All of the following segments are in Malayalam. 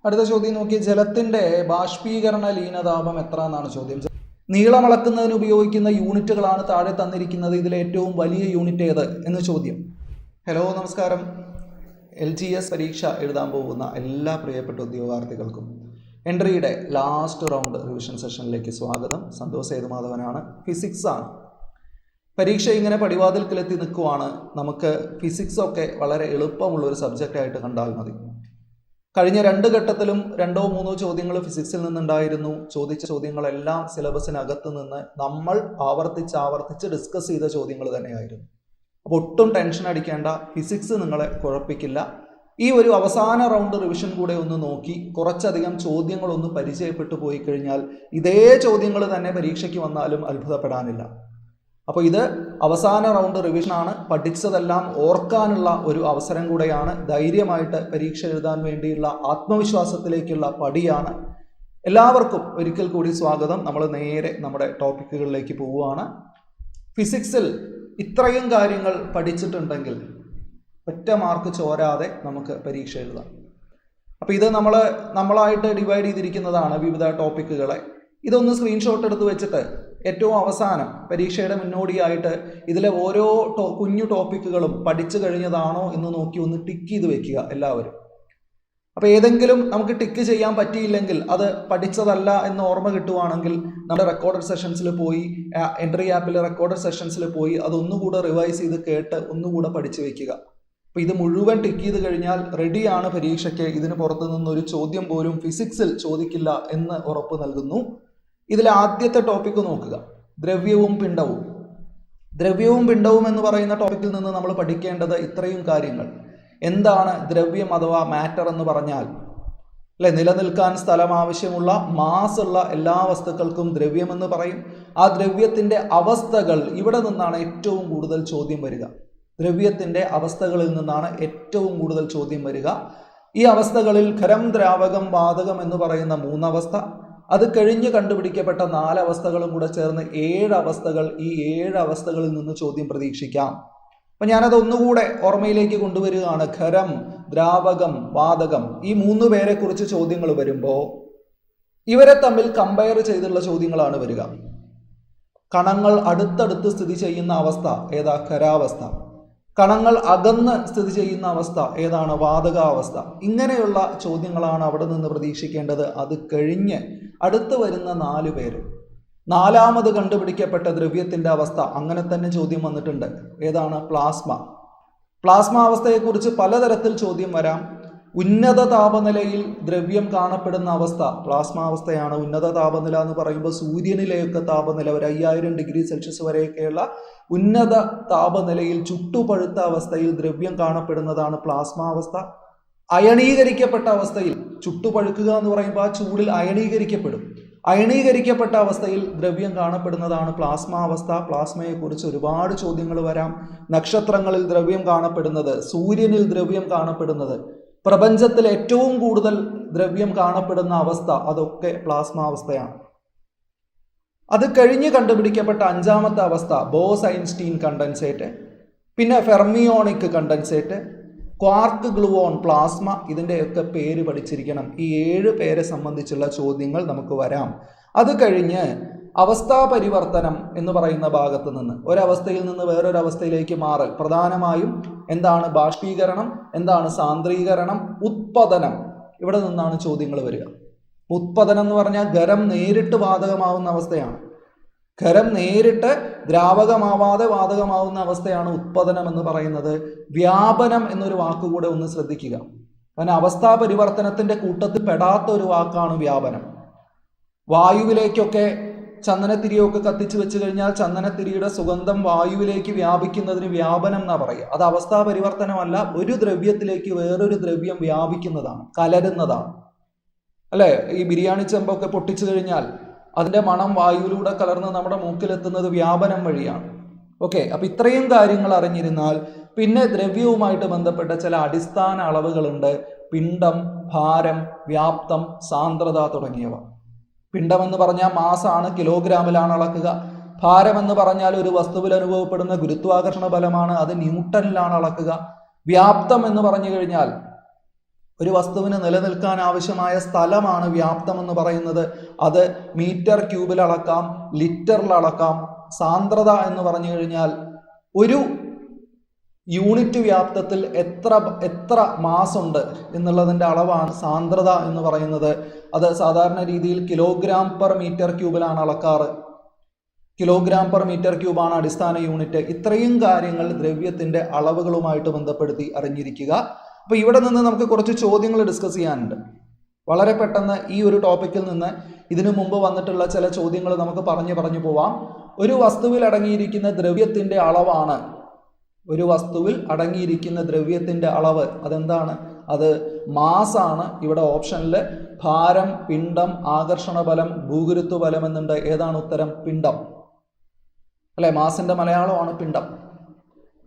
അടുത്ത ചോദ്യം നോക്കി, ജലത്തിന്റെ ബാഷ്പീകരണ ലീനതാപം എത്ര എന്നാണ് ചോദ്യം. നീളമളക്കുന്നതിന് ഉപയോഗിക്കുന്ന യൂണിറ്റുകളാണ് താഴെ തന്നിരിക്കുന്നത്. ഇതിലെ ഏറ്റവും വലിയ യൂണിറ്റ് ഏത് എന്ന് ചോദ്യം. ഹലോ, നമസ്കാരം. LGS പരീക്ഷ എഴുതാൻ പോകുന്ന എല്ലാ പ്രിയപ്പെട്ട ഉദ്യോഗാർത്ഥികൾക്കും എൻട്രിയുടെ ലാസ്റ്റ് റൗണ്ട് റിവിഷൻ സെഷനിലേക്ക് സ്വാഗതം. സന്തോഷ് സേതുമാധവനാണ്. ഫിസിക്സ് ആണ്. പരീക്ഷ ഇങ്ങനെ പടിവാതിൽക്കിലെത്തി നിൽക്കുവാണ്. നമുക്ക് ഫിസിക്സ് ഒക്കെ വളരെ എളുപ്പമുള്ളൊരു സബ്ജക്റ്റായിട്ട് കണ്ടാൽ മതി. കഴിഞ്ഞ രണ്ട് ഘട്ടത്തിലും 2-3 ചോദ്യങ്ങൾ ഫിസിക്സിൽ നിന്നുണ്ടായിരുന്നു. ചോദിച്ച ചോദ്യങ്ങളെല്ലാം സിലബസിനകത്ത് നിന്ന് നമ്മൾ ആവർത്തിച്ച് ഡിസ്കസ് ചെയ്ത ചോദ്യങ്ങൾ തന്നെയായിരുന്നു. അപ്പോൾ ഒട്ടും ടെൻഷൻ അടിക്കേണ്ട, ഫിസിക്സ് നിങ്ങളെ കുഴപ്പിക്കില്ല. ഈ ഒരു അവസാന റൗണ്ട് റിവിഷൻ കൂടെ ഒന്ന് നോക്കി കുറച്ചധികം ചോദ്യങ്ങളൊന്ന് പരിചയപ്പെട്ടു പോയി കഴിഞ്ഞാൽ ഇതേ ചോദ്യങ്ങൾ തന്നെ പരീക്ഷയ്ക്ക് വന്നാലും അത്ഭുതപ്പെടാനില്ല. അപ്പോൾ ഇത് അവസാന റൗണ്ട് റിവിഷനാണ്. പഠിച്ചതെല്ലാം ഓർക്കാനുള്ള ഒരു അവസരം കൂടെയാണ്. ധൈര്യമായിട്ട് പരീക്ഷ എഴുതാൻ വേണ്ടിയുള്ള ആത്മവിശ്വാസത്തിലേക്കുള്ള പടിയാണ്. എല്ലാവർക്കും ഒരിക്കൽ കൂടി സ്വാഗതം. നമ്മൾ നേരെ നമ്മുടെ ടോപ്പിക്കുകളിലേക്ക് പോവുകയാണ്. ഫിസിക്സിൽ ഇത്രയും കാര്യങ്ങൾ പഠിച്ചിട്ടുണ്ടെങ്കിൽ ഒറ്റ മാർക്ക് ചോരാതെ നമുക്ക് പരീക്ഷ എഴുതാം. അപ്പോൾ ഇത് നമ്മളായിട്ട് ഡിവൈഡ് ചെയ്തിരിക്കുന്നതാണ് വിവിധ ടോപ്പിക്കുകളെ. ഇതൊന്ന് സ്ക്രീൻഷോട്ട് എടുത്ത് വെച്ചിട്ട് ഏറ്റവും അവസാനം പരീക്ഷയുടെ മുന്നോടിയായിട്ട് ഇതിലെ ഓരോ കുഞ്ഞു ടോപ്പിക്കുകളും പഠിച്ചു കഴിഞ്ഞതാണോ എന്ന് നോക്കി ഒന്ന് ടിക്ക് ചെയ്ത് വെക്കുക എല്ലാവരും. അപ്പോൾ ഏതെങ്കിലും നമുക്ക് ടിക്ക് ചെയ്യാൻ പറ്റിയില്ലെങ്കിൽ, അത് പഠിച്ചതല്ല എന്ന് ഓർമ്മ കിട്ടുവാണെങ്കിൽ നമ്മുടെ റെക്കോർഡഡ് സെഷൻസിൽ പോയി, എൻട്രി ആപ്പിലെ റെക്കോർഡഡ് സെഷൻസിൽ പോയി അതൊന്നുകൂടെ റിവൈസ് ചെയ്ത് കേട്ട് ഒന്നുകൂടെ പഠിച്ചു വെക്കുക. അപ്പോൾ ഇത് മുഴുവൻ ടിക്ക് ചെയ്ത് കഴിഞ്ഞാൽ റെഡിയാണ് പരീക്ഷയ്ക്ക്. ഇതിന് പുറത്തു നിന്നൊരു ചോദ്യം പോലും ഫിസിക്സിൽ ചോദിക്കില്ല എന്ന് ഉറപ്പ് നൽകുന്നു. ഇതിലെ ആദ്യത്തെ ടോപ്പിക്ക് നോക്കുക, ദ്രവ്യവും പിണ്ഡവും. ദ്രവ്യവും പിണ്ഡവും എന്ന് പറയുന്ന ടോപ്പിക്കിൽ നിന്ന് നമ്മൾ പഠിക്കേണ്ടത് ഇത്രയും കാര്യങ്ങൾ. എന്താണ് ദ്രവ്യം അഥവാ മാറ്റർ എന്ന് പറഞ്ഞാൽ? നിലനിൽക്കാൻ സ്ഥലം ആവശ്യമുള്ള മാസ് ഉള്ള എല്ലാ വസ്തുക്കൾക്കും ദ്രവ്യം എന്ന് പറയും. ആ ദ്രവ്യത്തിന്റെ അവസ്ഥകൾ, ഇവിടെ നിന്നാണ് ഏറ്റവും കൂടുതൽ ചോദ്യം വരിക. ദ്രവ്യത്തിന്റെ അവസ്ഥകളിൽ നിന്നാണ് ഏറ്റവും കൂടുതൽ ചോദ്യം വരിക. ഈ അവസ്ഥകളിൽ ഖരം, ദ്രാവകം, വാതകം എന്ന് പറയുന്ന 3 അവസ്ഥ, അത് കഴിഞ്ഞ് കണ്ടുപിടിക്കപ്പെട്ട 4 അവസ്ഥകളും കൂടെ ചേർന്ന് 7 അവസ്ഥകൾ. ഈ 7 അവസ്ഥകളിൽ നിന്ന് ചോദ്യം പ്രതീക്ഷിക്കാം. അപ്പം ഞാനത് ഒന്നുകൂടെ ഓർമ്മയിലേക്ക് കൊണ്ടുവരികയാണ്. ഖരം, ദ്രാവകം, വാതകം, ഈ 3 പേരെ കുറിച്ച് ചോദ്യങ്ങൾ വരുമ്പോൾ ഇവരെ തമ്മിൽ കമ്പയർ ചെയ്തുള്ള ചോദ്യങ്ങളാണ് വരിക. കണങ്ങൾ അടുത്തടുത്ത് സ്ഥിതി ചെയ്യുന്ന അവസ്ഥ ഏതാ? ഖരാവസ്ഥ. കണങ്ങൾ അകന്ന് സ്ഥിതി ചെയ്യുന്ന അവസ്ഥ ഏതാണ്? വാതകാവസ്ഥ. ഇങ്ങനെയുള്ള ചോദ്യങ്ങളാണ് അവിടെ നിന്ന് പ്രതീക്ഷിക്കേണ്ടത്. അത് കഴിഞ്ഞ് അടുത്ത് വരുന്ന 4 പേര്, 4ാമത് കണ്ടുപിടിക്കപ്പെട്ട ദ്രവ്യത്തിന്റെ അവസ്ഥ, അങ്ങനെ തന്നെ ചോദ്യം വന്നിട്ടുണ്ട്. ഏതാണ്? പ്ലാസ്മ. പ്ലാസ്മ അവസ്ഥയെക്കുറിച്ച് പലതരത്തിൽ ചോദ്യം വരാം. ഉന്നത താപനിലയിൽ ദ്രവ്യം കാണപ്പെടുന്ന അവസ്ഥ പ്ലാസ്മ അവസ്ഥയാണ്. ഉന്നത താപനില എന്ന് പറയുമ്പോൾ സൂര്യനിലെയൊക്കെ താപനില ഒരു 5000 ഡിഗ്രി സെൽഷ്യസ് വരെയൊക്കെയുള്ള ഉന്നത താപനിലയിൽ ചുട്ടുപഴുത്ത അവസ്ഥയിൽ ദ്രവ്യം കാണപ്പെടുന്നതാണ് പ്ലാസ്മ അവസ്ഥ. അയണീകരിക്കപ്പെട്ട അവസ്ഥയിൽ, ചുട്ടുപഴുക്കുക എന്ന് പറയുമ്പോൾ ആ ചൂടിൽ അയണീകരിക്കപ്പെടും. അയണീകരിക്കപ്പെട്ട അവസ്ഥയിൽ ദ്രവ്യം കാണപ്പെടുന്നതാണ് പ്ലാസ്മ അവസ്ഥ. പ്ലാസ്മയെക്കുറിച്ച് ഒരുപാട് ചോദ്യങ്ങൾ വരാം. നക്ഷത്രങ്ങളിൽ ദ്രവ്യം കാണപ്പെടുന്നത്, സൂര്യനിൽ ദ്രവ്യം കാണപ്പെടുന്നത്, പ്രപഞ്ചത്തിൽ ഏറ്റവും കൂടുതൽ ദ്രവ്യം കാണപ്പെടുന്ന അവസ്ഥ, അതൊക്കെ പ്ലാസ്മ അവസ്ഥയാണ്. അത് കഴിഞ്ഞ് കണ്ടുപിടിക്കപ്പെട്ട 5ാമത്തെ അവസ്ഥ ബോസ്-ഐൻസ്റ്റീൻ കണ്ടൻസേറ്റ്, പിന്നെ fermionic condensate, quark, gluon, plasma. ഇതിൻ്റെയൊക്കെ പേര് പഠിച്ചിരിക്കണം. ഈ 7 പേരെ സംബന്ധിച്ചുള്ള ചോദ്യങ്ങൾ നമുക്ക് വരാം. അത് കഴിഞ്ഞ് അവസ്ഥാ പരിവർത്തനം എന്ന് പറയുന്ന ഭാഗത്ത് നിന്ന് ഒരവസ്ഥയിൽ നിന്ന് വേറൊരവസ്ഥയിലേക്ക് മാറൽ, പ്രധാനമായും എന്താണ് ബാഷ്പീകരണം, എന്താണ് സാന്ദ്രീകരണം, ഉത്പതനം, ഇവിടെ നിന്നാണ് ചോദ്യങ്ങൾ വരിക. ഉത്പതനം എന്ന് പറഞ്ഞാൽ ഖരം നേരിട്ട് വാതകമാവുന്ന അവസ്ഥയാണ്. ഖരം നേരിട്ട് ദ്രാവകമാവാതെ വാതകമാവുന്ന അവസ്ഥയാണ് ഉത്പതനം എന്ന് പറയുന്നത്. വ്യാപനം എന്നൊരു വാക്കുകൂടെ ഒന്ന് ശ്രദ്ധിക്കുക. കാരണം അവസ്ഥാ പരിവർത്തനത്തിന്റെ കൂട്ടത്തിൽ പെടാത്ത ഒരു വാക്കാണ് വ്യാപനം. വായുവിലേക്കൊക്കെ ചന്ദനത്തിരിയൊക്കെ കത്തിച്ചു വെച്ച് കഴിഞ്ഞാൽ ചന്ദനത്തിരിയുടെ സുഗന്ധം വായുവിലേക്ക് വ്യാപിക്കുന്നതിന് വ്യാപനം എന്നാ പറയുക. അത് അവസ്ഥാ പരിവർത്തനമല്ല. ഒരു ദ്രവ്യത്തിലേക്ക് വേറൊരു ദ്രവ്യം വ്യാപിക്കുന്നതാണ്, കലരുന്നതാണ്. അല്ലേ? ഈ ബിരിയാണി ചെമ്പൊക്കെ പൊട്ടിച്ചു കഴിഞ്ഞാൽ അതിൻ്റെ മണം വായുവിലൂടെ കലർന്ന് നമ്മുടെ മൂക്കിലെത്തുന്നത് വ്യാപനം വഴിയാണ്. ഓക്കെ, അപ്പം ഇത്രയും കാര്യങ്ങൾ അറിഞ്ഞിരുന്നാൽ പിന്നെ ദ്രവ്യവുമായിട്ട് ബന്ധപ്പെട്ട ചില അടിസ്ഥാന അളവുകളുണ്ട്. പിണ്ഡം, ഭാരം, വ്യാപ്തം, സാന്ദ്രത തുടങ്ങിയവ. പിണ്ഡമെന്ന് പറഞ്ഞാൽ മാസാണ്, കിലോഗ്രാമിലാണ് അളക്കുക. ഭാരമെന്ന് പറഞ്ഞാൽ ഒരു വസ്തുവിൽ അനുഭവപ്പെടുന്ന ഗുരുത്വാകർഷണ ബലമാണ്, അത് ന്യൂട്ടനിലാണ് അളക്കുക. വ്യാപ്തം എന്ന് പറഞ്ഞു കഴിഞ്ഞാൽ ഒരു വസ്തുവിന് നിലനിൽക്കാൻ ആവശ്യമായ സ്ഥലമാണ് വ്യാപ്തം എന്ന് പറയുന്നത്. അത് മീറ്റർ ക്യൂബിൽ അളക്കാം, ലിറ്ററിൽ അളക്കാം. സാന്ദ്രത എന്ന് പറഞ്ഞു കഴിഞ്ഞാൽ ഒരു യൂണിറ്റ് വ്യാപ്തത്തിൽ എത്ര മാസ് ഉണ്ട് എന്നുള്ളതിൻ്റെ അളവാണ് സാന്ദ്രത എന്ന് പറയുന്നത്. അത് സാധാരണ രീതിയിൽ കിലോഗ്രാം പെർ മീറ്റർ ക്യൂബിലാണ് അളക്കാറ്. കിലോഗ്രാം പെർ മീറ്റർ ക്യൂബാണ് അടിസ്ഥാന യൂണിറ്റ്. ഇത്രയും കാര്യങ്ങൾ ദ്രവ്യത്തിൻ്റെ അളവുകളുമായിട്ട് ബന്ധപ്പെടുത്തി അറിഞ്ഞിരിക്കുക. അപ്പോൾ ഇവിടെ നിന്ന് നമുക്ക് കുറച്ച് ചോദ്യങ്ങൾ ഡിസ്കസ് ചെയ്യാനുണ്ട്. വളരെ പെട്ടെന്ന് ഈ ഒരു ടോപ്പിക്കിൽ നിന്ന് ഇതിനു മുമ്പ് വന്നിട്ടുള്ള ചില ചോദ്യങ്ങൾ നമുക്ക് പറഞ്ഞു പോവാം. ഒരു വസ്തുവിൽ അടങ്ങിയിരിക്കുന്ന ദ്രവ്യത്തിൻ്റെ അളവാണ്, ഒരു വസ്തുവിൽ അടങ്ങിയിരിക്കുന്ന ദ്രവ്യത്തിൻ്റെ അളവ് അതെന്താണ്? അത് മാസാണ്. ഇവിടെ ഓപ്ഷനിൽ ഭാരം, പിണ്ഡം, ആകർഷണ ബലം, ഭൂഗുരുത്വ ബലം എന്നുണ്ട്. ഏതാണ് ഉത്തരം? പിണ്ഡം അല്ലെ? മാസിന്റെ മലയാളമാണ് പിണ്ഡം.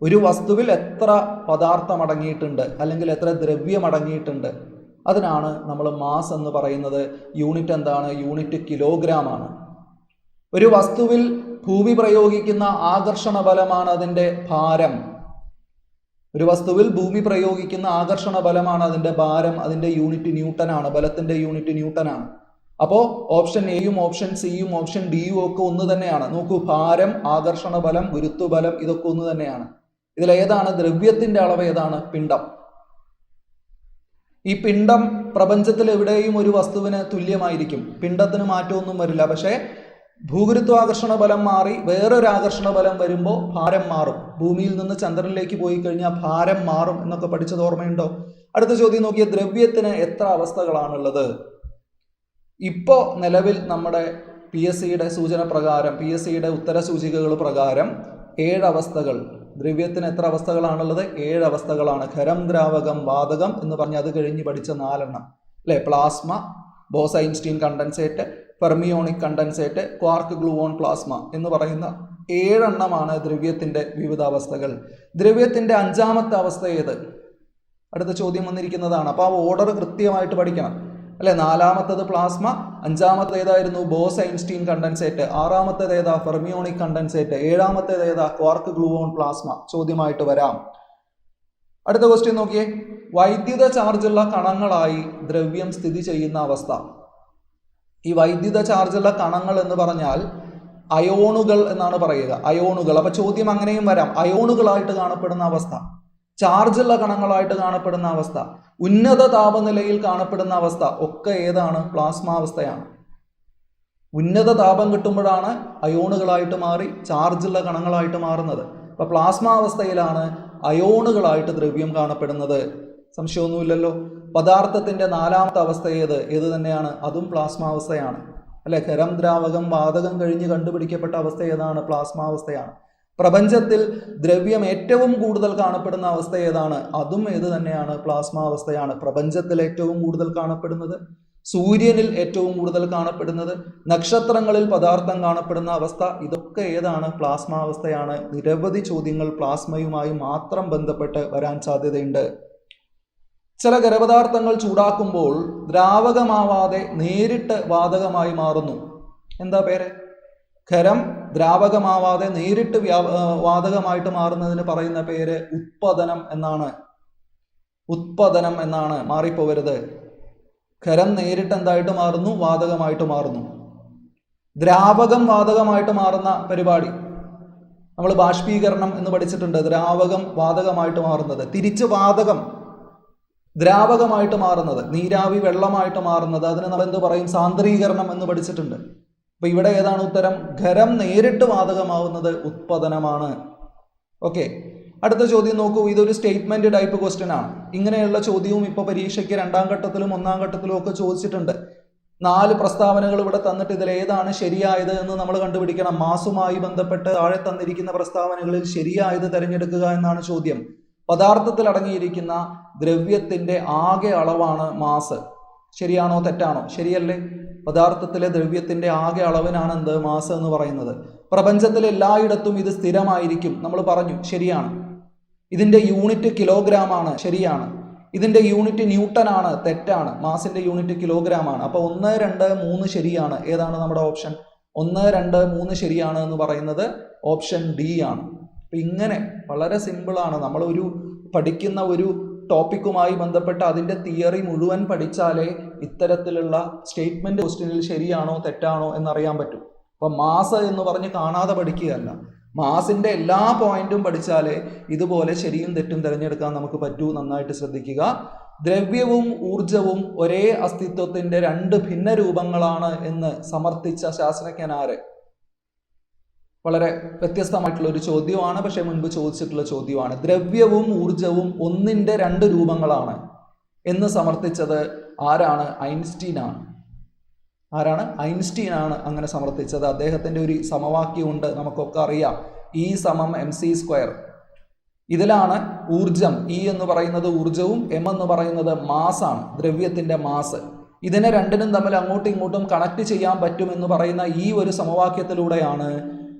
ഒരു വസ്തുവിൽ എത്ര പദാർത്ഥം അടങ്ങിയിട്ടുണ്ട് അല്ലെങ്കിൽ എത്ര ദ്രവ്യം അടങ്ങിയിട്ടുണ്ട്, അതിനാണ് നമ്മൾ മാസ് എന്ന് പറയുന്നത്. യൂണിറ്റ് എന്താണ്? യൂണിറ്റ് കിലോഗ്രാം ആണ്. ഒരു വസ്തുവിൽ ഭൂമി പ്രയോഗിക്കുന്ന ആകർഷണ ബലമാണ് അതിൻ്റെ ഭാരം. ഒരു വസ്തുവിൽ ഭൂമി പ്രയോഗിക്കുന്ന ആകർഷണ ബലമാണ് അതിൻ്റെ ഭാരം. അതിൻ്റെ യൂണിറ്റ് ന്യൂട്ടൺ ആണ്. ബലത്തിൻ്റെ യൂണിറ്റ് ന്യൂട്ടൺ ആണ്. അപ്പോൾ ഓപ്ഷൻ എയും ഓപ്ഷൻ സിയും ഓപ്ഷൻ ഡിയും ഒക്കെ ഒന്ന് തന്നെയാണ്. നോക്കൂ, ഭാരം, ആകർഷണ ബലം, ഗുരുത്വബലം ഇതൊക്കെ ഒന്ന് തന്നെയാണ്. ഇതിലേതാണ് ദ്രവ്യത്തിന്റെ അളവ്? ഏതാണ്? പിണ്ഡം. ഈ പിണ്ഡം പ്രപഞ്ചത്തിൽ എവിടെയും ഒരു വസ്തുവിന് തുല്യമായിരിക്കും. പിണ്ഡത്തിന് മാറ്റമൊന്നും വരില്ല. പക്ഷേ ഭൂഗുരുത്വാകർഷണ ബലം മാറി വേറൊരു ആകർഷണ ബലം വരുമ്പോൾ ഭാരം മാറും. ഭൂമിയിൽ നിന്ന് ചന്ദ്രനിലേക്ക് പോയി കഴിഞ്ഞാൽ ഭാരം മാറും എന്നൊക്കെ പഠിച്ചത് ഓർമ്മയുണ്ടോ? അടുത്ത ചോദ്യം നോക്കിയ, ദ്രവ്യത്തിന് എത്ര അവസ്ഥകളാണുള്ളത്? ഇപ്പോൾ നിലവിൽ നമ്മുടെ PSCയുടെ സൂചന പ്രകാരം, PSCയുടെ ഉത്തരസൂചികകൾ പ്രകാരം 7 അവസ്ഥകൾ. ദ്രവ്യത്തിന് എത്ര അവസ്ഥകളാണുള്ളത്? 7 അവസ്ഥകളാണ്. ഖരം, ദ്രാവകം, വാതകം എന്ന് പറഞ്ഞ് അത് കഴിഞ്ഞ് പഠിച്ച 4 എണ്ണം അല്ലേ? Plasma, Bose-Einstein condensate, fermionic condensate, quark gluon plasma എന്ന് പറയുന്ന 7 എണ്ണമാണ് ദ്രവ്യത്തിൻ്റെ വിവിധ അവസ്ഥകൾ. ദ്രവ്യത്തിൻ്റെ 5ാമത്തെ അവസ്ഥ ഏത്? അടുത്ത ചോദ്യം വന്നിരിക്കുന്നതാണ്. അപ്പോൾ ആ ഓർഡർ കൃത്യമായിട്ട് പഠിക്കണം അല്ലെ? 4ാമത്തേത് പ്ലാസ്മ, 5ാമത്തേത് ഏതായിരുന്നു? ബോസ്-ഐൻസ്റ്റീൻ കണ്ടൻസേറ്റ്, 6ാമത്തേത് ഏതാ? ഫെർമിയോണിക് കണ്ടൻസേറ്റ്, 7ാമത്തേത് ഏതാ? Quark gluon plasma. ചോദ്യമായിട്ട് വരാം. അടുത്ത ക്വസ്റ്റ്യൻ നോക്കിയേ, വൈദ്യുത ചാർജുള്ള കണങ്ങളായി ദ്രവ്യം സ്ഥിതി ചെയ്യുന്ന അവസ്ഥ. ഈ വൈദ്യുത ചാർജുള്ള കണങ്ങൾ എന്ന് പറഞ്ഞാൽ അയോണുകൾ എന്നാണ് പറയുക. അയോണുകൾ. അപ്പൊ ചോദ്യം അങ്ങനെയും വരാം. അയോണുകളായിട്ട് കാണപ്പെടുന്ന അവസ്ഥ, ചാർജുള്ള കണങ്ങളായിട്ട് കാണപ്പെടുന്ന അവസ്ഥ, ഉന്നത താപനിലയിൽ കാണപ്പെടുന്ന അവസ്ഥ ഒക്കെ ഏതാണ്? പ്ലാസ്മാവസ്ഥയാണ്. ഉന്നത താപം കിട്ടുമ്പോഴാണ് അയോണുകളായിട്ട് മാറി ചാർജുള്ള കണങ്ങളായിട്ട് മാറുന്നത്. അപ്പൊ പ്ലാസ്മാവസ്ഥയിലാണ് അയോണുകളായിട്ട് ദ്രവ്യം കാണപ്പെടുന്നത്. സംശയമൊന്നുമില്ലല്ലോ. പദാർത്ഥത്തിന്റെ 4ാമത്തെ അവസ്ഥ ഏത് തന്നെയാണ്? അതും പ്ലാസ്മാവസ്ഥയാണ് അല്ലെ? ഖരം, ദ്രാവകം, വാതകം കഴിഞ്ഞ് കണ്ടുപിടിക്കപ്പെട്ട അവസ്ഥ ഏതാണ്? പ്ലാസ്മാവസ്ഥയാണ്. പ്രപഞ്ചത്തിൽ ദ്രവ്യം ഏറ്റവും കൂടുതൽ കാണപ്പെടുന്ന അവസ്ഥ ഏതാണ്? അതും ഏത് തന്നെയാണ്? പ്ലാസ്മാവസ്ഥയാണ്. പ്രപഞ്ചത്തിൽ ഏറ്റവും കൂടുതൽ കാണപ്പെടുന്നത്, സൂര്യനിൽ ഏറ്റവും കൂടുതൽ കാണപ്പെടുന്നത്, നക്ഷത്രങ്ങളിൽ പദാർത്ഥം കാണപ്പെടുന്ന അവസ്ഥ, ഇതൊക്കെ ഏതാണ്? പ്ലാസ്മാവസ്ഥയാണ്. നിരവധി ചോദ്യങ്ങൾ പ്ലാസ്മയുമായി മാത്രം ബന്ധപ്പെട്ട് വരാൻ സാധ്യതയുണ്ട്. ചില ഖരപദാർത്ഥങ്ങൾ ചൂടാക്കുമ്പോൾ ദ്രാവകമാവാതെ നേരിട്ട് വാതകമായി മാറുന്നു. എന്താ പേര്? ഖരം ദ്രാവകമാവാതെ നേരിട്ട് വാതകമായിട്ട് മാറുന്നതിന് പറയുന്ന പേര് ഉത്പതനം എന്നാണ്. ഉത്പതനം എന്നാണ്. മാറിപ്പോവരുത്. ഖരം നേരിട്ട് എന്തായിട്ട് മാറുന്നു? വാതകമായിട്ട് മാറുന്നു. ദ്രാവകം വാതകമായിട്ട് മാറുന്ന പരിപാടി നമ്മൾ ബാഷ്പീകരണം എന്ന് പഠിച്ചിട്ടുണ്ട്. ദ്രാവകം വാതകമായിട്ട് മാറുന്നത്, തിരിച്ച് വാതകം ദ്രാവകമായിട്ട് മാറുന്നത്, നീരാവി വെള്ളമായിട്ട് മാറുന്നത്, അതിന് നമ്മൾ എന്ത് പറയും? സാന്ദ്രീകരണം എന്ന് പഠിച്ചിട്ടുണ്ട്. അപ്പൊ ഇവിടെ ഏതാണ് ഉത്തരം? ഖരം നേരിട്ട് വാതകമാവുന്നത് ഉത്പതനമാണ്. ഓക്കെ, അടുത്ത ചോദ്യം നോക്കൂ. ഇതൊരു സ്റ്റേറ്റ്മെന്റ് ടൈപ്പ് ക്വസ്റ്റ്യൻ ആണ്. ഇങ്ങനെയുള്ള ചോദ്യവും ഇപ്പോൾ പരീക്ഷയ്ക്ക് 2ാം ഘട്ടത്തിലും 1ാം ഘട്ടത്തിലും ഒക്കെ ചോദിച്ചിട്ടുണ്ട്. 4 പ്രസ്താവനകൾ ഇവിടെ തന്നിട്ട് ഇതിൽ ഏതാണ് ശരിയായത് എന്ന് നമ്മൾ കണ്ടുപിടിക്കണം. മാസുമായി ബന്ധപ്പെട്ട് താഴെ തന്നിരിക്കുന്ന പ്രസ്താവനകളിൽ ശരിയായത് തിരഞ്ഞെടുക്കുക എന്നാണ് ചോദ്യം. പദാർത്ഥത്തിൽ അടങ്ങിയിരിക്കുന്ന ദ്രവ്യത്തിന്റെ ആകെ അളവാണ് മാസ്. ശരിയാണോ തെറ്റാണോ? ശരിയല്ലേ? പദാർത്ഥത്തിലെ ദ്രവ്യത്തിന്റെ ആകെ അളവിനാണ് എന്ത്? മാസ് എന്ന് പറയുന്നത്. പ്രപഞ്ചത്തിൽ എല്ലായിടത്തും ഇത് സ്ഥിരമായിരിക്കും, നമ്മൾ പറഞ്ഞു. ശരിയാണ്. ഇതിന്റെ യൂണിറ്റ് കിലോഗ്രാം ആണ്. ശരിയാണ്. ഇതിന്റെ യൂണിറ്റ് ന്യൂട്ടൺ ആണ്. തെറ്റാണ്. മാസിന്റെ യൂണിറ്റ് കിലോഗ്രാം ആണ്. അപ്പൊ 1, 2, 3 ശരിയാണ്. ഏതാണ് നമ്മുടെ ഓപ്ഷൻ? 1, 2, 3 ശരിയാണ് എന്ന് പറയുന്നത് ഓപ്ഷൻ ഡി ആണ്. അപ്പം ഇങ്ങനെ വളരെ സിമ്പിളാണ്. നമ്മളൊരു പഠിക്കുന്ന ഒരു ടോപ്പിക്കുമായി ബന്ധപ്പെട്ട് അതിൻ്റെ തിയറി മുഴുവൻ പഠിച്ചാലേ ഇത്തരത്തിലുള്ള സ്റ്റേറ്റ്മെന്റ് ക്വസ്റ്റ്യനിൽ ശരിയാണോ തെറ്റാണോ എന്നറിയാൻ പറ്റും. അപ്പം മാസ് എന്ന് പറഞ്ഞ് കാണാതെ പഠിക്കുകയല്ല, മാസിന്റെ എല്ലാ പോയിന്റും പഠിച്ചാലേ ഇതുപോലെ ശരിയും തെറ്റും തിരഞ്ഞെടുക്കാൻ നമുക്ക് പറ്റൂ. നന്നായിട്ട് ശ്രദ്ധിക്കുക. ദ്രവ്യവും ഊർജവും ഒരേ അസ്തിത്വത്തിന്റെ രണ്ട് ഭിന്ന രൂപങ്ങളാണ് എന്ന് സമർത്ഥിച്ച ശാസ്ത്രജ്ഞനാര്? വളരെ വ്യത്യസ്തമായിട്ടുള്ള ഒരു ചോദ്യമാണ്, പക്ഷെ മുൻപ് ചോദിച്ചിട്ടുള്ള ചോദ്യമാണ്. ദ്രവ്യവും ഊർജവും ഒന്നിന്റെ രണ്ട് രൂപങ്ങളാണ് എന്ന് സമർത്ഥിച്ചത് ആരാണ്? ഐൻസ്റ്റീനാണ്. ആരാണ്? ഐൻസ്റ്റീനാണ് അങ്ങനെ സമർത്ഥിച്ചത്. അദ്ദേഹത്തിന്റെ ഒരു സമവാക്യമുണ്ട്, നമുക്കൊക്കെ അറിയാം, E=mc². ഇതിലാണ് ഊർജം, E എന്ന് പറയുന്നത് ഊർജവും M എന്ന് പറയുന്നത് മാസാണ്, ദ്രവ്യത്തിന്റെ മാസ്. ഇതിനെ രണ്ടിനും തമ്മിൽ അങ്ങോട്ടും ഇങ്ങോട്ടും കണക്ട് ചെയ്യാൻ പറ്റും എന്ന് പറയുന്ന ഈ ഒരു സമവാക്യത്തിലൂടെയാണ്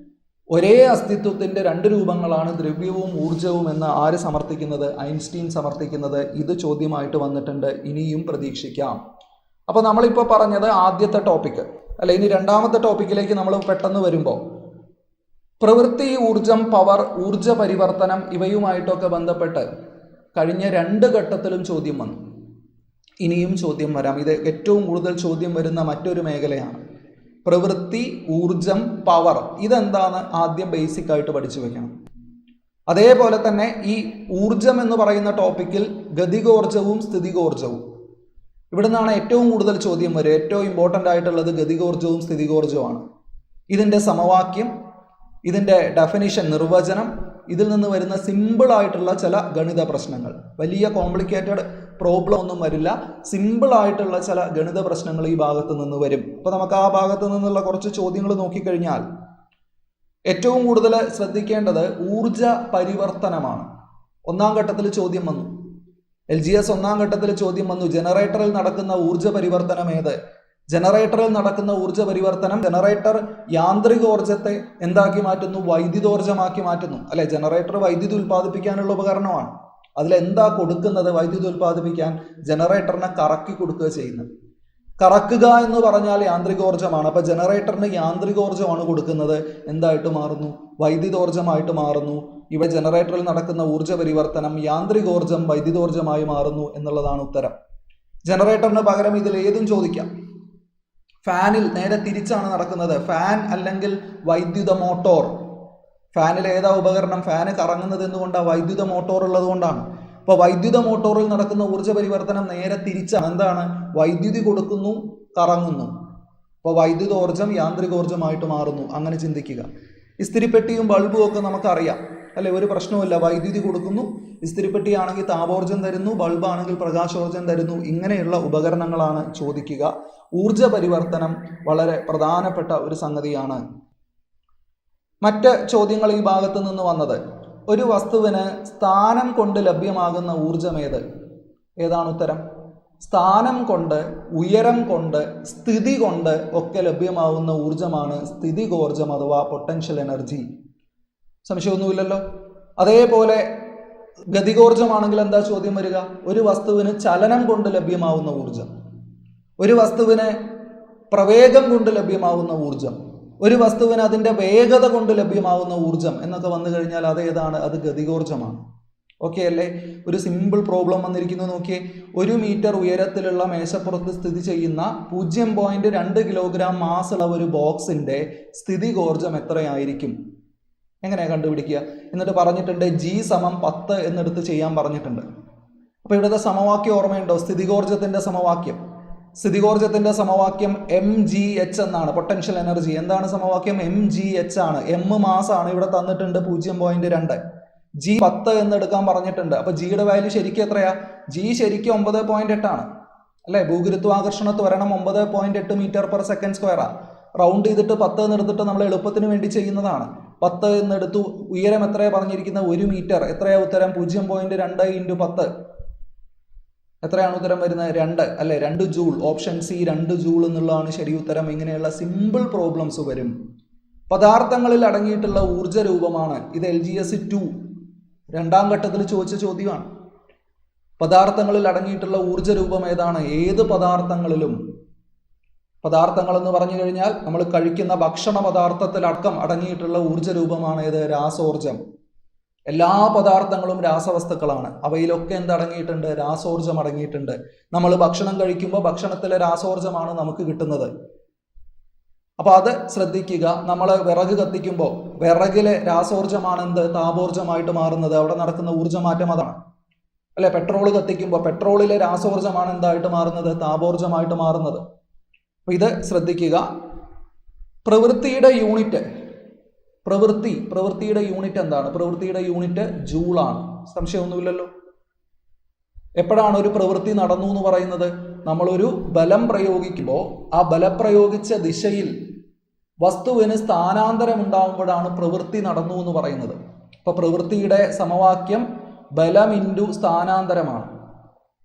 ഒരേ അസ്തിത്വത്തിന്റെ രണ്ട് രൂപങ്ങളാണ് ദ്രവ്യവും ഊർജവും എന്ന് ആര് സമർത്ഥിക്കുന്നത്? ഐൻസ്റ്റീൻ സമർത്ഥിക്കുന്നത്. ഇത് ചോദ്യമായിട്ട് വന്നിട്ടുണ്ട്, ഇനിയും പ്രതീക്ഷിക്കാം. അപ്പോൾ നമ്മളിപ്പോൾ പറഞ്ഞത് ആദ്യത്തെ ടോപ്പിക്ക് അല്ല. ഇനി രണ്ടാമത്തെ ടോപ്പിക്കിലേക്ക് നമ്മൾ പെട്ടെന്ന് വരുമ്പോൾ പ്രവൃത്തി, ഊർജം, പവർ, ഊർജ പരിവർത്തനം ഇവയുമായിട്ടൊക്കെ ബന്ധപ്പെട്ട് കഴിഞ്ഞ രണ്ട് ഘട്ടത്തിലും ചോദ്യം വന്നു. ഇനിയും ചോദ്യം വരാം. ഇത് ഏറ്റവും കൂടുതൽ ചോദ്യം വരുന്ന മറ്റൊരു മേഖലയാണ്. പ്രവൃത്തി, ഊർജം, പവർ, ഇതെന്താണ് ആദ്യം ബേസിക് ആയിട്ട് പഠിച്ചു വെക്കണം. അതേപോലെ തന്നെ ഈ ഊർജം എന്ന് പറയുന്ന ടോപ്പിക്കിൽ ഗതികോർജവും സ്ഥിതികോർജവും, ഇവിടെ നിന്നാണ് ഏറ്റവും കൂടുതൽ ചോദ്യം വരും. ഏറ്റവും ഇമ്പോർട്ടൻ്റ് ആയിട്ടുള്ളത് ഗതികോർജവും സ്ഥിതികോർജവുമാണ്. ഇതിൻ്റെ സമവാക്യം, ഇതിൻ്റെ ഡെഫിനിഷൻ, നിർവചനം, ഇതിൽ നിന്ന് വരുന്ന സിമ്പിൾ ആയിട്ടുള്ള ചില ഗണിത പ്രശ്നങ്ങൾ, വലിയ കോംപ്ലിക്കേറ്റഡ് പ്രോബ്ലം ഒന്നും വരില്ല, സിമ്പിൾ ആയിട്ടുള്ള ചില ഗണിത പ്രശ്നങ്ങൾ ഈ ഭാഗത്ത് നിന്ന് വരും. അപ്പോൾ നമുക്ക് ആ ഭാഗത്ത് നിന്നുള്ള കുറച്ച് ചോദ്യങ്ങൾ നോക്കിക്കഴിഞ്ഞാൽ ഏറ്റവും കൂടുതൽ ശ്രദ്ധിക്കേണ്ടത് ഊർജ പരിവർത്തനമാണ്. ഒന്നാം ഘട്ടത്തിൽ ചോദ്യം വന്നു, LGS ഒന്നാം ഘട്ടത്തിൽ ചോദ്യം വന്നു, ജനറേറ്ററിൽ നടക്കുന്ന ഊർജ പരിവർത്തനം ഏത്? ജനറേറ്ററിൽ നടക്കുന്ന ഊർജ പരിവർത്തനം, ജനറേറ്റർ യാന്ത്രികോർജത്തെ എന്താക്കി മാറ്റുന്നു? വൈദ്യുതോർജമാക്കി മാറ്റുന്നു. അല്ലെ, ജനറേറ്റർ വൈദ്യുതി ഉൽപ്പാദിപ്പിക്കാനുള്ള ഉപകരണമാണ്. അതിലെന്താ കൊടുക്കുന്നത്? വൈദ്യുതി ഉൽപ്പാദിപ്പിക്കാൻ ജനറേറ്ററിനെ കറക്കി കൊടുക്കുക ചെയ്യുന്നത്. കറക്കുക എന്ന് പറഞ്ഞാൽ യാന്ത്രികോർജമാണ്. അപ്പൊ ജനറേറ്ററിന് യാന്ത്രികോർജമാണ് കൊടുക്കുന്നത്. എന്തായിട്ട് മാറുന്നു? വൈദ്യുതോർജമായിട്ട് മാറുന്നു. ഇവിടെ ജനറേറ്ററിൽ നടക്കുന്ന ഊർജ പരിവർത്തനം യാന്ത്രികോർജം വൈദ്യുതോർജമായി മാറുന്നു എന്നുള്ളതാണ് ഉത്തരം. ജനറേറ്ററിന് പകരം ഇതിൽ ഏതും ചോദിക്കാം. ഫാനിൽ നേരെ തിരിച്ചാണ് നടക്കുന്നത്. ഫാൻ അല്ലെങ്കിൽ വൈദ്യുത മോട്ടോർ. ഫാനിൽ ഏതാ ഉപകരണം? ഫാന് കറങ്ങുന്നത് എന്തുകൊണ്ടാണ്? വൈദ്യുത മോട്ടോർ ഉള്ളത് കൊണ്ടാണ്. അപ്പോൾ വൈദ്യുത മോട്ടോറിൽ നടക്കുന്ന ഊർജ പരിവർത്തനം നേരെ തിരിച്ചാണ്. എന്താണ്? വൈദ്യുതി കൊടുക്കുന്നു, കറങ്ങുന്നു. അപ്പോൾ വൈദ്യുതോർജം യാന്ത്രികോർജമായിട്ട് മാറുന്നു. അങ്ങനെ ചിന്തിക്കുക. ഇസ്തിരിപ്പെട്ടിയും ബൾബും ഒക്കെ നമുക്കറിയാം അല്ലെ, ഒരു പ്രശ്നവുമില്ല. വൈദ്യുതി കൊടുക്കുന്നു, ഇസ്തിരിപ്പെട്ടിയാണെങ്കിൽ താപോർജം തരുന്നു, ബൾബാണെങ്കിൽ പ്രകാശോർജം തരുന്നു. ഇങ്ങനെയുള്ള ഉപകരണങ്ങളാണ് ചോദിക്കുക. ഊർജ പരിവർത്തനം വളരെ പ്രധാനപ്പെട്ട ഒരു സംഗതിയാണ്. മറ്റ് ചോദ്യങ്ങൾ ഈ ഭാഗത്ത് നിന്ന് വന്നത്, ഒരു വസ്തുവിന് സ്ഥാനം കൊണ്ട് ലഭ്യമാകുന്ന ഊർജം ഏത്? ഏതാണ് ഉത്തരം? സ്ഥാനം കൊണ്ട്, ഉയരം കൊണ്ട്, സ്ഥിതി കൊണ്ട് ഒക്കെ ലഭ്യമാകുന്ന ഊർജമാണ് സ്ഥിതികോർജം അഥവാ പൊട്ടൻഷ്യൽ എനർജി. സംശയമൊന്നുമില്ലല്ലോ. അതേപോലെ ഗതികോർജമാണെങ്കിൽ എന്താ ചോദ്യം വരിക? ഒരു വസ്തുവിന് ചലനം കൊണ്ട് ലഭ്യമാവുന്ന ഊർജം, ഒരു വസ്തുവിന് പ്രവേഗം കൊണ്ട് ലഭ്യമാവുന്ന ഊർജം, ഒരു വസ്തുവിന് അതിൻ്റെ വേഗത കൊണ്ട് ലഭ്യമാവുന്ന ഊർജം എന്നൊക്കെ വന്നു കഴിഞ്ഞാൽ അത് ഏതാണ്? അത് ഗതികോർജമാണ്. ഓക്കെ അല്ലേ? ഒരു സിമ്പിൾ പ്രോബ്ലം വന്നിരിക്കുന്നു നോക്കിയേ. 1 മീറ്റർ ഉയരത്തിലുള്ള മേശപ്പുറത്ത് സ്ഥിതി ചെയ്യുന്ന 0.2 കിലോഗ്രാം മാസുള്ള ഒരു ബോക്സിന്റെ സ്ഥിതികോർജം എത്രയായിരിക്കും? എങ്ങനെയാണ് കണ്ടുപിടിക്കുക? എന്നിട്ട് പറഞ്ഞിട്ടുണ്ട് G=10 എന്നെടുത്ത് ചെയ്യാൻ പറഞ്ഞിട്ടുണ്ട്. അപ്പോൾ ഇവിടുത്തെ സമവാക്യം ഓർമ്മയുണ്ടോ? സ്ഥിതികോർജത്തിന്റെ സമവാക്യം. സ്ഥിതികോർജത്തിന്റെ സമവാക്യം mgh എന്നാണ്, പൊട്ടൻഷ്യൽ എനർജി. എന്താണ് സമവാക്യം? mgh ആണ്. m മാസാണ് ഇവിടെ തന്നിട്ടുണ്ട് 0.2. G 10 എന്നെടുക്കാൻ പറഞ്ഞിട്ടുണ്ട്. അപ്പൊ ജിയുടെ വാല്യൂ ശരിക്കും എത്രയാ? G ശരിക്കും 9.8 ആണ് അല്ലെ? ഭൂഗുരുത്വാകർഷണ ത്വരണം 9.8 മീറ്റർ/സെക്കൻഡ് സ്ക്വയറാ. റൗണ്ട് ചെയ്തിട്ട് 10 എന്നെടുത്തിട്ട് നമ്മൾ എളുപ്പത്തിന് വേണ്ടി ചെയ്യുന്നതാണ്. 10 എന്നെടുത്തു. ഉയരം എത്രയാ പറഞ്ഞിരിക്കുന്നത്? 1 മീറ്റർ. എത്രയാ ഉത്തരം? 0.2 × 10. എത്രയാണ് ഉത്തരം വരുന്നത്? 2 അല്ലെ? 2 ജൂൾ. ഓപ്ഷൻ സി 2 ജൂൾ എന്നുള്ളതാണ് ശരി ഉത്തരം. ഇങ്ങനെയുള്ള സിമ്പിൾ പ്രോബ്ലംസ് വരും. പദാർത്ഥങ്ങളിൽ അടങ്ങിയിട്ടുള്ള ഊർജ രൂപമാണ് ഇത്. LGS 2 രണ്ടാം ഘട്ടത്തിൽ ചോദിച്ച ചോദ്യമാണ്. പദാർത്ഥങ്ങളിൽ അടങ്ങിയിട്ടുള്ള ഊർജ രൂപം ഏതാണ്? ഏത് പദാർത്ഥങ്ങളിലും. പദാർത്ഥങ്ങൾ എന്ന് പറഞ്ഞു കഴിഞ്ഞാൽ നമ്മൾ കഴിക്കുന്ന ഭക്ഷണ പദാർത്ഥത്തിലടക്കം അടങ്ങിയിട്ടുള്ള ഊർജ രൂപമാണ് ഏത്? രാസോർജം. എല്ലാ പദാർത്ഥങ്ങളും രാസവസ്തുക്കളാണ്. അവയിലൊക്കെ എന്തടങ്ങിയിട്ടുണ്ട്? രാസോർജം അടങ്ങിയിട്ടുണ്ട്. നമ്മൾ ഭക്ഷണം കഴിക്കുമ്പോൾ ഭക്ഷണത്തിലെ രാസോർജമാണ് നമുക്ക് കിട്ടുന്നത്. അപ്പോൾ അത് ശ്രദ്ധിക്കുക. നമ്മൾ വിറക് കത്തിക്കുമ്പോൾ വിറകിലെ രാസോർജമാണ് എന്ത്? താപോർജമായിട്ട് മാറുന്നത്. അവിടെ നടക്കുന്ന ഊർജ്ജമാറ്റം അതാണ് അല്ലെ. പെട്രോൾ കത്തിക്കുമ്പോൾ പെട്രോളിലെ രാസോർജമാണ് എന്തായിട്ട് മാറുന്നത്? താപോർജമായിട്ട് മാറുന്നത്. അപ്പോൾ ഇത് ശ്രദ്ധിക്കുക. പ്രവൃത്തിയുടെ യൂണിറ്റ് പ്രവൃത്തിയുടെ യൂണിറ്റ് എന്താണ്? പ്രവൃത്തിയുടെ യൂണിറ്റ് ജൂളാണ്. സംശയമൊന്നുമില്ലല്ലോ. എപ്പോഴാണ് ഒരു പ്രവൃത്തി നടന്നു എന്ന് പറയുന്നത്? നമ്മളൊരു ബലം പ്രയോഗിക്കുമ്പോൾ ആ ബലം പ്രയോഗിച്ച ദിശയിൽ വസ്തുവിന് സ്ഥാനാന്തരം ഉണ്ടാകുമ്പോഴാണ് പ്രവൃത്തി നടന്നു എന്ന് പറയുന്നത്. അപ്പോൾ പ്രവൃത്തിയുടെ സമവാക്യം ബലം ഇൻറ്റു സ്ഥാനാന്തരമാണ്.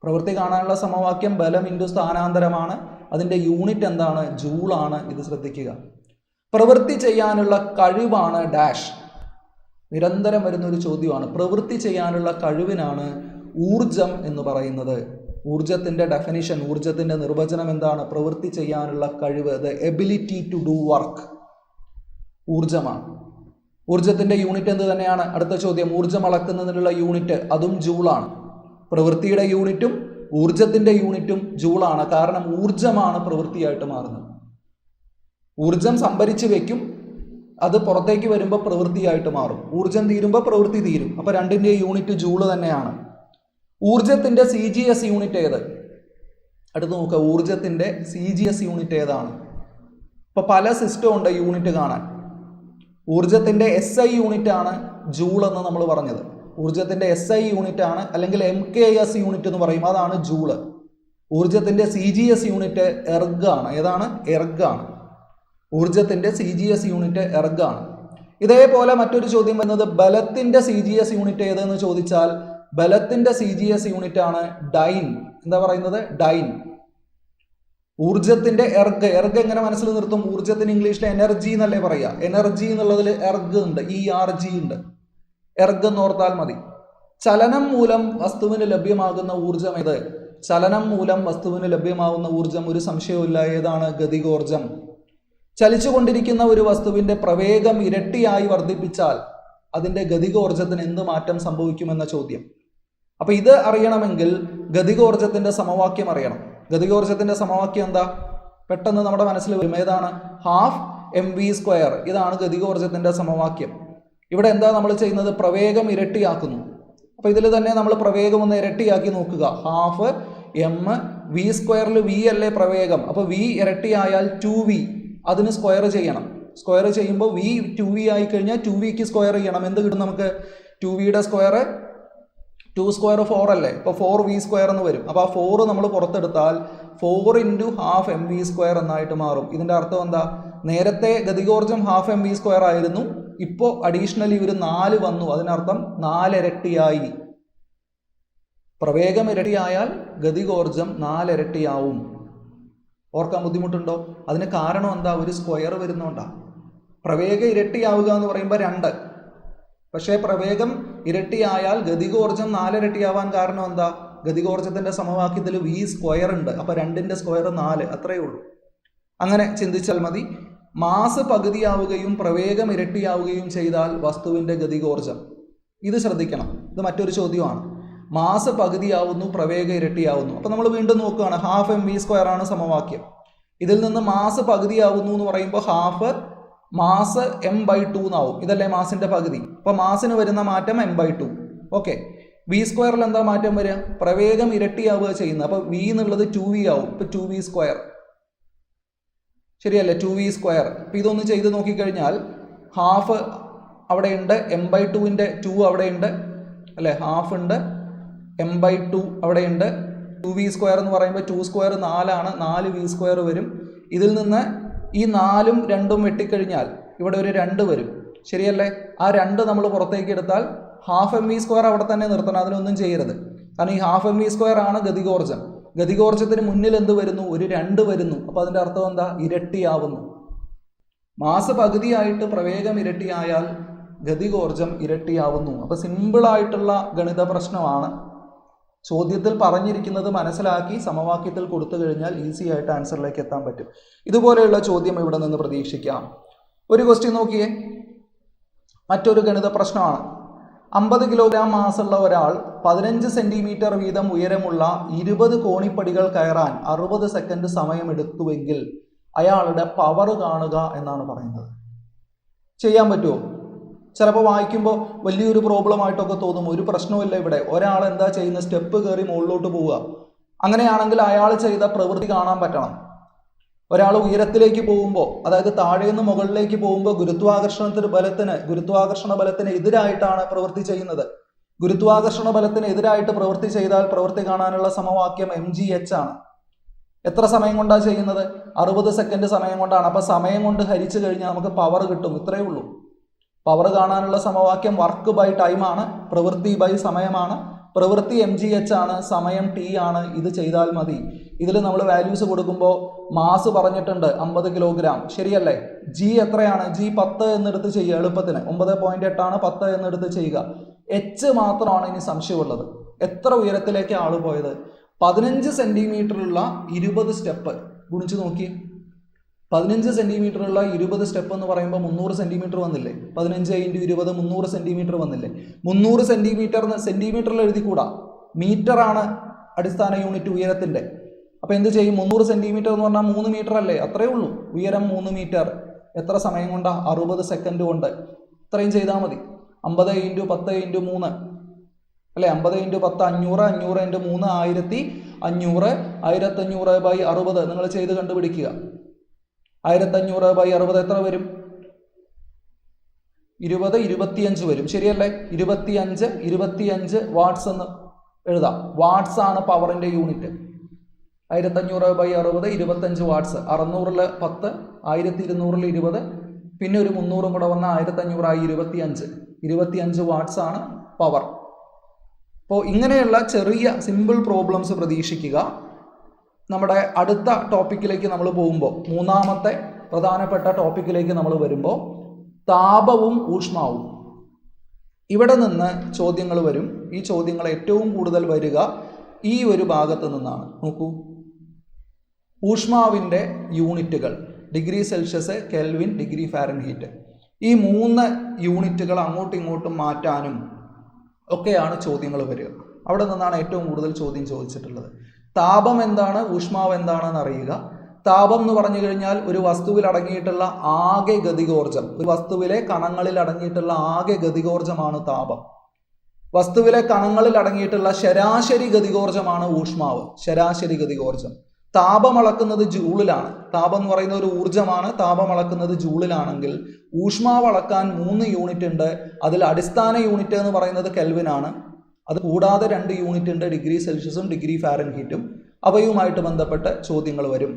പ്രവൃത്തി കാണാനുള്ള സമവാക്യം ബലം ഇൻറ്റു സ്ഥാനാന്തരമാണ്. അതിൻ്റെ യൂണിറ്റ് എന്താണ്? ജൂളാണ്. ഇത് ശ്രദ്ധിക്കുക. പ്രവൃത്തി ചെയ്യാനുള്ള കഴിവാണ് ഡാഷ്. നിരന്തരം വരുന്നൊരു ചോദ്യമാണ്. പ്രവൃത്തി ചെയ്യാനുള്ള കഴിവിനാണ് ഊർജം എന്ന് പറയുന്നത്. ഊർജത്തിൻ്റെ ഡെഫിനിഷൻ, ഊർജത്തിൻ്റെ നിർവചനം എന്താണ്? പ്രവൃത്തി ചെയ്യാനുള്ള കഴിവ്, the ability to do work, ഊർജമാണ്. ഊർജത്തിൻ്റെ യൂണിറ്റ് എന്ത് തന്നെയാണ്? അടുത്ത ചോദ്യം. ഊർജം അളക്കുന്നതിനുള്ള യൂണിറ്റ്, അതും ജൂളാണ്. പ്രവൃത്തിയുടെ യൂണിറ്റും ഊർജത്തിൻ്റെ യൂണിറ്റും ജൂളാണ്. കാരണം ഊർജമാണ് പ്രവൃത്തിയായിട്ട് മാറുന്നത്. ഊർജം സംഭരിച്ച് വെക്കും, അത് പുറത്തേക്ക് വരുമ്പോൾ പ്രവൃത്തിയായിട്ട് മാറും. ഊർജം തീരുമ്പോൾ പ്രവൃത്തി തീരും. അപ്പോൾ രണ്ടിൻ്റെ യൂണിറ്റ് ജൂള് തന്നെയാണ്. ഊർജത്തിൻ്റെ CGS യൂണിറ്റ് ഏത്? അടുത്ത് നോക്കുക. ഊർജത്തിൻ്റെ CGS യൂണിറ്റ് ഏതാണ്? ഇപ്പോൾ പല സിസ്റ്റം ഉണ്ട് യൂണിറ്റ് കാണാൻ. ഊർജത്തിൻ്റെ SI യൂണിറ്റ് ആണ് ജൂൾ എന്ന് നമ്മൾ പറഞ്ഞത്. ഊർജത്തിൻ്റെ SI യൂണിറ്റ് ആണ്, അല്ലെങ്കിൽ MKS യൂണിറ്റ് എന്ന് പറയും, അതാണ് ജൂള്. ഊർജത്തിൻ്റെ CGS യൂണിറ്റ് എർഗ് ആണ്. ഏതാണ്? എർഗ് ആണ്. ഊർജത്തിൻ്റെ CGS യൂണിറ്റ് എർഗ് ആണ്. ഇതേപോലെ മറ്റൊരു ചോദ്യം വരുന്നത് ബലത്തിൻ്റെ CGS യൂണിറ്റ് ഏതെന്ന് ചോദിച്ചാൽ ബലത്തിൻ്റെ CGS യൂണിറ്റ് ആണ് ഡൈൻ. എന്താ പറയുന്നത്? ഡൈൻ. ഊർജത്തിൻ്റെ എർഗ് എങ്ങനെ മനസ്സിൽ നിർത്തും? ഊർജത്തിന് ഇംഗ്ലീഷിൽ എനർജി എന്നല്ലേ പറയുക. എനർജി എന്നുള്ളതിൽ എർഗ് ഉണ്ട്, ERG ഉണ്ട്. എർഗ് എന്ന് ഓർത്താൽ മതി. ചലനം മൂലം വസ്തുവിന് ലഭ്യമാകുന്ന ഊർജം ഏത്? ചലനം മൂലം വസ്തുവിന് ലഭ്യമാകുന്ന ഊർജം ഒരു സംശയവുമില്ല. ഏതാണ്? ഗതികോർജം. ചലിച്ചുകൊണ്ടിരിക്കുന്ന ഒരു വസ്തുവിൻ്റെ പ്രവേഗം ഇരട്ടിയായി വർദ്ധിപ്പിച്ചാൽ അതിൻ്റെ ഗതികോർജത്തിന് എന്ത് മാറ്റം സംഭവിക്കുമെന്ന ചോദ്യം. അപ്പോൾ ഇത് അറിയണമെങ്കിൽ ഗതികോർജത്തിൻ്റെ സമവാക്യം അറിയണം. ഗതികോർജത്തിൻ്റെ സമവാക്യം എന്താ? പെട്ടെന്ന് നമ്മുടെ മനസ്സിൽ വരും. ഏതാണ്? ½ mv². ഇതാണ് ഗതികോർജത്തിൻ്റെ സമവാക്യം. ഇവിടെ എന്താ നമ്മൾ ചെയ്യുന്നത്? പ്രവേഗം ഇരട്ടിയാക്കുന്നു. അപ്പോൾ ഇതിൽ തന്നെ നമ്മൾ പ്രവേഗം ഒന്ന് ഇരട്ടിയാക്കി നോക്കുക. ½ mv². v അല്ലേ പ്രവേഗം. അപ്പോൾ v ഇരട്ടിയായാൽ 2v. അതിന് സ്ക്വയർ ചെയ്യണം. സ്ക്വയർ ചെയ്യുമ്പോൾ v 2v ആയി കഴിഞ്ഞാൽ 2vക്ക് സ്ക്വയർ ചെയ്യണം. എന്ത് കിട്ടും നമുക്ക്? 2vയുടെ സ്ക്വയർ 2 സ്ക്വയർ 4 അല്ലേ. ഇപ്പോൾ 4v² എന്ന് വരും. അപ്പോൾ ആ 4 നമ്മൾ പുറത്തെടുത്താൽ 4 × ½ mv² എന്നായിട്ട് മാറും. ഇതിൻ്റെ അർത്ഥം എന്താ? നേരത്തെ ഗതികോർജം ½ mv² ആയിരുന്നു. ഇപ്പോൾ അഡീഷണലി ഒരു 4 വന്നു. അതിനർത്ഥം 4 ഇരട്ടിയായി. പ്രവേഗം ഇരട്ടിയായാൽ ഗതികോർജം 4 ഇരട്ടിയാവും. ഓർക്കാൻ ബുദ്ധിമുട്ടുണ്ടോ? അതിന് കാരണം എന്താ? ഒരു സ്ക്വയർ വരുന്നോണ്ടാ. പ്രവേഗം ഇരട്ടിയാവുക എന്ന് പറയുമ്പോൾ 2. പക്ഷേ പ്രവേഗം ഇരട്ടിയായാൽ ഗതികോർജം 4 ഇരട്ടിയാവാൻ കാരണം എന്താ? ഗതികോർജത്തിൻ്റെ സമവാക്യത്തിൽ v² ഉണ്ട്. അപ്പോൾ 2ന്റെ സ്ക്വയർ 4. അത്രയേ ഉള്ളൂ. അങ്ങനെ ചിന്തിച്ചാൽ മതി. മാസ് പകുതിയാവുകയും പ്രവേഗം ഇരട്ടിയാവുകയും ചെയ്താൽ വസ്തുവിൻ്റെ ഗതികോർജം. ഇത് ശ്രദ്ധിക്കണം. ഇത് മറ്റൊരു ചോദ്യമാണ്. മാസ് പകുതിയാവുന്നു, പ്രവേഗം ഇരട്ടിയാവുന്നു. അപ്പോൾ നമ്മൾ വീണ്ടും നോക്കുകയാണ്. ½ mv² ആണ് സമവാക്യം. ഇതിൽ നിന്ന് മാസ് പകുതിയാവുന്നു എന്ന് പറയുമ്പോൾ ഹാഫ് മാസ് m/2 എന്നാവും. ഇതല്ലേ മാസിൻ്റെ പകുതി. അപ്പോൾ മാസിന് വരുന്ന മാറ്റം m/2. ഓക്കെ. v² എന്താ മാറ്റം വരിക? പ്രവേഗം ഇരട്ടിയാവുക ചെയ്യുന്നത്. അപ്പോൾ v എന്നുള്ളത് 2v ആവും. ഇപ്പോൾ 2v². ശരിയല്ലേ? 2v². അപ്പോൾ ഇതൊന്ന് ചെയ്ത് നോക്കിക്കഴിഞ്ഞാൽ ഹാഫ് അവിടെയുണ്ട്, m/2ൻ്റെ 2 അവിടെയുണ്ട് അല്ലേ. ഹാഫ് ഉണ്ട്, m/2 അവിടെയുണ്ട്. 2v² എന്ന് പറയുമ്പോൾ 2² 4 ആണ്. 4v² വരും. ഇതിൽ നിന്ന് ഈ 4ഉം 2ഉം വെട്ടിക്കഴിഞ്ഞാൽ ഇവിടെ ഒരു 2 വരും. ശരിയല്ലേ? ആ 2 നമ്മൾ പുറത്തേക്ക് എടുത്താൽ ½ mv² അവിടെ തന്നെ നിർത്തണം. അതിനൊന്നും ചെയ്യരുത്. കാരണം ഈ ½ mv² ആണ് ഗതികോർജം. ഗതികോർജത്തിന് മുന്നിൽ എന്ത് വരുന്നു? ഒരു 2 വരുന്നു. അപ്പോൾ അതിൻ്റെ അർത്ഥം എന്താ? ഇരട്ടിയാവുന്നു. മാസ് പകുതിയായിട്ട് പ്രവേഗം ഇരട്ടിയായാൽ ഗതികോർജം ഇരട്ടിയാവുന്നു. അപ്പോൾ സിമ്പിളായിട്ടുള്ള ഗണിത പ്രശ്നമാണ്. ചോദ്യത്തിൽ പറഞ്ഞിരിക്കുന്നത് മനസ്സിലാക്കി സമവാക്യത്തിൽ കൊടുത്തു കഴിഞ്ഞാൽ ഈസി ആയിട്ട് ആൻസറിലേക്ക് എത്താൻ പറ്റും. ഇതുപോലെയുള്ള ചോദ്യം ഇവിടെ നിന്ന് പ്രതീക്ഷിക്കാം. ഒരു ക്വസ്റ്റ്യൻ നോക്കിയേ. മറ്റൊരു ഗണിത പ്രശ്നമാണ്. 50 കിലോഗ്രാം മാസുള്ള ഒരാൾ 15 സെന്റിമീറ്റർ വീതം ഉയരമുള്ള 20 കോണിപ്പടികൾ കയറാൻ 60 സെക്കൻഡ് സമയമെടുത്തുവെങ്കിൽ അയാളുടെ പവർ കാണുക എന്നാണ് പറയുന്നത്. ചെയ്യാൻ പറ്റുമോ? ചിലപ്പോൾ വായിക്കുമ്പോൾ വലിയൊരു പ്രോബ്ലം ആയിട്ടൊക്കെ തോന്നും. ഒരു പ്രശ്നവുമില്ല. ഇവിടെ ഒരാൾ എന്താ ചെയ്യുന്ന, സ്റ്റെപ്പ് കയറി മുകളിലോട്ട് പോവുക. അങ്ങനെയാണെങ്കിൽ അയാൾ ചെയ്ത പ്രവൃത്തി കാണാൻ പറ്റണം. ഒരാൾ ഉയരത്തിലേക്ക് പോകുമ്പോൾ, അതായത് താഴെ നിന്ന് മുകളിലേക്ക് പോകുമ്പോൾ ഗുരുത്വാകർഷണ ബലത്തിന് എതിരായിട്ടാണ് പ്രവൃത്തി ചെയ്യുന്നത്. ഗുരുത്വാകർഷണ ബലത്തിന് എതിരായിട്ട് പ്രവൃത്തി ചെയ്താൽ പ്രവൃത്തി കാണാനുള്ള സമവാക്യം mgh ആണ്. എത്ര സമയം കൊണ്ടാണ് ചെയ്യുന്നത്? 60 സെക്കൻഡ് സമയം കൊണ്ടാണ്. അപ്പൊ സമയം കൊണ്ട് ഹരിച്ചു കഴിഞ്ഞാൽ നമുക്ക് പവർ കിട്ടും. ഇത്രയേ ഉള്ളൂ. പവർ കാണാനുള്ള സമവാക്യം വർക്ക് ബൈ ടൈം ആണ്, പ്രവൃത്തി ബൈ സമയമാണ്. പ്രവൃത്തി mgh ആണ്, സമയം t ആണ്. ഇത് ചെയ്താൽ മതി. ഇതിൽ നമ്മൾ വാല്യൂസ് കൊടുക്കുമ്പോൾ മാസ് പറഞ്ഞിട്ടുണ്ട് 50 കിലോഗ്രാം, ശരിയല്ലേ? ജി എത്രയാണ്? ജി 10 എന്നെടുത്ത് ചെയ്യുക എളുപ്പത്തിന്. 9.8 ആണ്, 10 എന്നെടുത്ത് ചെയ്യുക. എച്ച് മാത്രമാണ് ഇനി സംശയമുള്ളത്. എത്ര ഉയരത്തിലേക്ക് ആള് പോയത്? 15 സെന്റിമീറ്ററുള്ള 20 സ്റ്റെപ്പ് ഗുണിച്ച് നോക്കി. 15 സെന്റിമീറ്ററുള്ള 20 സ്റ്റെപ്പ് എന്ന് പറയുമ്പോൾ 300 സെന്റിമീറ്റർ വന്നില്ലേ? 15 × 20 300 സെന്റിമീറ്റർ വന്നില്ലേ? 300 സെന്റിമീറ്ററിൽ എഴുതിക്കൂടാ, മീറ്റർ ആണ് അടിസ്ഥാന യൂണിറ്റ് ഉയരത്തിന്റെ. അപ്പൊ എന്ത് ചെയ്യും? 300 സെന്റിമീറ്റർ എന്ന് പറഞ്ഞാൽ 3 മീറ്റർ അല്ലേ? അത്രേ ഉള്ളൂ. ഉയരം 3 മീറ്റർ. എത്ര സമയം കൊണ്ടാ? 60 സെക്കൻഡ് കൊണ്ട്. ഇത്രയും ചെയ്താൽ മതി. 50 × 10 × 3 അല്ലെ? 50 × 10 500, 500 × 3 1500, 1500/60 നിങ്ങൾ ചെയ്ത് കണ്ടുപിടിക്കുക. 1500/60 എത്ര വരും? 20 25 വരും, ശരിയല്ലേ? 25 വാട്ട്സ് എന്ന് എഴുതാം. വാട്ട്സ് ആണ് പവറിന്റെ യൂണിറ്റ്. 1500/60 25 വാട്ട്സ്. 600-ൽ 10, 1200-ൽ 20, പിന്നെ ഒരു 300 കൂടെ വന്ന 1500 25 വാട്ട്സ് ആണ് പവർ. അപ്പോൾ ഇങ്ങനെയുള്ള ചെറിയ സിമ്പിൾ പ്രോബ്ലംസ് പ്രതീക്ഷിക്കുക. നമ്മുടെ അടുത്ത ടോപ്പിക്കിലേക്ക് നമ്മൾ പോകുമ്പോൾ, മൂന്നാമത്തെ പ്രധാനപ്പെട്ട ടോപ്പിക്കിലേക്ക് നമ്മൾ വരുമ്പോൾ, താപവും ഊഷ്മാവും. ഇവിടെ നിന്ന് ചോദ്യങ്ങൾ വരും. ഈ ചോദ്യങ്ങൾ ഏറ്റവും കൂടുതൽ വരിക ഈ ഒരു ഭാഗത്ത് നിന്നാണ്. നോക്കൂ, ഊഷ്മാവിൻ്റെ യൂണിറ്റുകൾ degree Celsius, kelvin, degree Fahrenheit. ഈ 3 യൂണിറ്റുകൾ അങ്ങോട്ടും ഇങ്ങോട്ടും മാറ്റാനും ഒക്കെയാണ് ചോദ്യങ്ങൾ വരിക. അവിടെ നിന്നാണ് ഏറ്റവും കൂടുതൽ ചോദ്യം ചോദിച്ചിട്ടുള്ളത്. താപം എന്താണ്, ഊഷ്മാവ് എന്താണെന്ന് അറിയുക. താപം എന്ന് പറഞ്ഞു കഴിഞ്ഞാൽ ഒരു വസ്തുവിൽ അടങ്ങിയിട്ടുള്ള ആകെ ഗതികോർജം, ഒരു വസ്തുവിലെ കണങ്ങളിൽ അടങ്ങിയിട്ടുള്ള ആകെ ഗതികോർജമാണ് താപം. വസ്തുവിലെ കണങ്ങളിൽ അടങ്ങിയിട്ടുള്ള ശരാശരി ഗതികോർജമാണ് ഊഷ്മാവ്. ശരാശരി ഗതികോർജം. താപം അളക്കുന്നത് ജൂളിലാണ്. താപം എന്ന് പറയുന്ന ഒരു ഊർജ്ജമാണ്. താപം അളക്കുന്നത് ജൂളിലാണെങ്കിൽ ഊഷ്മാവ് അളക്കാൻ 3 യൂണിറ്റ് ഉണ്ട്. അതിൽ അടിസ്ഥാന യൂണിറ്റ് എന്ന് പറയുന്നത് കെൽവിനാണ്. അത് കൂടാതെ 2 യൂണിറ്റ് ഉണ്ട്, ഡിഗ്രി സെൽഷ്യസും ഡിഗ്രി ഫാരൻഹീറ്റും. അവയുമായിട്ട് ബന്ധപ്പെട്ട് ചോദ്യങ്ങൾ വരും.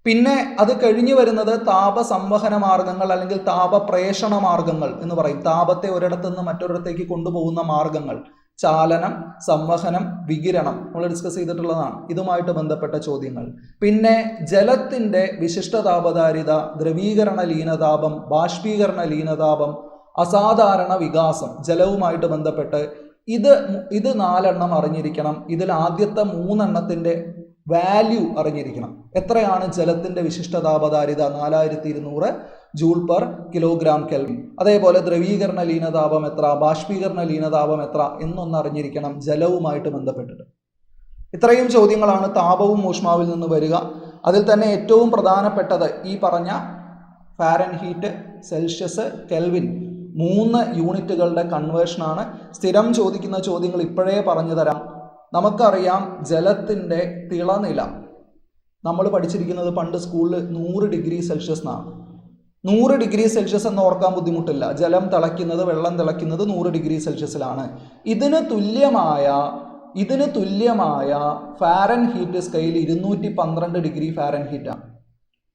പിന്നെ അത് കഴിഞ്ഞു വരുന്നത് താപ സംവഹന മാർഗങ്ങൾ അല്ലെങ്കിൽ താപ പ്രേഷണ മാർഗങ്ങൾ എന്ന് പറയും. താപത്തെ ഒരിടത്തു നിന്ന് മറ്റൊരിടത്തേക്ക് കൊണ്ടുപോകുന്ന മാർഗങ്ങൾ. ചാലനം, സംവഹനം, വികിരണം നമ്മൾ ഡിസ്കസ് ചെയ്തിട്ടുള്ളതാണ്. ഇതുമായിട്ട് ബന്ധപ്പെട്ട ചോദ്യങ്ങൾ. പിന്നെ ജലത്തിന്റെ വിശിഷ്ട താപധാരിത, ദ്രവീകരണ ലീനതാപം, ബാഷ്പീകരണ ലീനതാപം, അസാധാരണ വികാസം, ജലവുമായിട്ട് ബന്ധപ്പെട്ട് ഇത് 4 അറിഞ്ഞിരിക്കണം. ഇതിൽ ആദ്യത്തെ 3 വാല്യൂ അറിഞ്ഞിരിക്കണം. എത്രയാണ് ജലത്തിന്റെ വിശിഷ്ട താപധാരിത? 4200 ജൂൾ പെർ കിലോഗ്രാം കെൽവിൻ. അതേപോലെ ദ്രവീകരണ ലീനതാപം എത്ര, ബാഷ്പീകരണ ലീനതാപം എത്ര എന്നൊന്ന് അറിഞ്ഞിരിക്കണം ജലവുമായിട്ട് ബന്ധപ്പെട്ടിട്ട്. ഇത്രയും ചോദ്യങ്ങളാണ് താപവും ഊഷ്മാവിൽ നിന്ന് വരിക. അതിൽ തന്നെ ഏറ്റവും പ്രധാനപ്പെട്ടത് ഈ പറഞ്ഞ ഫാരൻഹീറ്റ്, സെൽഷ്യസ്, കെൽവിൻ 3 യൂണിറ്റുകളുടെ കൺവേർഷനാണ്. സ്ഥിരം ചോദിക്കുന്ന ചോദ്യങ്ങൾ ഇപ്പോഴേ പറഞ്ഞു തരാം. നമുക്കറിയാം ജലത്തിൻ്റെ തിളനില നമ്മൾ പഠിച്ചിരിക്കുന്നത് പണ്ട് സ്കൂളിൽ 100 ഡിഗ്രി സെൽഷ്യസ് എന്നാണ്. 100 ഡിഗ്രി സെൽഷ്യസ് എന്ന് ഓർക്കാൻ ബുദ്ധിമുട്ടില്ല. ജലം തിളയ്ക്കുന്നത്, വെള്ളം തിളയ്ക്കുന്നത് 100 ഡിഗ്രി സെൽഷ്യസിലാണ്. ഇതിന് തുല്യമായ ഫാരൻഹീറ്റ് സ്കെയിൽ 212 ഡിഗ്രി ഫാരൻഹീറ്റാണ്.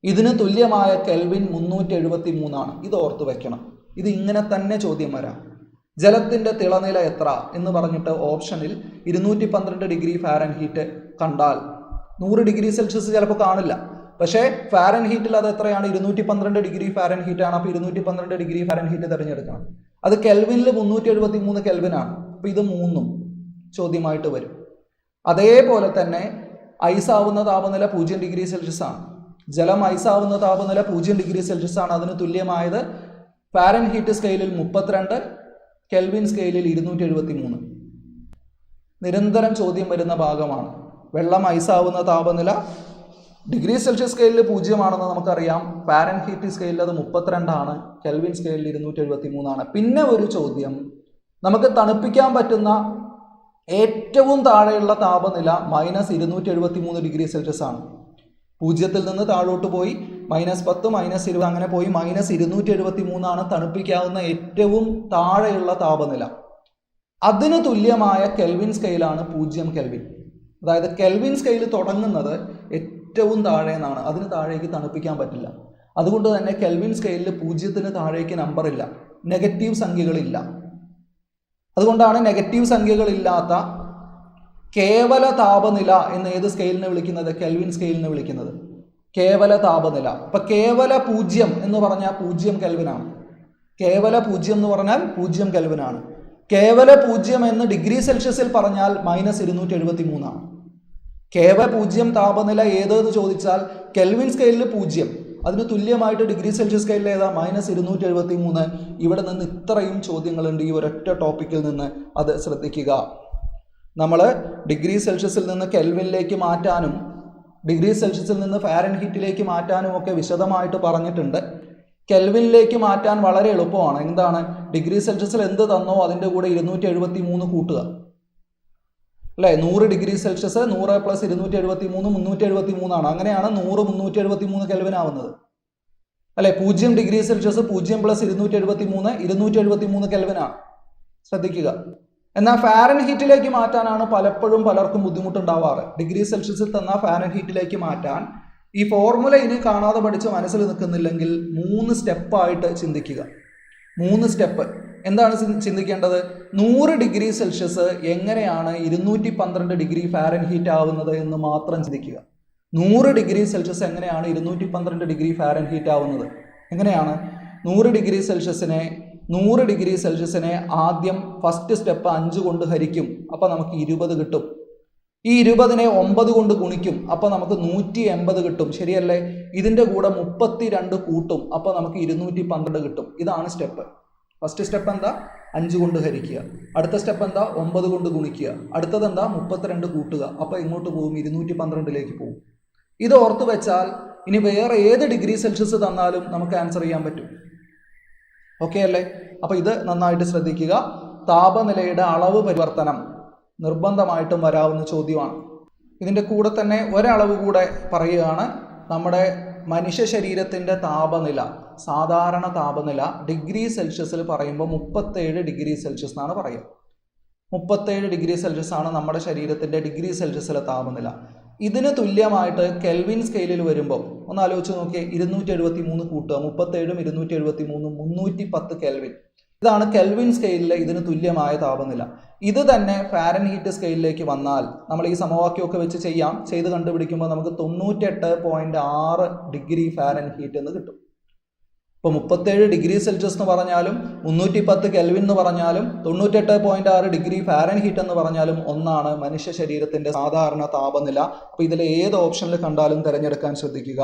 ഇതിന് തുല്യമായ കെൽവിൻ 373 ആണ്. ഇത് ഓർത്ത് വെക്കണം. ഇത് ഇങ്ങനെ തന്നെ ചോദ്യം വരാം. ജലത്തിൻ്റെ തിളനില എത്ര എന്ന് പറഞ്ഞിട്ട് ഓപ്ഷനിൽ 212 ഡിഗ്രി ഫാരൻഹീറ്റ് കണ്ടാൽ 100 ഡിഗ്രി സെൽഷ്യസ് ചിലപ്പോൾ കാണില്ല. പക്ഷേ ഫാരൻഹീറ്റിൽ അത് എത്രയാണ്? 212 ഡിഗ്രി ഫാരൻഹീറ്റ് ആണ്. അപ്പോൾ 212 ഡിഗ്രി ഫാരൻഹീറ്റ് തിരഞ്ഞെടുക്കണം. അത് കെൽവിനിൽ 373 കെൽവിനാണ്. അപ്പോൾ ഇത് 3 ചോദ്യമായിട്ട് വരും. അതേപോലെ തന്നെ ഐസാവുന്ന താപനില 0 ഡിഗ്രി സെൽഷ്യസ് ആണ്. ജലം ഐസാവുന്ന താപനില 0 ഡിഗ്രി സെൽഷ്യസ് ആണ്. അതിന് തുല്യമായത് ഫാരൻഹീറ്റ് സ്കെയിലിൽ 32, കെൽവിൻ സ്കെയിലിൽ 273. നിരന്തരം ചോദ്യം വരുന്ന ഭാഗമാണ്. വെള്ളം ഐസാവുന്ന താപനില ഡിഗ്രി സെൽഷ്യസ് സ്കെയിലിൽ 0 നമുക്കറിയാം. ഫാരൻഹീറ്റ് സ്കെയിലിൽ അത് 32, കെൽവിൻ സ്കെയിലിൽ 273. പിന്നെ ഒരു ചോദ്യം, നമുക്ക് തണുപ്പിക്കാൻ പറ്റുന്ന ഏറ്റവും താഴെയുള്ള താപനില -273 ഡിഗ്രി സെൽഷ്യസ് ആണ്. 0 നിന്ന് താഴോട്ട് പോയി -10, -20 അങ്ങനെ പോയി -273 തണുപ്പിക്കാവുന്ന ഏറ്റവും താഴെയുള്ള താപനില. അതിന് തുല്യമായ കെൽവിൻ സ്കെയിലാണ് 0 കെൽവിൻ. അതായത് കെൽവിൻ സ്കെയിൽ തുടങ്ങുന്നത് ഏറ്റവും താഴെ നിന്നാണ്, അതിന് താഴേക്ക് തണുപ്പിക്കാൻ പറ്റില്ല. അതുകൊണ്ട് തന്നെ കെൽവിൻ സ്കെയിലിൽ 0-ന് താഴേക്ക് നമ്പറില്ല, നെഗറ്റീവ് സംഖ്യകളില്ല. അതുകൊണ്ടാണ് നെഗറ്റീവ് സംഖ്യകളില്ലാത്ത കേവല താപനില എന്ന് ഏത് സ്കെയിലിനെ വിളിക്കുന്നത്? കെൽവിൻ സ്കെയിലിനെ വിളിക്കുന്നത് കേവല താപനില. അപ്പൊ കേവല 0 എന്ന് പറഞ്ഞാൽ 0 കെൽവിനാണ്. കേവല 0 എന്ന് പറഞ്ഞാൽ 0 കെൽവിനാണ്. കേവല 0 എന്ന് ഡിഗ്രി സെൽഷ്യസിൽ പറഞ്ഞാൽ -273 ആണ്. കേവല 0 താപനില ഏതെന്ന് ചോദിച്ചാൽ കെൽവിൻ സ്കെയിലിൽ 0, അതിന് തുല്യമായിട്ട് ഡിഗ്രി സെൽഷ്യസ് സ്കെയിലിൽ ഏതാ? -273. ഇവിടെ നിന്ന് ഇത്രയും ചോദ്യങ്ങളുണ്ട് ഈ ഒരൊറ്റ ടോപ്പിക്കിൽ നിന്ന്, അത് ശ്രദ്ധിക്കുക. നമ്മൾ ഡിഗ്രി സെൽഷ്യസിൽ നിന്ന് കെൽവിനിലേക്ക് മാറ്റാനും ഡിഗ്രി സെൽഷ്യസിൽ നിന്ന് ഫാരൻഹീറ്റിലേക്ക് മാറ്റാനും ഒക്കെ വിശദമായിട്ട് പറഞ്ഞിട്ടുണ്ട്. കെൽവിനിലേക്ക് മാറ്റാൻ വളരെ എളുപ്പമാണ്. എന്താണ്? ഡിഗ്രി സെൽഷ്യസിൽ എന്ത് തന്നോ അതിൻ്റെ കൂടെ 273 കൂട്ടുക, അല്ലേ? 100 ഡിഗ്രി സെൽഷ്യസ് 100 + 273 373 ആണ്. അങ്ങനെയാണ് 100 373 കെൽവിൻ ആവുന്നത്, അല്ലെ? 0 ഡിഗ്രി സെൽഷ്യസ് 0 + 273 273 കെൽവിനാണ്. ശ്രദ്ധിക്കുക. എന്നാൽ ഫാരൻഹീറ്റിലേക്ക് മാറ്റാനാണ് പലപ്പോഴും പലർക്കും ബുദ്ധിമുട്ടുണ്ടാവാറ്. ഡിഗ്രി സെൽഷ്യസിൽ തന്ന ഫാരൻഹീറ്റിലേക്ക് മാറ്റാൻ ഈ ഫോർമുല ഇനി കാണാതെ പഠിച്ച് മനസ്സിൽ നിൽക്കുന്നില്ലെങ്കിൽ 3 സ്റ്റെപ്പായിട്ട് ചിന്തിക്കുക. 3 സ്റ്റെപ്പ് എന്താണ് ചിന്തിക്കേണ്ടത്? 100 ഡിഗ്രി സെൽഷ്യസ് എങ്ങനെയാണ് 212 ഡിഗ്രി ഫാരൻഹീറ്റ് ആവുന്നത് എന്ന് മാത്രം ചിന്തിക്കുക. 100 ഡിഗ്രി സെൽഷ്യസ് എങ്ങനെയാണ് 212 ഡിഗ്രി ഫാരൻഹീറ്റ് ആവുന്നത്? എങ്ങനെയാണ്? 100 ഡിഗ്രി സെൽഷ്യസിനെ ആദ്യം ഫസ്റ്റ് സ്റ്റെപ്പ് 5 കൊണ്ട് ഹരിക്കും, അപ്പോൾ നമുക്ക് 20 കിട്ടും. ഈ 20നെ 9 കൊണ്ട് ഗുണിക്കും, അപ്പോൾ നമുക്ക് 180 കിട്ടും. ശരിയല്ലേ? ഇതിൻ്റെ കൂടെ 32 കൂട്ടും, അപ്പോൾ നമുക്ക് 212 കിട്ടും. ഇതാണ് സ്റ്റെപ്പ്. ഫസ്റ്റ് സ്റ്റെപ്പ് എന്താ? 5 കൊണ്ട് ഹരിക്കുക. അടുത്ത സ്റ്റെപ്പ് എന്താ? 9 കൊണ്ട് ഗുണിക്കുക. അടുത്തത് എന്താ? 32 കൂട്ടുക. അപ്പോൾ എങ്ങോട്ട് പോകും? 212ലേക്ക് പോകും. ഇത് ഓർത്ത് വെച്ചാൽ ഇനി വേറെ ഏത് ഡിഗ്രി സെൽഷ്യസ് തന്നാലും നമുക്ക് ആൻസർ ചെയ്യാൻ പറ്റും. ഓക്കെ അല്ലേ? അപ്പോൾ ഇത് നന്നായിട്ട് ശ്രദ്ധിക്കുക. താപനിലയുടെ അളവ് പരിവർത്തനം നിർബന്ധമായിട്ടും വരാവുന്ന ചോദ്യമാണ്. ഇതിൻ്റെ കൂടെ തന്നെ ഒരളവ് കൂടെ പറയുകയാണ്. നമ്മുടെ മനുഷ്യ ശരീരത്തിൻ്റെ താപനില, സാധാരണ താപനില ഡിഗ്രി സെൽഷ്യസിൽ പറയുമ്പോൾ 37 ഡിഗ്രി സെൽഷ്യസ് എന്നാണ് പറയുക. 37 ഡിഗ്രി സെൽഷ്യസ് ആണ് നമ്മുടെ ശരീരത്തിൻ്റെ ഡിഗ്രി സെൽഷ്യസിലെ താപനില. ഇതിന് തുല്യമായിട്ട് കെൽവിൻ സ്കെയിലിൽ വരുമ്പോൾ ഒന്ന് ആലോചിച്ച് നോക്കിയേ. 273 കൂട്ടുക, 37ഉം 273 310 കെൽവിൻ. ഇതാണ് കെൽവിൻ സ്കെയിലിലെ ഇതിന് തുല്യമായ താപനില. ഇത് തന്നെ ഫാരൻഹീറ്റ് സ്കെയിലിലേക്ക് വന്നാൽ നമ്മൾ ഈ സമവാക്യമൊക്കെ വെച്ച് ചെയ്ത് കണ്ടുപിടിക്കുമ്പോൾ നമുക്ക് 98.6 ഡിഗ്രി ഫാരൻഹീറ്റ് എന്ന് കിട്ടും. ഇപ്പോൾ 37 ഡിഗ്രി സെൽഷ്യസ് എന്ന് പറഞ്ഞാലും 310 കെൽവിൻ എന്ന് പറഞ്ഞാലും 98.6 ഡിഗ്രി ഫാരൻഹീറ്റ് എന്ന് പറഞ്ഞാലും ഒന്നാണ് മനുഷ്യ ശരീരത്തിൻ്റെ സാധാരണ താപനില. അപ്പോൾ ഇതിൽ ഏത് ഓപ്ഷനിൽ കണ്ടാലും തിരഞ്ഞെടുക്കാൻ ശ്രദ്ധിക്കുക.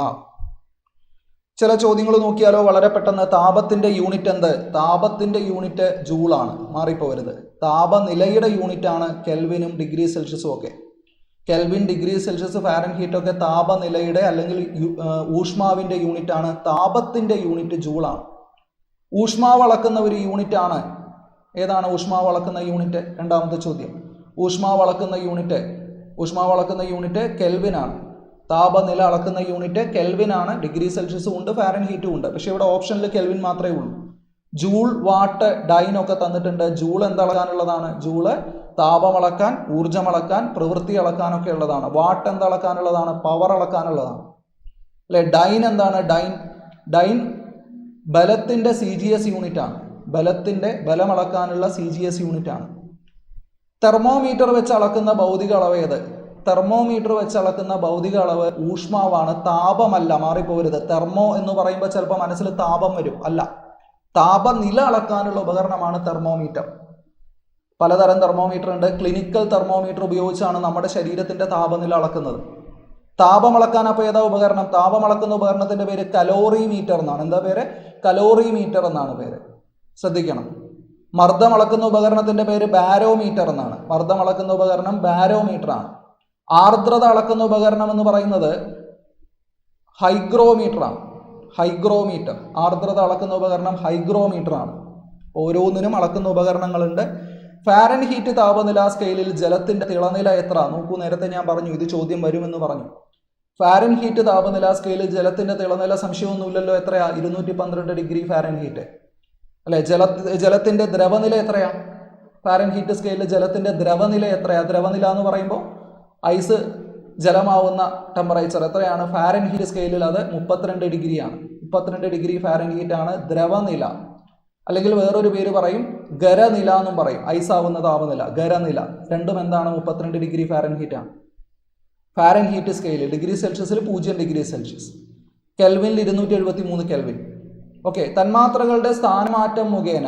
ചില ചോദ്യങ്ങൾ നോക്കിയാലോ വളരെ പെട്ടെന്ന്. താപത്തിൻ്റെ യൂണിറ്റ് എന്ത്? താപത്തിൻ്റെ യൂണിറ്റ് ജൂളാണ്, മാറിപ്പോരുത്. താപനിലയുടെ യൂണിറ്റ് ആണ് കെൽവിനും ഡിഗ്രി സെൽഷ്യസും ഒക്കെ. കെൽവിൻ, ഡിഗ്രി സെൽഷ്യസ്, ഫാരൻഹീറ്റ് ഒക്കെ താപനിലയുടെ അല്ലെങ്കിൽ ഊഷ്മാവിൻ്റെ യൂണിറ്റ് ആണ്. താപത്തിൻ്റെ യൂണിറ്റ് ജൂളാണ്. ഊഷ്മാവ് അളക്കുന്ന ഒരു യൂണിറ്റ് ആണ്. ഏതാണ് ഊഷ്മാവ് അളക്കുന്ന യൂണിറ്റ്? രണ്ടാമത്തെ ചോദ്യം. ഊഷ്മാവ് അളക്കുന്ന യൂണിറ്റ് കെൽവിനാണ്. താപനില അളക്കുന്ന യൂണിറ്റ് കെൽവിനാണ്. ഡിഗ്രി സെൽഷ്യസും ഉണ്ട്, ഫാരൻഹീറ്റും ഉണ്ട്. പക്ഷേ ഇവിടെ ഓപ്ഷനിൽ കെൽവിൻ മാത്രമേ ഉള്ളൂ. ജൂൾ, വാട്ട്, ഡൈൻ ഒക്കെ തന്നിട്ടുണ്ട്. ജൂൾ എന്തളക്കാനുള്ളതാണ്? ജൂള് താപം അളക്കാൻ, ഊർജം അളക്കാൻ, പ്രവൃത്തി അളക്കാനൊക്കെ ഉള്ളതാണ്. വാട്ട് എന്തളക്കാനുള്ളതാണ്? പവർ അളക്കാനുള്ളതാണ്, അല്ലെ? ഡൈൻ എന്താണ്? ഡൈൻ ബലത്തിൻ്റെ CGS യൂണിറ്റ് ആണ്. ബലം അളക്കാനുള്ള CGS യൂണിറ്റ് ആണ്. തെർമോമീറ്റർ വെച്ച് അളക്കുന്ന ഭൗതിക അളവ് ഏത്? തെർമോമീറ്റർ വെച്ച് അളക്കുന്ന ഭൗതിക അളവ് ഊഷ്മാവാണ്, താപമല്ല. മാറിപ്പോരുത്. തെർമോ എന്ന് പറയുമ്പോൾ ചിലപ്പോൾ മനസ്സിൽ താപം വരും. അല്ല, താപനില അളക്കാനുള്ള ഉപകരണമാണ് തെർമോമീറ്റർ. പലതരം തെർമോമീറ്റർ ഉണ്ട്. ക്ലിനിക്കൽ തെർമോമീറ്റർ ഉപയോഗിച്ചാണ് നമ്മുടെ ശരീരത്തിൻ്റെ താപനില അളക്കുന്നത്. താപം അളക്കാൻ അപ്പോൾ ഏതാ ഉപകരണം? താപം അളക്കുന്ന ഉപകരണത്തിൻ്റെ പേര് കലോറിമീറ്റർ എന്നാണ്. എന്താ പേര്? കലോറിമീറ്റർ എന്നാണ് പേര്. ശ്രദ്ധിക്കണം. മർദ്ദം അളക്കുന്ന ഉപകരണത്തിന്റെ പേര് ബാരോമീറ്റർ എന്നാണ്. മർദ്ദം അളക്കുന്ന ഉപകരണം ബാരോമീറ്റർ ആണ്. ആർദ്രത അളക്കുന്ന ഉപകരണം എന്ന് പറയുന്നത് ഹൈഗ്രോമീറ്റർ ആണ്. ഹൈഗ്രോമീറ്റർ. ആർദ്രത അളക്കുന്ന ഉപകരണം ഹൈഗ്രോമീറ്റർ ആണ്. ഓരോന്നിനും അളക്കുന്ന ഉപകരണങ്ങളുണ്ട്. ഫാരൻഹീറ്റ് താപനില സ്കെയിലിൽ ജലത്തിന്റെ തിളനില എത്ര? നോക്കൂ, നേരത്തെ ഞാൻ പറഞ്ഞു ഇത് ചോദ്യം വരുമെന്ന് പറഞ്ഞു. ഫാരൻഹീറ്റ് താപനില സ്കെയിലിൽ ജലത്തിന്റെ തിളനില സംശയമൊന്നുമില്ലല്ലോ. എത്രയാ? 212 ഡിഗ്രി ഫാരൻഹീറ്റ് അല്ലെ? ജലത്തിന്റെ ദ്രവനില എത്രയാ? ഫാരൻഹീറ്റ് സ്കെയിലിൽ ജലത്തിന്റെ ദ്രവനില എത്രയാ? ദ്രവനില എന്ന് പറയുമ്പോൾ ഐസ് ജലമാവുന്ന ടെമ്പറേച്ചർ എത്രയാണ്? ഫാരൻഹീറ്റ് സ്കെയിലിൽ അത് 32 ഡിഗ്രിയാണ്. 32 ഡിഗ്രി ഫാരൻഹീറ്റ് ആണ് ദ്രവനില. അല്ലെങ്കിൽ വേറൊരു പേര് പറയും ഖരനില എന്നും പറയും. ഐസ് ആവുന്ന താപനില ഖരനില. രണ്ടും എന്താണ്? 32 ഡിഗ്രി ഫാരൻഹീറ്റ് ആണ്. ഫാരൻഹീറ്റ് സ്കെയിലിൽ ഡിഗ്രി സെൽഷ്യസിൽ 0 ഡിഗ്രി സെൽഷ്യസ്, കെൽവിനിൽ 273 കെൽവിൻ. ഓക്കെ. തന്മാത്രകളുടെ സ്ഥാനമാറ്റം മുഖേന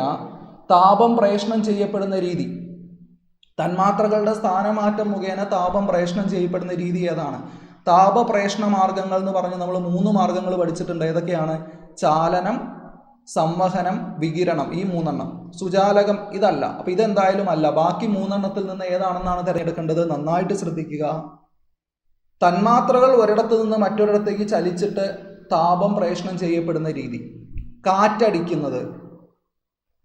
താപം പ്രേഷണം ചെയ്യപ്പെടുന്ന രീതി. തന്മാത്രകളുടെ സ്ഥാനമാറ്റം മുഖേന താപം പ്രേഷണം ചെയ്യപ്പെടുന്ന രീതി ഏതാണ്? താപപ്രേഷണ മാർഗങ്ങൾ എന്ന് പറഞ്ഞ് നമ്മൾ 3 മാർഗങ്ങൾ പഠിച്ചിട്ടുണ്ട്. ഏതൊക്കെയാണ്? ചാലനം, സംവഹനം, വികിരണം. ഈ 3 സുചാലകം ഇതല്ല. അപ്പൊ ഇതെന്തായാലും അല്ല. ബാക്കി 3 നിന്ന് ഏതാണെന്നാണ് തിരഞ്ഞെടുക്കേണ്ടത്. നന്നായിട്ട് ശ്രദ്ധിക്കുക. തന്മാത്രകൾ ഒരിടത്ത് നിന്ന് മറ്റൊരിടത്തേക്ക് ചലിച്ചിട്ട് താപം പ്രേഷണം ചെയ്യപ്പെടുന്ന രീതി. കാറ്റടിക്കുന്നത്,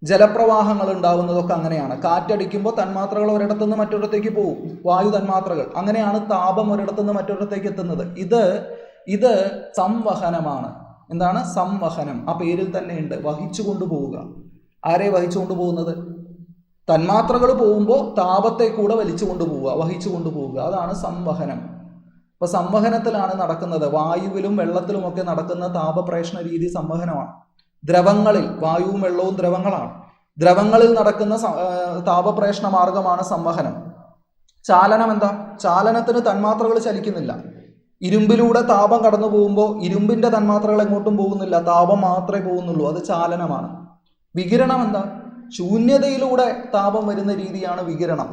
ജലപ്രവാഹങ്ങൾ ഉണ്ടാവുന്നതൊക്കെ അങ്ങനെയാണ്. കാറ്റടിക്കുമ്പോൾ തന്മാത്രകൾ ഒരിടത്തു നിന്ന് മറ്റൊരിടത്തേക്ക് പോകും, വായു തന്മാത്രകൾ. അങ്ങനെയാണ് താപം ഒരിടത്തു നിന്ന് മറ്റൊരിടത്തേക്ക് എത്തുന്നത്. ഇത് സംവഹനമാണ്. എന്താണ്? സംവഹനം. ആ പേരിൽ തന്നെ ഉണ്ട്. വഹിച്ചു കൊണ്ടുപോവുക. ആരെ വഹിച്ചു കൊണ്ടുപോകുന്നത്? തന്മാത്രകൾ പോകുമ്പോൾ താപത്തെ കൂടെ വലിച്ചു കൊണ്ടുപോവുക, വഹിച്ചു കൊണ്ടുപോവുക. അതാണ് സംവഹനം. അപ്പൊ സംവഹനത്തിലാണ് നടക്കുന്നത്. വായുവിലും വെള്ളത്തിലുമൊക്കെ നടക്കുന്ന താപപ്രേഷണ രീതി സംവഹനമാണ്. ദ്രവങ്ങളിൽ, വായുവും വെള്ളവും ദ്രവങ്ങളാണ്. ദ്രവങ്ങളിൽ നടക്കുന്ന താപപ്രേഷണ മാർഗമാണ് സംവഹനം. ചാലനം എന്താ? ചാലനത്തിന് തന്മാത്രകൾ ചലിക്കുന്നില്ല. ഇരുമ്പിലൂടെ താപം കടന്നു പോകുമ്പോൾ ഇരുമ്പിന്റെ തന്മാത്രകൾ എങ്ങോട്ടും പോകുന്നില്ല, താപം മാത്രമേ പോകുന്നുള്ളൂ. അത് ചാലനമാണ്. വികിരണം എന്താ? ശൂന്യതയിലൂടെ താപം വരുന്ന രീതിയാണ് വികിരണം.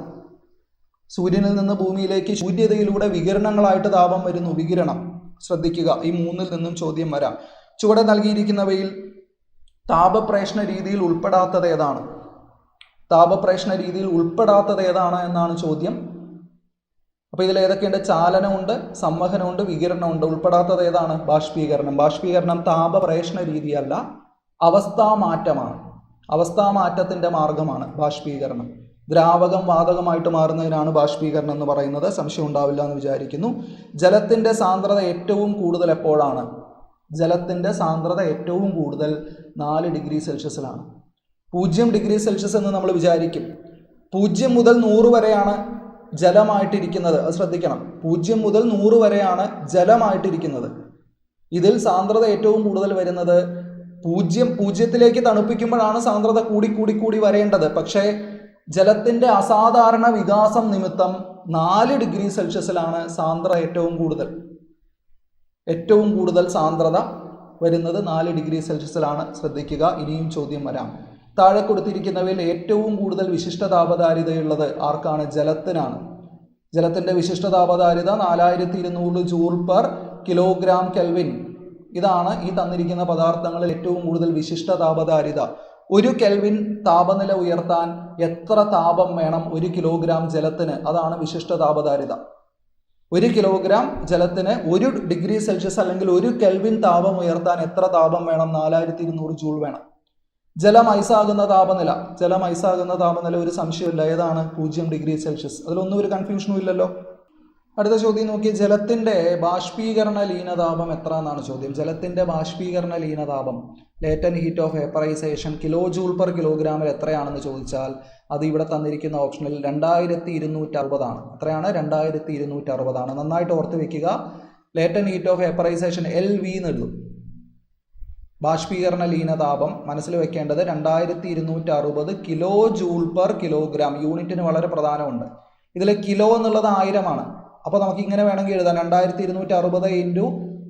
സൂര്യനിൽ നിന്ന് ഭൂമിയിലേക്ക് ശൂന്യതയിലൂടെ വികിരണങ്ങളായിട്ട് താപം വരുന്നു. വികിരണം. ശ്രദ്ധിക്കുക, ഈ 3 നിന്നും ചോദ്യം വരാം. ചുവടെ നൽകിയിരിക്കുന്നവയിൽ താപപ്രേഷണ രീതിയിൽ ഉൾപ്പെടാത്തത് ഏതാണ്? താപപ്രേഷണ രീതിയിൽ ഉൾപ്പെടാത്തത് ഏതാണ് എന്നാണ് ചോദ്യം. അപ്പൊ ഇതിൽ ഏതൊക്കെയുണ്ട്? ചാലനമുണ്ട്, സംവഹനമുണ്ട്, വികിരണമുണ്ട്. ഉൾപ്പെടാത്തത് ഏതാണ്? ബാഷ്പീകരണം. ബാഷ്പീകരണം താപപ്രേഷണ രീതിയല്ല, അവസ്ഥാമാറ്റമാണ്. അവസ്ഥാമാറ്റത്തിന്റെ മാർഗമാണ് ബാഷ്പീകരണം. ദ്രാവകം വാതകമായിട്ട് മാറുന്നതിനാണ് ബാഷ്പീകരണം എന്ന് പറയുന്നത്. സംശയം ഉണ്ടാവില്ല എന്ന് വിചാരിക്കുന്നു. ജലത്തിന്റെ സാന്ദ്രത ഏറ്റവും കൂടുതൽ എപ്പോഴാണ്? ജലത്തിന്റെ സാന്ദ്രത ഏറ്റവും കൂടുതൽ 4 ഡിഗ്രി സെൽഷ്യസിലാണ്. 0 ഡിഗ്രി സെൽഷ്യസ് എന്ന് നമ്മൾ വിചാരിക്കും. 0 മുതൽ 100 വരെയാണ് ജലമായിട്ടിരിക്കുന്നത്. അത് ശ്രദ്ധിക്കണം. 0 മുതൽ 100 വരെയാണ് ജലമായിട്ടിരിക്കുന്നത്. ഇതിൽ സാന്ദ്രത ഏറ്റവും കൂടുതൽ വരുന്നത് 0 തണുപ്പിക്കുമ്പോഴാണ് സാന്ദ്രത കൂടി വരേണ്ടത്. പക്ഷേ ജലത്തിന്റെ അസാധാരണ വികാസം നിമിത്തം 4 ഡിഗ്രി സെൽഷ്യസിലാണ് സാന്ദ്രത ഏറ്റവും കൂടുതൽ സാന്ദ്രത വരുന്നത് 4 ഡിഗ്രി സെൽഷ്യസിലാണ്. ശ്രദ്ധിക്കുക, ഇനിയും ചോദ്യം വരാം. താഴെ കൊടുത്തിരിക്കുന്നവയിൽ ഏറ്റവും കൂടുതൽ വിശിഷ്ട താപധാരിതയുള്ളത് ആർക്കാണ്? ജലത്തിനാണ്. ജലത്തിന്റെ വിശിഷ്ട താപധാരിത 4200 ജൂൾ പെർ കിലോഗ്രാം കെൽവിൻ. ഇതാണ് ഈ തന്നിരിക്കുന്ന പദാർത്ഥങ്ങളിൽ ഏറ്റവും കൂടുതൽ വിശിഷ്ട താപധാരിത. 1 കെൽവിൻ താപനില ഉയർത്താൻ എത്ര താപം വേണം 1 കിലോഗ്രാം ജലത്തിന്? അതാണ് വിശിഷ്ട താപധാരിത. 1 കിലോഗ്രാം ജലത്തിന് 1 ഡിഗ്രി സെൽഷ്യസ് അല്ലെങ്കിൽ 1 കെൽവിൻ താപം ഉയർത്താൻ എത്ര താപം വേണം? 4200 ജൂൾ വേണം. ജലം ഐസാകുന്ന താപനില ഒരു സംശയമില്ല. ഏതാണ്? 0 ഡിഗ്രി സെൽഷ്യസ്. അതിലൊന്നും ഒരു കൺഫ്യൂഷനും ഇല്ലല്ലോ. അടുത്ത ചോദ്യം നോക്കി. ജലത്തിന്റെ ബാഷ്പീകരണ ലീനതാപം എത്ര എന്നാണ് ചോദ്യം. ജലത്തിന്റെ ബാഷ്പീകരണ ലീനതാപം, latent heat of vaporisation, kilo joule per കിലോഗ്രാമിൽ എത്രയാണെന്ന് ചോദിച്ചാൽ അത് ഇവിടെ തന്നിരിക്കുന്ന ഓപ്ഷനിൽ 2260 ആണ്. എത്രയാണ്? 2260 ആണ്. നന്നായിട്ട് ഓർത്ത് വെക്കുക. Latent heat of vaporisation LV എന്ന് എഴുതും. ബാഷ്പീകരണ ലീനതാപം മനസ്സിൽ വെക്കേണ്ടത് 2260 കിലോ ജൂൾ പെർ കിലോഗ്രാം. യൂണിറ്റിന് വളരെ പ്രധാനമുണ്ട്. ഇതിൽ കിലോ എന്നുള്ളത് 1000 ആണ്. അപ്പോൾ നമുക്ക് ഇങ്ങനെ വേണമെങ്കിൽ എഴുതാം. 2260 ഇൻറ്റു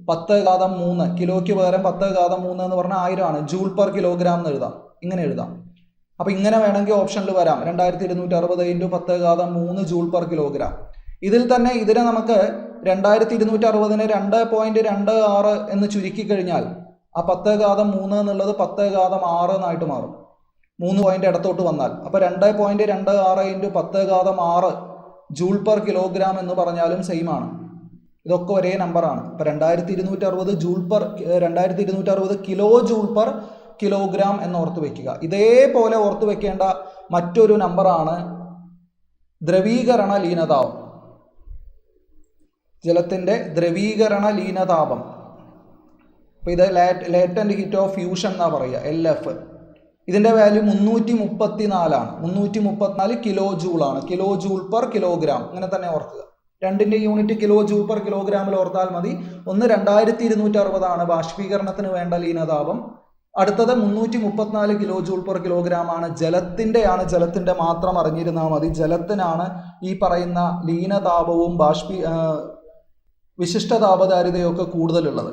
10⁻3. കിലോയ്ക്ക് പകരം 10⁻3 എന്ന് പറഞ്ഞാൽ 1000 ആണ്. ജൂൾ പെർ കിലോഗ്രാം എന്ന് എഴുതാം. ഇങ്ങനെ എഴുതാം. അപ്പോൾ ഇങ്ങനെ വേണമെങ്കിൽ ഓപ്ഷനിൽ വരാം. 2260 ഇൻറ്റു 10⁻3 ജൂൾ പെർ കിലോഗ്രാം. ഇതിൽ തന്നെ ഇതിനെ നമുക്ക് 2260നെ 2.26 എന്ന് ചുരുക്കി കഴിഞ്ഞാൽ ആ 10⁻3 എന്നുള്ളത് 10⁻6 എന്നായിട്ട് മാറും. 3 പോയിന്റ് ഇടത്തോട്ട് വന്നാൽ അപ്പോൾ 2.26 ഇൻറ്റു 10⁻6 ജൂൾ പെർ കിലോഗ്രാം എന്ന് പറഞ്ഞാലും സെയിം ആണ്. ഇതൊക്കെ ഒരേ നമ്പറാണ്. അപ്പോൾ 2260 കിലോ ജൂൾ പെർ കിലോഗ്രാം എന്ന് ഓർത്ത് വെക്കുക. ഇതേപോലെ ഓർത്ത് വെക്കേണ്ട മറ്റൊരു നമ്പറാണ് ദ്രവീകരണ ലീനതാപം. ജലത്തിൻ്റെ ദ്രവീകരണ ലീനതാപം. അപ്പോൾ ഇത് ലേറ്റന്റ് ഹീറ്റ് ഓഫ് ഫ്യൂഷൻ എന്നാണ് പറയുക, LF. ഇതിൻ്റെ വാല്യൂ 334 ആണ്. 334 കിലോ ജൂളാണ്. കിലോ ജൂൾ പെർ കിലോഗ്രാം അങ്ങനെ തന്നെ ഓർക്കുക. രണ്ടിൻ്റെ യൂണിറ്റ് കിലോ ജൂൾ പെർ കിലോഗ്രാമിൽ ഓർത്താൽ മതി. ഒന്ന് 2260 ആണ് ബാഷ്പീകരണത്തിന് വേണ്ട ലീനതാപം. അടുത്തത് 334 കിലോ ജൂൾ പെർ കിലോഗ്രാം ആണ്. ജലത്തിൻ്റെ മാത്രം അറിഞ്ഞിരുന്നാൽ മതി. ജലത്തിനാണ് ഈ പറയുന്ന ലീനതാപവും വിശിഷ്ട താപധാരിതയൊക്കെ കൂടുതലുള്ളത്.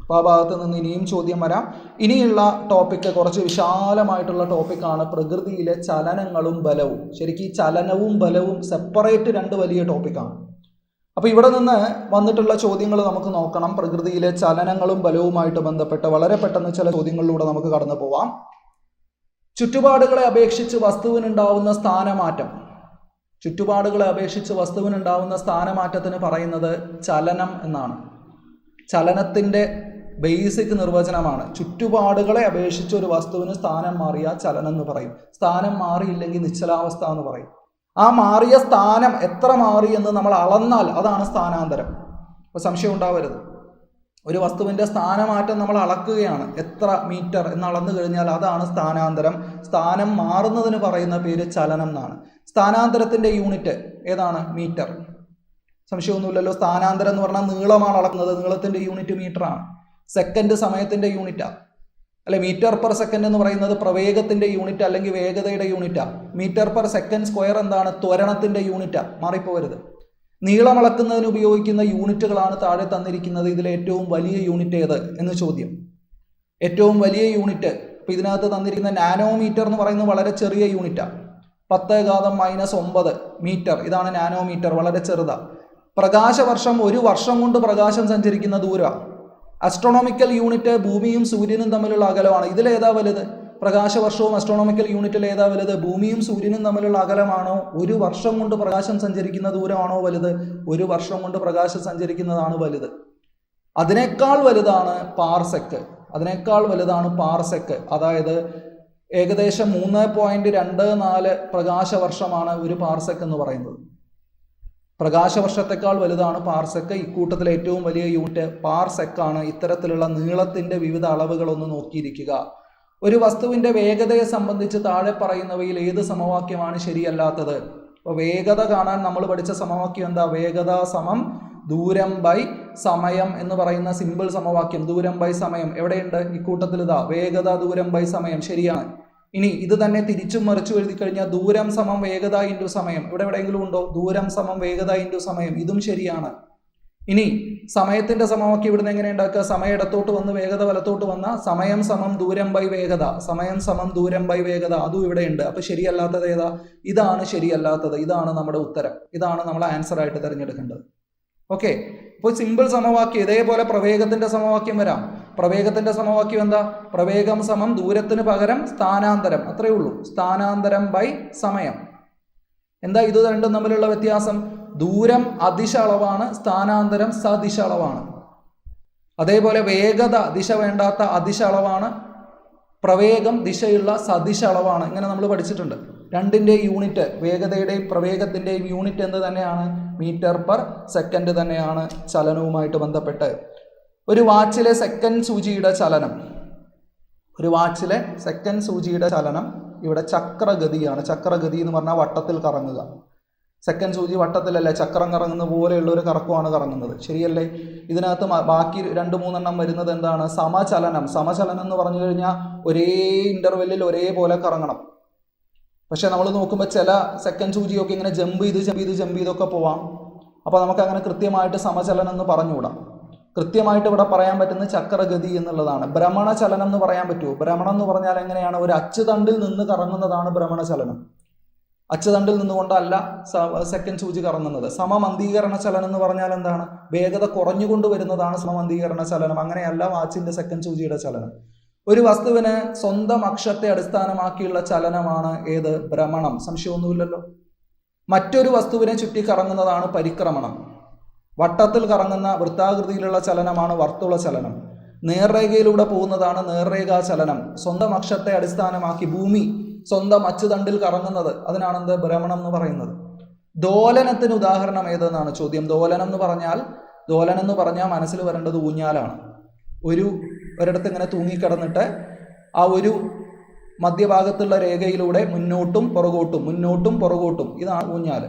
അപ്പോൾ ആ ഭാഗത്ത് നിന്ന് ഇനിയും ചോദ്യം വരാം. ഇനിയുള്ള ടോപ്പിക്ക് കുറച്ച് വിശാലമായിട്ടുള്ള ടോപ്പിക്കാണ് പ്രകൃതിയിലെ ചലനങ്ങളും ബലവും. ശരിക്കും ഈ ചലനവും ബലവും സെപ്പറേറ്റ് രണ്ട് വലിയ ടോപ്പിക്കാണ്. അപ്പോൾ ഇവിടെ നിന്ന് വന്നിട്ടുള്ള ചോദ്യങ്ങൾ നമുക്ക് നോക്കണം. പ്രകൃതിയിലെ ചലനങ്ങളും ബലവുമായിട്ട് ബന്ധപ്പെട്ട് വളരെ പെട്ടെന്ന് ചില ചോദ്യങ്ങളിലൂടെ നമുക്ക് കടന്നു പോവാം. ചുറ്റുപാടുകളെ അപേക്ഷിച്ച് വസ്തുവിനുണ്ടാവുന്ന സ്ഥാനമാറ്റം. ചുറ്റുപാടുകളെ അപേക്ഷിച്ച് വസ്തുവിനുണ്ടാവുന്ന സ്ഥാനമാറ്റത്തിന് പറയുന്നത് ചലനം എന്നാണ്. ചലനത്തിൻ്റെ ബേസിക് നിർവചനമാണ്. ചുറ്റുപാടുകളെ അപേക്ഷിച്ച് ഒരു വസ്തുവിന് സ്ഥാനം മാറിയാൽ ചലനം എന്ന് പറയും. സ്ഥാനം മാറിയില്ലെങ്കിൽ നിശ്ചലാവസ്ഥ എന്ന് പറയും. ആ മാറിയ സ്ഥാനം എത്ര മാറി എന്ന് നമ്മൾ അളന്നാൽ അതാണ് സ്ഥാനാന്തരം. അപ്പോൾ സംശയം ഉണ്ടാവരുത്. ഒരു വസ്തുവിൻ്റെ സ്ഥാനമാറ്റം നമ്മൾ അളക്കുകയാണ്, എത്ര മീറ്റർ എന്ന് അളന്നു കഴിഞ്ഞാൽ അതാണ് സ്ഥാനാന്തരം. സ്ഥാനം മാറുന്നതിന് പറയുന്ന പേര് ചലനം എന്നാണ്. സ്ഥാനാന്തരത്തിൻ്റെ യൂണിറ്റ് ഏതാണ്? മീറ്റർ. സംശയമൊന്നുമില്ലല്ലോ. സ്ഥാനാന്തരം എന്ന് പറഞ്ഞാൽ നീളമാണ് അളക്കുന്നത്. നീളത്തിൻ്റെ യൂണിറ്റ് മീറ്ററാണ്. സെക്കൻഡ് സമയത്തിൻ്റെ യൂണിറ്റാണ്. അല്ലെ, മീറ്റർ പെർ സെക്കൻഡ് എന്ന് പറയുന്നത് പ്രവേഗത്തിൻ്റെ യൂണിറ്റ് അല്ലെങ്കിൽ വേഗതയുടെ യൂണിറ്റാണ്. മീറ്റർ പെർ സെക്കൻഡ് സ്ക്വയർ എന്താണ്? ത്വരണത്തിൻ്റെ യൂണിറ്റാണ്. മാറിപ്പോകരുത്. നീളം അളക്കുന്നതിന് ഉപയോഗിക്കുന്ന യൂണിറ്റുകളാണ് താഴെ തന്നിരിക്കുന്നത്. ഇതിൽ ഏറ്റവും വലിയ യൂണിറ്റ് ഏത് എന്ന് ചോദ്യം. ഏറ്റവും വലിയ യൂണിറ്റ് ഇപ്പോൾ ഇതിനകത്ത് തന്നിരിക്കുന്ന നാനോമീറ്റർ എന്ന് പറയുന്നത് വളരെ ചെറിയ യൂണിറ്റാണ്. 10⁻⁻9 മീറ്റർ. ഇതാണ് നാനോമീറ്റർ, വളരെ ചെറുതാണ്. പ്രകാശവർഷം, ഒരു വർഷം കൊണ്ട് പ്രകാശം സഞ്ചരിക്കുന്ന ദൂരം. അസ്ട്രോണോമിക്കൽ യൂണിറ്റ് ഭൂമിയും സൂര്യനും തമ്മിലുള്ള അകലമാണ്. ഇതിലേതാ വലുത്? പ്രകാശവർഷവും അസ്ട്രോണോമിക്കൽ യൂണിറ്റിൽ ഏതാ വലുത്? ഭൂമിയും സൂര്യനും തമ്മിലുള്ള അകലമാണോ ഒരു വർഷം കൊണ്ട് പ്രകാശം സഞ്ചരിക്കുന്ന ദൂരമാണോ വലുത്? ഒരു വർഷം കൊണ്ട് പ്രകാശം സഞ്ചരിക്കുന്നതാണ് വലുത്. അതിനേക്കാൾ വലുതാണ് പാർസെക്ക്. അതായത് ഏകദേശം 3.24 പ്രകാശവർഷമാണ് ഒരു പാർസെക്ക് എന്ന് പറയുന്നത്. പ്രകാശവർഷത്തെക്കാൾ വലുതാണ് പാർസെക്ക്. ഇക്കൂട്ടത്തിലെ ഏറ്റവും വലിയ യൂണിറ്റ് പാർസെക്കാണ്. ഇത്തരത്തിലുള്ള നീളത്തിൻ്റെ വിവിധ അളവുകളൊന്ന് നോക്കിയിരിക്കുക. ഒരു വസ്തുവിൻ്റെ വേഗതയെ സംബന്ധിച്ച് താഴെ പറയുന്നവയിൽ ഏത് സമവാക്യമാണ് ശരിയല്ലാത്തത്? അപ്പോൾ വേഗത കാണാൻ നമ്മൾ പഠിച്ച സമവാക്യം എന്താ? വേഗത സമം ദൂരം ബൈ സമയം എന്ന് പറയുന്ന സിമ്പിൾ സമവാക്യം. ദൂരം ബൈ സമയം എവിടെയുണ്ട്? ഇക്കൂട്ടത്തിൽ ഇതാ, വേഗത ദൂരം ബൈ സമയം. ശരിയാണ്. ഇനി ഇത് തന്നെ തിരിച്ചും മറിച്ചു എഴുതി കഴിഞ്ഞാൽ ദൂരം സമം വേഗത ഇൻറ്റു സമയം. ഇവിടെ എവിടെയെങ്കിലും ഉണ്ടോ? ദൂരം സമം വേഗത ഇൻറ്റു സമയം. ഇതും ശരിയാണ്. ഇനി സമയത്തിന്റെ സമവാക്യം ഇവിടുന്ന് എങ്ങനെ ഉണ്ടാക്കുക? സമയം ഇടത്തോട്ട് വന്ന് വേഗത വലത്തോട്ട് വന്ന സമയം സമം ദൂരം ബൈ വേഗത. സമയം സമം ദൂരം ബൈ വേഗത. അതും ഇവിടെ ഉണ്ട്. അപ്പൊ ശരിയല്ലാത്തത് ഏതാ? ഇതാണ് ശരിയല്ലാത്തത്. ഇതാണ് നമ്മുടെ ഉത്തരം. ഇതാണ് നമ്മൾ ആൻസർ ആയിട്ട് തിരഞ്ഞെടുക്കേണ്ടത്. ഓക്കെ. അപ്പോൾ സിമ്പിൾ സമവാക്യം. ഇതേപോലെ പ്രവേഗത്തിന്റെ സമവാക്യം വരാം. പ്രവേഗത്തിന്റെ സമവാക്യം എന്താ? പ്രവേഗം സമം ദൂരത്തിന് പകരം സ്ഥാനാന്തരം. അത്രയേ ഉള്ളൂ. സ്ഥാനാന്തരം ബൈ സമയം. എന്താ ഇത് രണ്ടും തമ്മിലുള്ള വ്യത്യാസം? ദൂരം അദിശ അളവാണ്, സ്ഥാനാന്തരം സദിശ അളവാണ്. അതേപോലെ വേഗത ദിശ വേണ്ടാത്ത അദിശ അളവാണ്, പ്രവേഗം ദിശയുള്ള സദിശ അളവാണ്. ഇങ്ങനെ നമ്മൾ പഠിച്ചിട്ടുണ്ട്. രണ്ടിൻ്റെ യൂണിറ്റ്, വേഗതയുടെയും പ്രവേഗത്തിൻ്റെയും യൂണിറ്റ് എന്ത് തന്നെയാണ്? മീറ്റർ പെർ സെക്കൻഡ് തന്നെയാണ് ചലനവുമായിട്ട് ബന്ധപ്പെട്ട്. ഒരു വാച്ചിലെ സെക്കൻഡ് സൂചിയുടെ ചലനം ഇവിടെ ചക്രഗതിയാണ്. ചക്രഗതി എന്ന് പറഞ്ഞാൽ വട്ടത്തിൽ കറങ്ങുക. സെക്കൻഡ് സൂചി വട്ടത്തിലല്ലേ, ചക്രം കറങ്ങുന്ന പോലെയുള്ള ഒരു കറക്കമാണ് കറങ്ങുന്നത്. ശരിയല്ലേ? ഇതിനകത്ത് ബാക്കി 2-3 വരുന്നത് എന്താണ്? സമചലനം. സമചലനം എന്ന് പറഞ്ഞു കഴിഞ്ഞാൽ ഒരേ ഇൻ്റർവെല്ലിൽ ഒരേപോലെ കറങ്ങണം. പക്ഷെ നമ്മൾ നോക്കുമ്പോൾ ചില സെക്കൻഡ് സൂചിയൊക്കെ ഇങ്ങനെ ജമ്പ് ചെയ്തൊക്കെ പോവാം. അപ്പോൾ നമുക്ക് അങ്ങനെ കൃത്യമായിട്ട് സമചലനം എന്ന് പറഞ്ഞുകൂടാം. കൃത്യമായിട്ട് ഇവിടെ പറയാൻ പറ്റുന്ന ചക്രഗതി എന്നുള്ളതാണ്. ഭ്രമണചലനം എന്ന് പറയാൻ പറ്റുമോ? ഭ്രമണം എന്ന് പറഞ്ഞാൽ എങ്ങനെയാണ്? ഒരു അച്ചുതണ്ടിൽ നിന്ന് കറങ്ങുന്നതാണ് ഭ്രമണചലനം. അച്ചുതണ്ടിൽ നിന്നുകൊണ്ടല്ല സെക്കൻഡ് സൂചി കറങ്ങുന്നത്. സമമന്ദീകരണ ചലനം എന്ന് പറഞ്ഞാൽ എന്താണ്? വേഗത കുറഞ്ഞുകൊണ്ട് വരുന്നതാണ് സമമന്ദീകരണ ചലനം. അങ്ങനെയല്ല വാച്ചിന്റെ സെക്കൻഡ് സൂചിയുടെ ചലനം. ഒരു വസ്തുവിന് സ്വന്തം അക്ഷത്തെ അടിസ്ഥാനമാക്കിയുള്ള ചലനമാണ് ഏത്? ഭ്രമണം. സംശയമൊന്നുമില്ലല്ലോ. മറ്റൊരു വസ്തുവിനെ ചുറ്റി കറങ്ങുന്നതാണ് പരിക്രമണം. വട്ടത്തിൽ കറങ്ങുന്ന വൃത്താകൃതിയിലുള്ള ചലനമാണ് വർത്തുള ചലനം. നേർരേഖയിലൂടെ പോകുന്നതാണ് നേർരേഖാ ചലനം. സ്വന്തം അക്ഷത്തെ അടിസ്ഥാനമാക്കി ഭൂമി സ്വന്തം അച്ചുതണ്ടിൽ കറങ്ങുന്നത്, അതിനാണ് എന്ത്? ഭ്രമണം എന്ന് പറയുന്നത്. ദോലനത്തിന് ഉദാഹരണം ഏതെന്നാണ് ചോദ്യം. ദോലനം എന്ന് പറഞ്ഞാൽ മനസ്സിൽ വരേണ്ടത് ഊഞ്ഞാലാണ്. ഒരിടത്ത് ഇങ്ങനെ തൂങ്ങിക്കിടന്നിട്ട് ആ ഒരു മധ്യഭാഗത്തുള്ള രേഖയിലൂടെ മുന്നോട്ടും പുറകോട്ടും ഇതാണ് ഊഞ്ഞാൽ.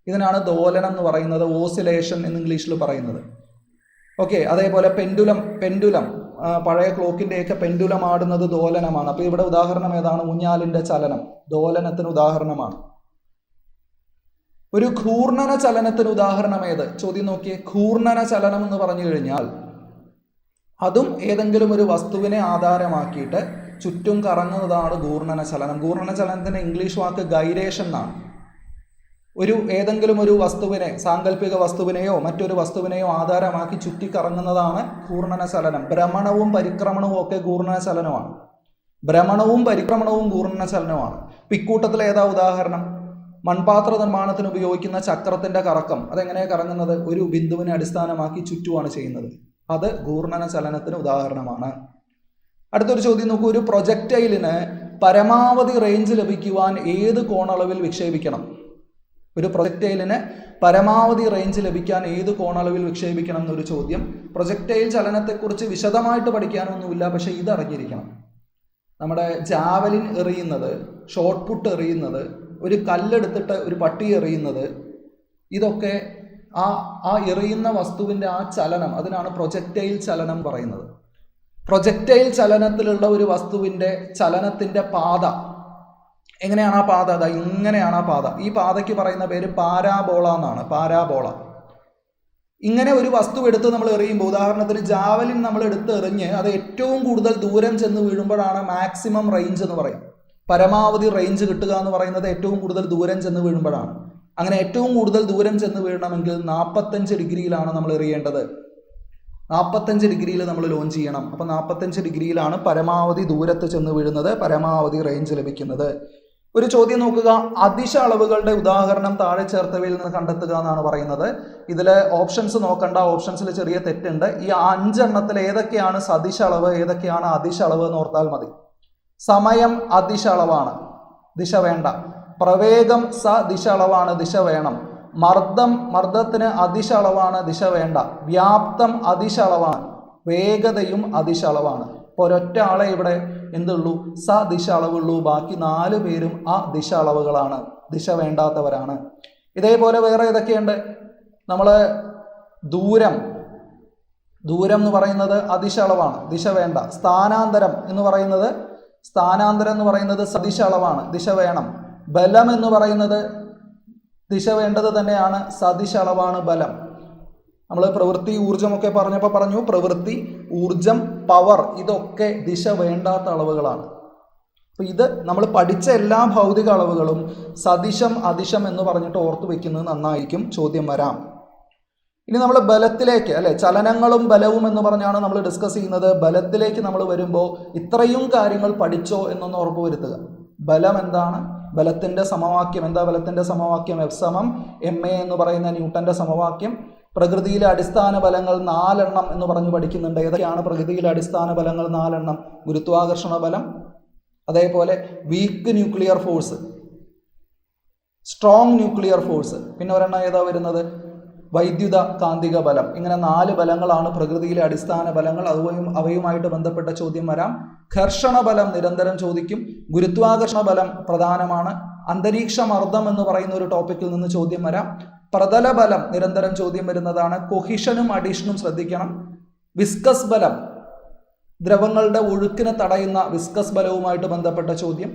ഇതിനാണ് ദോലനം എന്ന് പറയുന്നത്, ഓസിലേഷൻ എന്ന് ഇംഗ്ലീഷിൽ പറയുന്നത്. ഓക്കെ. അതേപോലെ പെൻഡുലം പഴയ ക്ലോക്കിൻ്റെയൊക്കെ പെൻഡുലം ആടുന്നത് ദോലനമാണ്. അപ്പോൾ ഇവിടെ ഉദാഹരണം ഏതാണ്? ഊഞ്ഞാലിൻ്റെ ചലനം ദോലനത്തിന് ഉദാഹരണമാണ്. ഒരു ഘൂർണന ചലനത്തിന് ഉദാഹരണം ഏത്? ചോദ്യം നോക്കിയേ. ഘൂർണന ചലനം എന്ന് പറഞ്ഞു കഴിഞ്ഞാൽ അതും ഏതെങ്കിലും ഒരു വസ്തുവിനെ ആധാരമാക്കിയിട്ട് ചുറ്റും കറങ്ങുന്നതാണ് ഘൂർണന ചലനം. ഘൂർണന ചലനത്തിൻ്റെ ഇംഗ്ലീഷ് വാക്ക് ഗൈരേഷൻ എന്നാണ്. ഏതെങ്കിലും ഒരു വസ്തുവിനെ, സാങ്കല്പിക വസ്തുവിനെയോ മറ്റൊരു വസ്തുവിനെയോ ആധാരമാക്കി ചുറ്റിക്കറങ്ങുന്നതാണ് ഘൂർണന ചലനം. ഭ്രമണവും പരിക്രമണവും ഒക്കെ ഘൂർണന ചലനമാണ്. ഭ്രമണവും പരിക്രമണവും ഘൂർണന ചലനമാണ്. ഇക്കൂട്ടത്തിൽ ഏതാ ഉദാഹരണം? മൺപാത്ര നിർമ്മാണത്തിന് ഉപയോഗിക്കുന്ന ചക്രത്തിന്റെ കറക്കം, അതെങ്ങനെയാണ് കറങ്ങുന്നത്? ഒരു ബിന്ദുവിനെ അടിസ്ഥാനമാക്കി ചുറ്റുമാണ് ചെയ്യുന്നത്. അത് ഘൂർണന ചലനത്തിന് ഉദാഹരണമാണ്. അടുത്തൊരു ചോദ്യം നോക്കൂ. ഒരു പ്രൊജക്ടൈലിന് പരമാവധി റേഞ്ച് ലഭിക്കുവാൻ ഏത് കോണളവിൽ വിക്ഷേപിക്കണം? ഒരു പ്രൊജക്ടൈലിന് പരമാവധി റേഞ്ച് ലഭിക്കാൻ ഏത് കോണളവിൽ വിക്ഷേപിക്കണം എന്നൊരു ചോദ്യം. പ്രൊജക്ടൈൽ ചലനത്തെക്കുറിച്ച് വിശദമായിട്ട് പഠിക്കാനൊന്നുമില്ല, പക്ഷേ ഇതറിഞ്ഞിരിക്കണം. നമ്മുടെ ജാവലിൻ എറിയുന്നത്, ഷോട്ട് പുട്ട് എറിയുന്നത്, ഒരു കല്ലെടുത്തിട്ട് ഒരു പട്ടി എറിയുന്നത്, ഇതൊക്കെ ആ എറിയുന്ന വസ്തുവിൻ്റെ ആ ചലനം, അതിനാണ് പ്രൊജക്ടൈൽ ചലനം പറയുന്നത്. പ്രൊജക്ടൈൽ ചലനത്തിലുള്ള ഒരു വസ്തുവിൻ്റെ ചലനത്തിൻ്റെ പാത എങ്ങനെയാണ്? ആ പാത ഇങ്ങനെയാണ് ആ പാത. ഈ പാതയ്ക്ക് പറയുന്ന പേര് പാരാബോള എന്നാണ്. പാരാബോള. ഇങ്ങനെ ഒരു വസ്തു എടുത്ത് നമ്മൾ എറിയുമ്പോൾ, ഉദാഹരണത്തിന് ജാവലിൻ നമ്മൾ എടുത്ത് എറിഞ്ഞ് അത് ഏറ്റവും കൂടുതൽ ദൂരം ചെന്ന് വീഴുമ്പോഴാണ് മാക്സിമം റേഞ്ച് എന്ന് പറയും. പരമാവധി റേഞ്ച് കിട്ടുക എന്ന് പറയുന്നത് ഏറ്റവും കൂടുതൽ ദൂരം ചെന്ന് വീഴുമ്പോഴാണ്. അങ്ങനെ ഏറ്റവും കൂടുതൽ ദൂരം ചെന്ന് വീഴണമെങ്കിൽ 45 ഡിഗ്രിയിലാണ് നമ്മൾ എറിയേണ്ടത്. 45 ഡിഗ്രിയിൽ നമ്മൾ ലോഞ്ച് ചെയ്യണം. അപ്പോൾ 45 ഡിഗ്രിയിലാണ് പരമാവധി ദൂരത്ത് ചെന്ന് വീഴുന്നത്, പരമാവധി റേഞ്ച് ലഭിക്കുന്നത്. ഒരു ചോദ്യം നോക്കുക. അതിശ അളവുകളുടെ ഉദാഹരണം താഴെ ചേർത്തവയിൽ നിന്ന് കണ്ടെത്തുക എന്നാണ് പറയുന്നത്. ഇതിൽ ഓപ്ഷൻസ് നോക്കണ്ട, ഓപ്ഷൻസിൽ ചെറിയ തെറ്റുണ്ട്. ഈ 5 എണ്ണത്തിൽ ഏതൊക്കെയാണ് സദിശ അളവ്, ഏതൊക്കെയാണ് അതിശ അളവ് എന്ന് ഓർത്താൽ മതി. സമയം അതിശ അളവാണ്, ദിശ വേണ്ട. പ്രവേഗം സദിശ അളവാണ്, ദിശ വേണം. മർദ്ദത്തിന് അതിശ അളവാണ്, ദിശ വേണ്ട. വ്യാപ്തം അതിശ അളവാണ്, വേഗതയും അതിശ അളവാണ്. അപ്പോൾ ഒരൊറ്റ ആളെ ഇവിടെ എന്തുള്ളൂ? സദിശ അളവുള്ളൂ. ബാക്കി 4 പേരും ദിശ അളവുകളാണ്, ദിശ വേണ്ടാത്തവരാണ്. ഇതേപോലെ വേറെ ഏതൊക്കെയുണ്ട്? നമ്മൾ ദൂരം എന്ന് പറയുന്നത് അതിശ അളവാണ്, ദിശ വേണ്ട. സ്ഥാനാന്തരം എന്ന് പറയുന്നത് സദിശ അളവാണ്, ദിശ വേണം. ബലം എന്ന് പറയുന്നത് ദിശ വേണ്ടത് തന്നെയാണ്, സദിശ അളവാണ് ബലം. നമ്മൾ പ്രവൃത്തി ഊർജമൊക്കെ പറഞ്ഞപ്പോൾ പറഞ്ഞു, പ്രവൃത്തി, ഊർജം, പവർ ഇതൊക്കെ ദിശ വേണ്ടാത്ത അളവുകളാണ്. അപ്പോൾ ഇത് നമ്മൾ പഠിച്ച എല്ലാ ഭൗതിക അളവുകളും സദിശം അതിശം എന്ന് പറഞ്ഞിട്ട് ഓർത്തു വെക്കുന്നത് നന്നായിരിക്കും, ചോദ്യം വരാം. ഇനി നമ്മൾ ബലത്തിലേക്ക്, അല്ലെ, ചലനങ്ങളും ബലവും എന്ന് പറഞ്ഞാണ് നമ്മൾ ഡിസ്കസ് ചെയ്യുന്നത്. ബലത്തിലേക്ക് നമ്മൾ വരുമ്പോൾ ഇത്രയും കാര്യങ്ങൾ പഠിച്ചോ എന്നൊന്ന് ഉറപ്പ് വരുത്തുക. ബലം എന്താണ്? ബലത്തിൻ്റെ സമവാക്യം എന്താ? ബലത്തിൻ്റെ സമവാക്യം F = ma എന്ന് പറയുന്ന ന്യൂട്ടൻ്റെ സമവാക്യം. പ്രകൃതിയിലെ അടിസ്ഥാന ബലങ്ങൾ 4 എണ്ണം എന്ന് പറഞ്ഞു പഠിക്കുന്നുണ്ട്. ഏതൊക്കെയാണ് പ്രകൃതിയിലെ അടിസ്ഥാന ബലങ്ങൾ 4 എണ്ണം? ഗുരുത്വാകർഷണ ബലം, അതേപോലെ weak nuclear force, strong nuclear force, പിന്നെ ഒരെണ്ണം ഏതാ വരുന്നത്? വൈദ്യുത കാന്തിക ബലം. ഇങ്ങനെ 4 ബലങ്ങളാണ് പ്രകൃതിയിലെ അടിസ്ഥാന ബലങ്ങൾ. അവയുമായിട്ട് ബന്ധപ്പെട്ട ചോദ്യം വരാം. ഘർഷണ ബലം നിരന്തരം ചോദിക്കും. ഗുരുത്വാകർഷണ ബലം പ്രധാനമാണ്. അന്തരീക്ഷ മർദ്ദം എന്ന് പറയുന്ന ഒരു ടോപ്പിക്കിൽ നിന്ന് ചോദ്യം വരാം. പ്രതല ബലം നിരന്തരം ചോദ്യം വരുന്നതാണ്. കൊഹിഷനും അഡീഷനും ശ്രദ്ധിക്കണം. വിസ്കസ് ബലം, ദ്രവങ്ങളുടെ ഒഴുക്കിനെ തടയുന്ന വിസ്കസ് ബലവുമായിട്ട് ബന്ധപ്പെട്ട ചോദ്യം.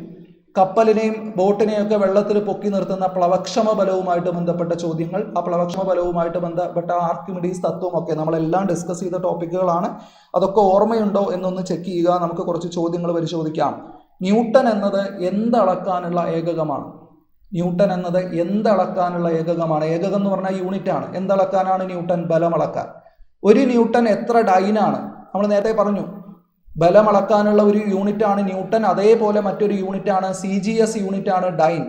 കപ്പലിനെയും ബോട്ടിനെയൊക്കെ വെള്ളത്തിൽ പൊക്കി നിർത്തുന്ന പ്ലവക്ഷമ ബലവുമായിട്ട് ബന്ധപ്പെട്ട ചോദ്യങ്ങൾ. ആ പ്ലവക്ഷമ ബലവുമായിട്ട് ബന്ധപ്പെട്ട ആർക്കിമിഡീസ് തത്വമൊക്കെ നമ്മളെല്ലാം ഡിസ്കസ് ചെയ്ത ടോപ്പിക്കുകളാണ്. അതൊക്കെ ഓർമ്മയുണ്ടോ എന്നൊന്ന് ചെക്ക് ചെയ്യുക. നമുക്ക് കുറച്ച് ചോദ്യങ്ങൾ പരിശോധിക്കാം. ന്യൂട്ടൺ എന്നത് എന്തളക്കാനുള്ള ഏകകമാണ്? ന്യൂട്ടൺ എന്നത് എന്തളക്കാനുള്ള ഏകകമാണ്? ഏകകം എന്ന് പറഞ്ഞാൽ യൂണിറ്റ് ആണ്. എന്തളക്കാനാണ് ന്യൂട്ടൺ? ബലം അളക്കാൻ. ഒരു ന്യൂട്ടൺ എത്ര ഡൈനാണ്? നമ്മൾ നേരത്തെ പറഞ്ഞു, ബലം അളക്കാനുള്ള ഒരു യൂണിറ്റാണ് ന്യൂട്ടൺ. അതേപോലെ മറ്റൊരു യൂണിറ്റാണ് CGS യൂണിറ്റാണ് ഡൈൻ.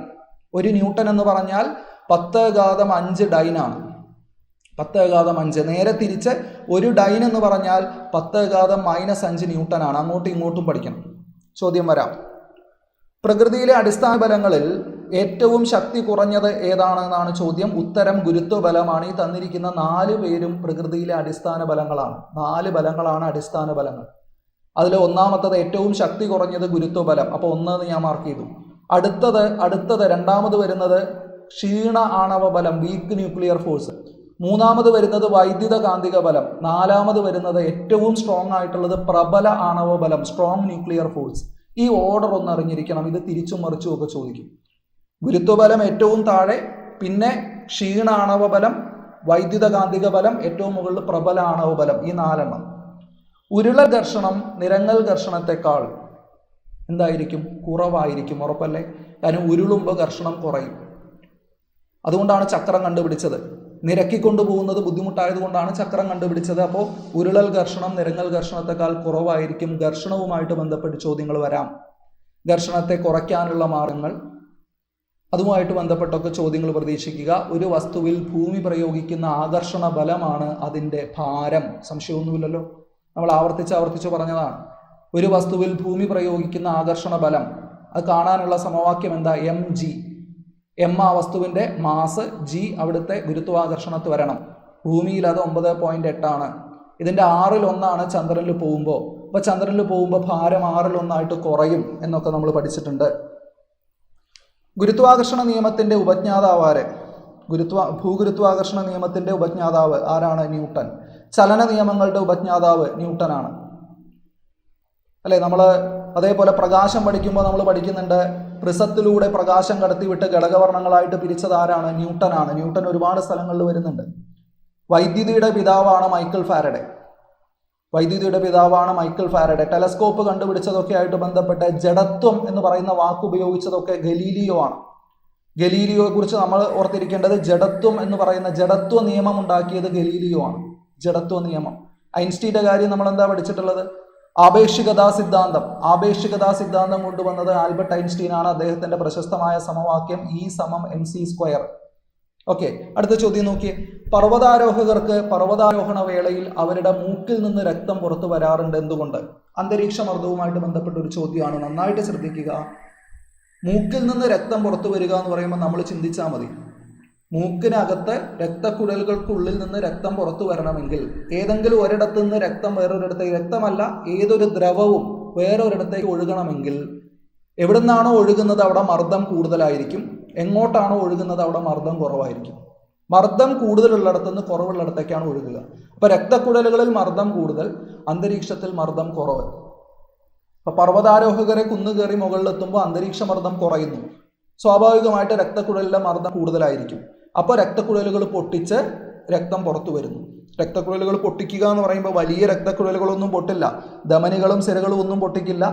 ഒരു ന്യൂട്ടൺ എന്ന് പറഞ്ഞാൽ 10⁵5 ഡൈനാണ്. 10⁵5. നേരെ തിരിച്ച് ഒരു ഡൈൻ എന്ന് പറഞ്ഞാൽ 10⁻⁻5 ന്യൂട്ടനാണ്. അങ്ങോട്ടും ഇങ്ങോട്ടും പഠിക്കണം. ചോദ്യം വരാം. പ്രകൃതിയിലെ അടിസ്ഥാന ബലങ്ങളിൽ ഏറ്റവും ശക്തി കുറഞ്ഞത് ഏതാണെന്നാണ് ചോദ്യം. ഉത്തരം ഗുരുത്വബലമാണ്. ഈ തന്നിരിക്കുന്ന 4 പേരും പ്രകൃതിയിലെ അടിസ്ഥാന ബലങ്ങളാണ്. 4 ബലങ്ങളാണ് അടിസ്ഥാന ബലങ്ങൾ. അതിൽ ഒന്നാമത്തത് ഏറ്റവും ശക്തി കുറഞ്ഞത് ഗുരുത്വബലം. അപ്പോൾ 1 ഞാൻ മാർക്ക് ചെയ്തു. അടുത്തത് രണ്ടാമത് വരുന്നത് ക്ഷീണ ആണവ ബലം, വീക്ക് ന്യൂക്ലിയർ ഫോഴ്സ്. മൂന്നാമത് വരുന്നത് വൈദ്യുത കാന്തിക ബലം. നാലാമത് വരുന്നത് ഏറ്റവും സ്ട്രോങ് ആയിട്ടുള്ളത് പ്രബല ആണവ ബലം, സ്ട്രോങ് ന്യൂക്ലിയർ ഫോഴ്സ്. ഈ ഓർഡർ ഒന്ന് അറിഞ്ഞിരിക്കണം. ഇത് തിരിച്ചും മറിച്ചും ഒക്കെ ചോദിക്കും. ഗുരുത്വബലം ഏറ്റവും താഴെ, പിന്നെ ക്ഷീണ ആണവ ബലം, വൈദ്യുത കാന്തിക ബലം, ഏറ്റവും മുകളിൽ പ്രബല ആണവ ബലം. ഈ 4 ഉരുളൽ ഘർഷണം നിരങ്ങൽ ഘർഷണത്തെക്കാൾ എന്തായിരിക്കും? കുറവായിരിക്കും. ഉറപ്പല്ലേ? കാരണം ഉരുളുമ്പോൾ ഘർഷണം കുറയും. അതുകൊണ്ടാണ് ചക്രം കണ്ടുപിടിച്ചത്. നിരക്കിക്കൊണ്ടു പോകുന്നത് ബുദ്ധിമുട്ടായതുകൊണ്ടാണ് ചക്രം കണ്ടുപിടിച്ചത്. അപ്പോൾ ഉരുളൽ ഘർഷണം നിരങ്ങൽ ഘർഷണത്തെക്കാൾ കുറവായിരിക്കും. ഘർഷണവുമായിട്ട് ബന്ധപ്പെട്ട് ചോദ്യങ്ങൾ വരാം. ഘർഷണത്തെ കുറയ്ക്കാനുള്ള മാർഗങ്ങൾ, അതുമായിട്ട് ബന്ധപ്പെട്ടൊക്കെ ചോദ്യങ്ങൾ പ്രതീക്ഷിക്കുക. ഒരു വസ്തുവിൽ ഭൂമി പ്രയോഗിക്കുന്ന ആകർഷണ ബലമാണ് അതിൻ്റെ ഭാരം. സംശയമൊന്നുമില്ലല്ലോ, നമ്മൾ ആവർത്തിച്ച് പറഞ്ഞതാണ്. ഒരു വസ്തുവിൽ ഭൂമി പ്രയോഗിക്കുന്ന ആകർഷണ ബലം, അത് കാണാനുള്ള സമവാക്യം എന്താ? mg. m ആ വസ്തുവിൻ്റെ മാസ്, g അവിടുത്തെ ഗുരുത്വാകർഷണത്ത് വരണം. ഭൂമിയിൽ അത് 9.8 ആണ്. ഇതിൻ്റെ 1/6 ചന്ദ്രനിൽ പോകുമ്പോൾ. അപ്പോൾ ചന്ദ്രനിൽ പോകുമ്പോൾ ഭാരം 1/6 കുറയും എന്നൊക്കെ നമ്മൾ പഠിച്ചിട്ടുണ്ട്. ഗുരുത്വാകർഷണ നിയമത്തിൻ്റെ ഉപജ്ഞാതാവ് ആര്? ഭൂഗുരുത്വാകർഷണ നിയമത്തിൻ്റെ ഉപജ്ഞാതാവ് ആരാണ്? ന്യൂട്ടൺ. ചലന നിയമങ്ങളുടെ ഉപജ്ഞാതാവ് ന്യൂട്ടനാണ് അല്ലേ? നമ്മൾ അതേപോലെ പ്രകാശം പഠിക്കുമ്പോൾ നമ്മൾ പഠിക്കുന്നുണ്ട്, പ്രിസത്തിലൂടെ പ്രകാശം കടത്തിവിട്ട് ഘടകവർണ്ണങ്ങളായിട്ട് പിരിച്ചത് ആരാണ്? ന്യൂട്ടനാണ്. ന്യൂട്ടൻ ഒരുപാട് സ്ഥലങ്ങളിൽ വരുന്നുണ്ട്. വൈദ്യുതിയുടെ പിതാവാണ് മൈക്കിൾ ഫാരഡെ. ടെലസ്കോപ്പ് കണ്ടുപിടിച്ചതൊക്കെ ആയിട്ട് ബന്ധപ്പെട്ട് ജഡത്വം എന്ന് പറയുന്ന വാക്ക് ഉപയോഗിച്ചതൊക്കെ ഗലീലിയോ ആണ്. ഗലീലിയോയെ കുറിച്ച് നമ്മൾ ഓർത്തിരിക്കേണ്ടത്, ജഡത്വം എന്ന് പറയുന്ന ജഡത്വ നിയമം ഉണ്ടാക്കിയത് ഗലീലിയോ ആണ്. ജഡത്വ നിയമം. ഐൻസ്റ്റീൻ്റെ കാര്യം നമ്മൾ എന്താ പഠിച്ചിട്ടുള്ളത്? ആപേക്ഷികതാ സിദ്ധാന്തം കൊണ്ടുവന്നത് ആൽബർട്ട് ഐൻസ്റ്റീൻ ആണ്. അദ്ദേഹത്തിന്റെ പ്രശസ്തമായ സമവാക്യം E=mc². ഓക്കെ, അടുത്ത ചോദ്യം നോക്കിയേ. പർവ്വതാരോഹകർക്ക് പർവ്വതാരോഹണ വേളയിൽ അവരുടെ മൂക്കിൽ നിന്ന് രക്തം പുറത്തു വരാറുണ്ട്. എന്തുകൊണ്ട്? അന്തരീക്ഷ മർദ്ദവുമായിട്ട് ബന്ധപ്പെട്ട ഒരു ചോദ്യമാണ്. നന്നായിട്ട് ശ്രദ്ധിക്കുക. മൂക്കിൽ നിന്ന് രക്തം പുറത്തു വരിക എന്ന് പറയുമ്പോൾ നമ്മൾ ചിന്തിച്ചാൽ മതി, മൂക്കിനകത്ത് രക്തക്കുഴലുകൾക്കുള്ളിൽ നിന്ന് രക്തം പുറത്തു വരണമെങ്കിൽ ഏതെങ്കിലും ഒരിടത്തു നിന്ന് രക്തം വേറൊരിടത്തേക്ക്, രക്തമല്ല ഏതൊരു ദ്രവവും വേറൊരിടത്തേക്ക് ഒഴുകണമെങ്കിൽ എവിടുന്നാണോ ഒഴുകുന്നത് അവിടെ മർദ്ദം കൂടുതലായിരിക്കും, എങ്ങോട്ടാണോ ഒഴുകുന്നത് അവിടെ മർദ്ദം കുറവായിരിക്കും. മർദ്ദം കൂടുതലുള്ളിടത്തു നിന്ന് കുറവുള്ളിടത്തേക്കാണ് ഒഴുകുക. അപ്പോൾ രക്തക്കുഴലുകളിൽ മർദ്ദം കൂടുതൽ, അന്തരീക്ഷത്തിൽ മർദ്ദം കുറവ്. അപ്പോൾ പർവ്വതാരോഹകരെ കുന്നുകയറി മുകളിലെത്തുമ്പോൾ അന്തരീക്ഷ മർദ്ദം കുറയുന്നു. സ്വാഭാവികമായിട്ട് രക്തക്കുഴലിലെ മർദ്ദം കൂടുതലായിരിക്കും. അപ്പോൾ രക്തക്കുഴലുകൾ പൊട്ടിച്ച് രക്തം പുറത്തു വരുന്നു. രക്തക്കുഴലുകൾ പൊട്ടിക്കുക എന്ന് പറയുമ്പോൾ വലിയ രക്തക്കുഴലുകളൊന്നും പൊട്ടില്ല, ധമനികളും സിരകളും ഒന്നും പൊട്ടിക്കില്ല.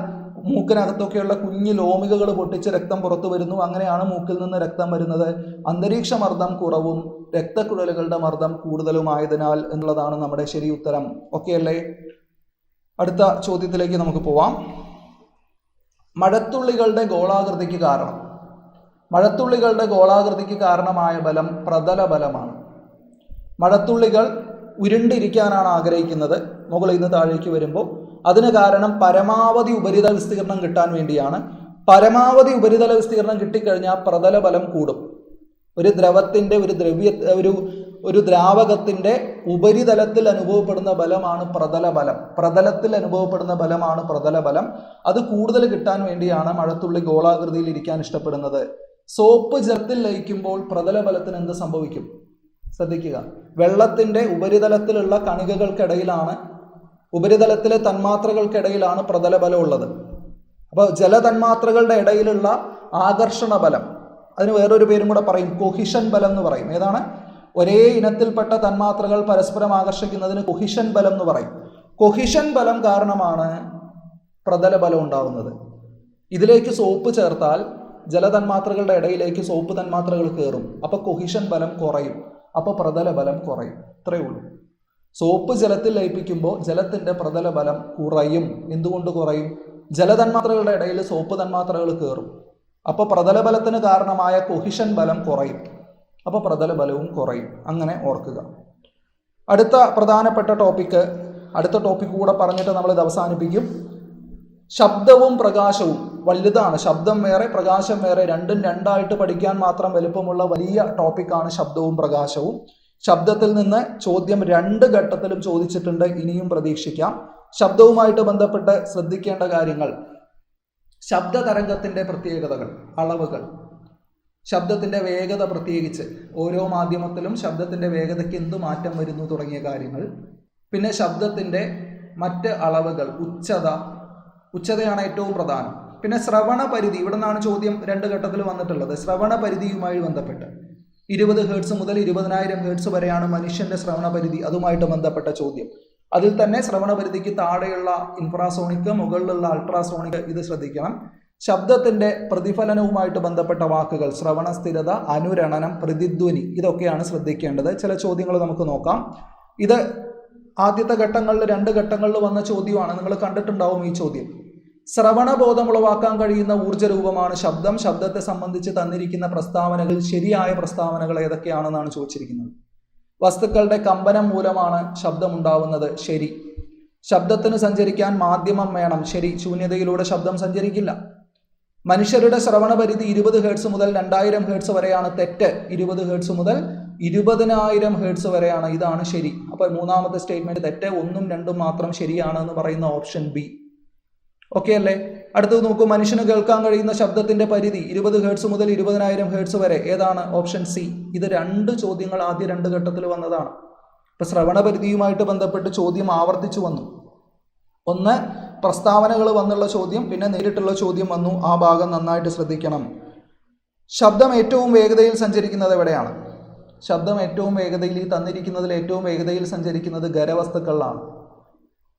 മൂക്കിനകത്തൊക്കെയുള്ള കുഞ്ഞു ലോമികകൾ പൊട്ടിച്ച് രക്തം പുറത്തു വരുന്നു. അങ്ങനെയാണ് മൂക്കിൽ നിന്ന് രക്തം വരുന്നത്. അന്തരീക്ഷ മർദ്ദം കുറവും രക്തക്കുഴലുകളുടെ മർദ്ദം കൂടുതലുമായതിനാൽ എന്നുള്ളതാണ് നമ്മുടെ ശരി ഉത്തരം. ഓക്കെ അല്ലേ? അടുത്ത ചോദ്യത്തിലേക്ക് നമുക്ക് പോവാം. മഴത്തുള്ളികളുടെ ഗോളാകൃതിക്ക് കാരണമായ ബലം പ്രതല ബലമാണ്. മഴത്തുള്ളികൾ ഉരുണ്ടിരിക്കാനാണ് ആഗ്രഹിക്കുന്നത് മുകളിൽ നിന്ന് താഴേക്ക് വരുമ്പോൾ. അതിന് കാരണം പരമാവധി ഉപരിതല വിസ്തീർണം കിട്ടാൻ വേണ്ടിയാണ്. പരമാവധി ഉപരിതല വിസ്തീർണം കിട്ടിക്കഴിഞ്ഞാൽ പ്രതല ബലം കൂടും. ഒരു ദ്രവത്തിൻ്റെ ഒരു ദ്രാവകത്തിൻ്റെ ഉപരിതലത്തിൽ അനുഭവപ്പെടുന്ന ബലമാണ് പ്രതല ബലം. പ്രതലത്തിൽ അനുഭവപ്പെടുന്ന ബലമാണ് പ്രതല ബലം. അത് കൂടുതൽ കിട്ടാൻ വേണ്ടിയാണ് മഴത്തുള്ളി ഗോളാകൃതിയിൽ ഇരിക്കാൻ ഇഷ്ടപ്പെടുന്നത്. സോപ്പ് ജലത്തിൽ ലയിക്കുമ്പോൾ പ്രതല ബലത്തിന് എന്ത് സംഭവിക്കും? ശ്രദ്ധിക്കുക. വെള്ളത്തിൻ്റെ ഉപരിതലത്തിലുള്ള കണികകൾക്കിടയിലാണ്, ഉപരിതലത്തിലെ തന്മാത്രകൾക്കിടയിലാണ് പ്രതല ബലം ഉള്ളത്. അപ്പോൾ ജലതന്മാത്രകളുടെ ഇടയിലുള്ള ആകർഷണ ബലം, അതിന് വേറൊരു പേരും കൂടെ പറയും, കൊഹിഷൻ ബലം എന്ന് പറയും. ഏതാണ്? ഒരേ ഇനത്തിൽപ്പെട്ട തന്മാത്രകൾ പരസ്പരം ആകർഷിക്കുന്നതിന് കൊഹിഷൻ ബലം എന്ന് പറയും. കൊഹിഷൻ ബലം കാരണമാണ് പ്രതല ബലം ഉണ്ടാവുന്നത്. ഇതിലേക്ക് സോപ്പ് ചേർത്താൽ ജലതന്മാത്രകളുടെ ഇടയിലേക്ക് സോപ്പ് തന്മാത്രകൾ കയറും. അപ്പോൾ കൊഹിഷൻ ബലം കുറയും, അപ്പോൾ പ്രതല ബലം കുറയും. ഇത്രയേ ഉള്ളൂ. സോപ്പ് ജലത്തിൽ ലയിപ്പിക്കുമ്പോൾ ജലത്തിന്റെ പ്രതല ബലം കുറയും. എന്തുകൊണ്ട് കുറയും? ജലതന്മാത്രകളുടെ ഇടയിൽ സോപ്പ് തന്മാത്രകൾ കയറും. അപ്പോൾ പ്രതല ബലത്തിന് കാരണമായ കൊഹിഷൻ ബലം കുറയും. അപ്പോൾ പ്രതല ബലവും കുറയും. അങ്ങനെ ഓർക്കുക. അടുത്ത പ്രധാനപ്പെട്ട അടുത്ത ടോപ്പിക് കൂടെ പറഞ്ഞിട്ട് നമ്മൾ ഇത് അവസാനിപ്പിക്കും. ശബ്ദവും പ്രകാശവും വലുതാണ്. ശബ്ദം വേറെ, പ്രകാശം വേറെ. രണ്ടും രണ്ടായിട്ട് പഠിക്കാൻ മാത്രം വലുപ്പമുള്ള വലിയ ടോപ്പിക്കാണ് ശബ്ദവും പ്രകാശവും. ശബ്ദത്തിൽ നിന്ന് ചോദ്യം 2 ഘട്ടത്തിലും ചോദിച്ചിട്ടുണ്ട്. ഇനിയും പ്രതീക്ഷിക്കാം. ശബ്ദവുമായിട്ട് ബന്ധപ്പെട്ട് ശ്രദ്ധിക്കേണ്ട കാര്യങ്ങൾ: ശബ്ദ തരംഗത്തിന്റെ പ്രത്യേകതകൾ, അളവുകൾ, ശബ്ദത്തിന്റെ വേഗത, പ്രത്യേകിച്ച് ഓരോ മാധ്യമത്തിലും ശബ്ദത്തിന്റെ വേഗതയ്ക്ക് എന്ത് മാറ്റം വരുന്നു തുടങ്ങിയ കാര്യങ്ങൾ. പിന്നെ ശബ്ദത്തിന്റെ മറ്റ് അളവുകൾ, ഉച്ചതയാണ് ഏറ്റവും പ്രധാനം. പിന്നെ ശ്രവണ പരിധി, ഇവിടെ നിന്നാണ് ചോദ്യം 2 ഘട്ടത്തിൽ വന്നിട്ടുള്ളത്. ശ്രവണ പരിധിയുമായി ബന്ധപ്പെട്ട് 20 ഹെർട്സ് മുതൽ 20,000 ഹെർട്സ് വരെയാണ് മനുഷ്യന്റെ ശ്രവണ പരിധി. അതുമായിട്ട് ബന്ധപ്പെട്ട ചോദ്യം. അതിൽ തന്നെ ശ്രവണ പരിധിക്ക് താഴെയുള്ള ഇൻഫ്രാസോണിക്, മുകളിലുള്ള അൾട്രാസോണിക്, ഇത് ശ്രദ്ധിക്കണം. ശബ്ദത്തിന്റെ പ്രതിഫലനവുമായിട്ട് ബന്ധപ്പെട്ട വാക്കുകൾ: ശ്രവണ സ്ഥിരത, അനുരണനം, പ്രതിധ്വനി, ഇതൊക്കെയാണ് ശ്രദ്ധിക്കേണ്ടത്. ചില ചോദ്യങ്ങൾ നമുക്ക് നോക്കാം. ഇത് ആദ്യത്തെ ഘട്ടങ്ങളിൽ 2 ഘട്ടങ്ങളിൽ വന്ന ചോദ്യമാണ്. നിങ്ങൾ കണ്ടിട്ടുണ്ടാവും ഈ ചോദ്യം. ശ്രവണബോധം ഉളവാക്കാൻ കഴിയുന്ന ഊർജ്ജരൂപമാണ് ശബ്ദം. ശബ്ദത്തെ സംബന്ധിച്ച് തന്നിരിക്കുന്ന പ്രസ്താവനകൾ, ശരിയായ പ്രസ്താവനകൾ ഏതൊക്കെയാണെന്നാണ് ചോദിച്ചിരിക്കുന്നത്. വസ്തുക്കളുടെ കമ്പനം മൂലമാണ് ശബ്ദമുണ്ടാവുന്നത്. ശരി. ശബ്ദത്തിന് സഞ്ചരിക്കാൻ മാധ്യമം വേണം. ശരി. ശൂന്യതയിലൂടെ ശബ്ദം സഞ്ചരിക്കില്ല. മനുഷ്യരുടെ ശ്രവണ പരിധി 20 ഹെർട്സ് മുതൽ 2000 ഹെർട്സ് വരെയാണ്. തെറ്റ്. 20 ഹെർട്സ് മുതൽ 20,000 ഹെർട്സ് വരെയാണ്. ഇതാണ് ശരി. അപ്പോൾ മൂന്നാമത്തെ സ്റ്റേറ്റ്മെന്റ് തെറ്റ്. 1ഉം 2ഉം മാത്രം ശരിയാണ് എന്ന് പറയുന്ന ഓപ്ഷൻ ബി. ഓക്കെ അല്ലേ? അടുത്തത് നോക്കൂ. മനുഷ്യന് കേൾക്കാൻ കഴിയുന്ന ശബ്ദത്തിന്റെ പരിധി 20 ഹെർട്സ് മുതൽ 20,000 ഹെർട്സ് വരെ. ഏതാണ്? Option C. ഇത് 2 ചോദ്യങ്ങൾ ആദ്യ 2 ഘട്ടത്തിൽ വന്നതാണ്. ഇപ്പൊ ശ്രവണ പരിധിയുമായിട്ട് ബന്ധപ്പെട്ട് ചോദ്യം ആവർത്തിച്ചു വന്നു. ഒന്ന് പ്രസ്താവനകൾ വന്നുള്ള ചോദ്യം, പിന്നെ നേരിട്ടുള്ള ചോദ്യം വന്നു. ആ ഭാഗം നന്നായിട്ട് ശ്രദ്ധിക്കണം. ശബ്ദം ഏറ്റവും വേഗതയിൽ സഞ്ചരിക്കുന്നത് എവിടെയാണ്? ശബ്ദം ഏറ്റവും വേഗതയിൽ, ഈ തന്നിരിക്കുന്നതിൽ ഏറ്റവും വേഗതയിൽ സഞ്ചരിക്കുന്നത് ഖരവസ്തുക്കളിലാണ്.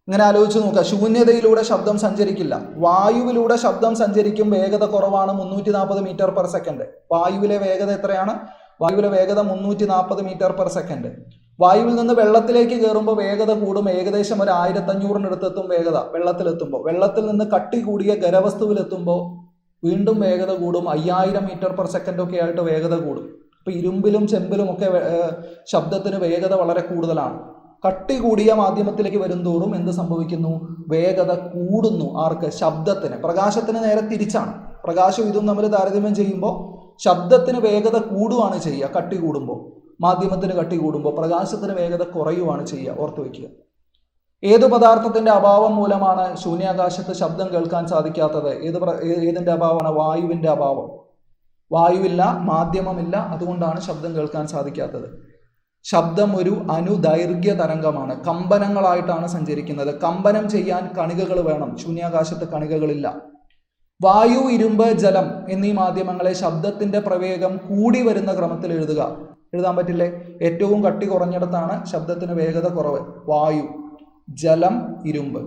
ഇങ്ങനെ ആലോചിച്ച് നോക്കുക. ശൂന്യതയിലൂടെ ശബ്ദം സഞ്ചരിക്കില്ല. വായുവിലൂടെ ശബ്ദം സഞ്ചരിക്കും. വേഗത കുറവാണ്, 340 മീറ്റർ പെർ സെക്കൻഡ്. വായുവിലെ വേഗത എത്രയാണ്? വായുവിലെ വേഗത 340 മീറ്റർ പെർ സെക്കൻഡ്. വായുവിൽ നിന്ന് വെള്ളത്തിലേക്ക് കയറുമ്പോൾ വേഗത കൂടും. ഏകദേശം ഒരു 1500-ടുത്തെത്തും വേഗത വെള്ളത്തിലെത്തുമ്പോൾ. വെള്ളത്തിൽ നിന്ന് കട്ടി കൂടിയ ഖരവസ്തുവിലെത്തുമ്പോൾ വീണ്ടും വേഗത കൂടും. 5000 മീറ്റർ പെർ സെക്കൻഡ് ഒക്കെ ആയിട്ട് വേഗത കൂടും. ഇപ്പൊ ഇരുമ്പിലും ചെമ്പിലും ഒക്കെ ശബ്ദത്തിന് വേഗത വളരെ കൂടുതലാണ്. കട്ടി കൂടിയ മാധ്യമത്തിലേക്ക് വരും തോറും എന്ത് സംഭവിക്കുന്നു? വേഗത കൂടുന്നു. ആർക്ക്? ശബ്ദത്തിന്. പ്രകാശത്തിന് നേരെ തിരിച്ചാണ്. പ്രകാശം ഇതും തമ്മിൽ താരതമ്യം ചെയ്യുമ്പോൾ ശബ്ദത്തിന് വേഗത കൂടുകയാണ് ചെയ്യുക കട്ടി കൂടുമ്പോൾ. മാധ്യമത്തിന് കട്ടി കൂടുമ്പോൾ പ്രകാശത്തിന് വേഗത കുറയുവാണ് ചെയ്യുക. ഓർത്തു വയ്ക്കുക. ഏതു പദാർത്ഥത്തിന്റെ അഭാവം മൂലമാണ് ശൂന്യാകാശത്ത് ശബ്ദം കേൾക്കാൻ സാധിക്കാത്തത്? ഏതിന്റെ അഭാവമാണ്? വായുവിന്റെ അഭാവം. വായുവില്ല, മാധ്യമമില്ല, അതുകൊണ്ടാണ് ശബ്ദം കേൾക്കാൻ സാധിക്കാത്തത്. ശബ്ദം ഒരു അനുദൈർഘ്യ തരംഗമാണ്. കമ്പനങ്ങളായിട്ടാണ് സഞ്ചരിക്കുന്നത്. കമ്പനം ചെയ്യാൻ കണികകൾ വേണം. ശൂന്യാകാശത്ത് കണികകളില്ല. വായു, ഇരുമ്പ്, ജലം എന്നീ മാധ്യമങ്ങളെ ശബ്ദത്തിന്റെ പ്രവേഗം കൂടി വരുന്ന ക്രമത്തിൽ എഴുതാൻ പറ്റില്ലേ? ഏറ്റവും കട്ടി കുറഞ്ഞിടത്താണ് ശബ്ദത്തിന് വേഗത കുറവ്. വായു, ജലം, ഇരുമ്പ്.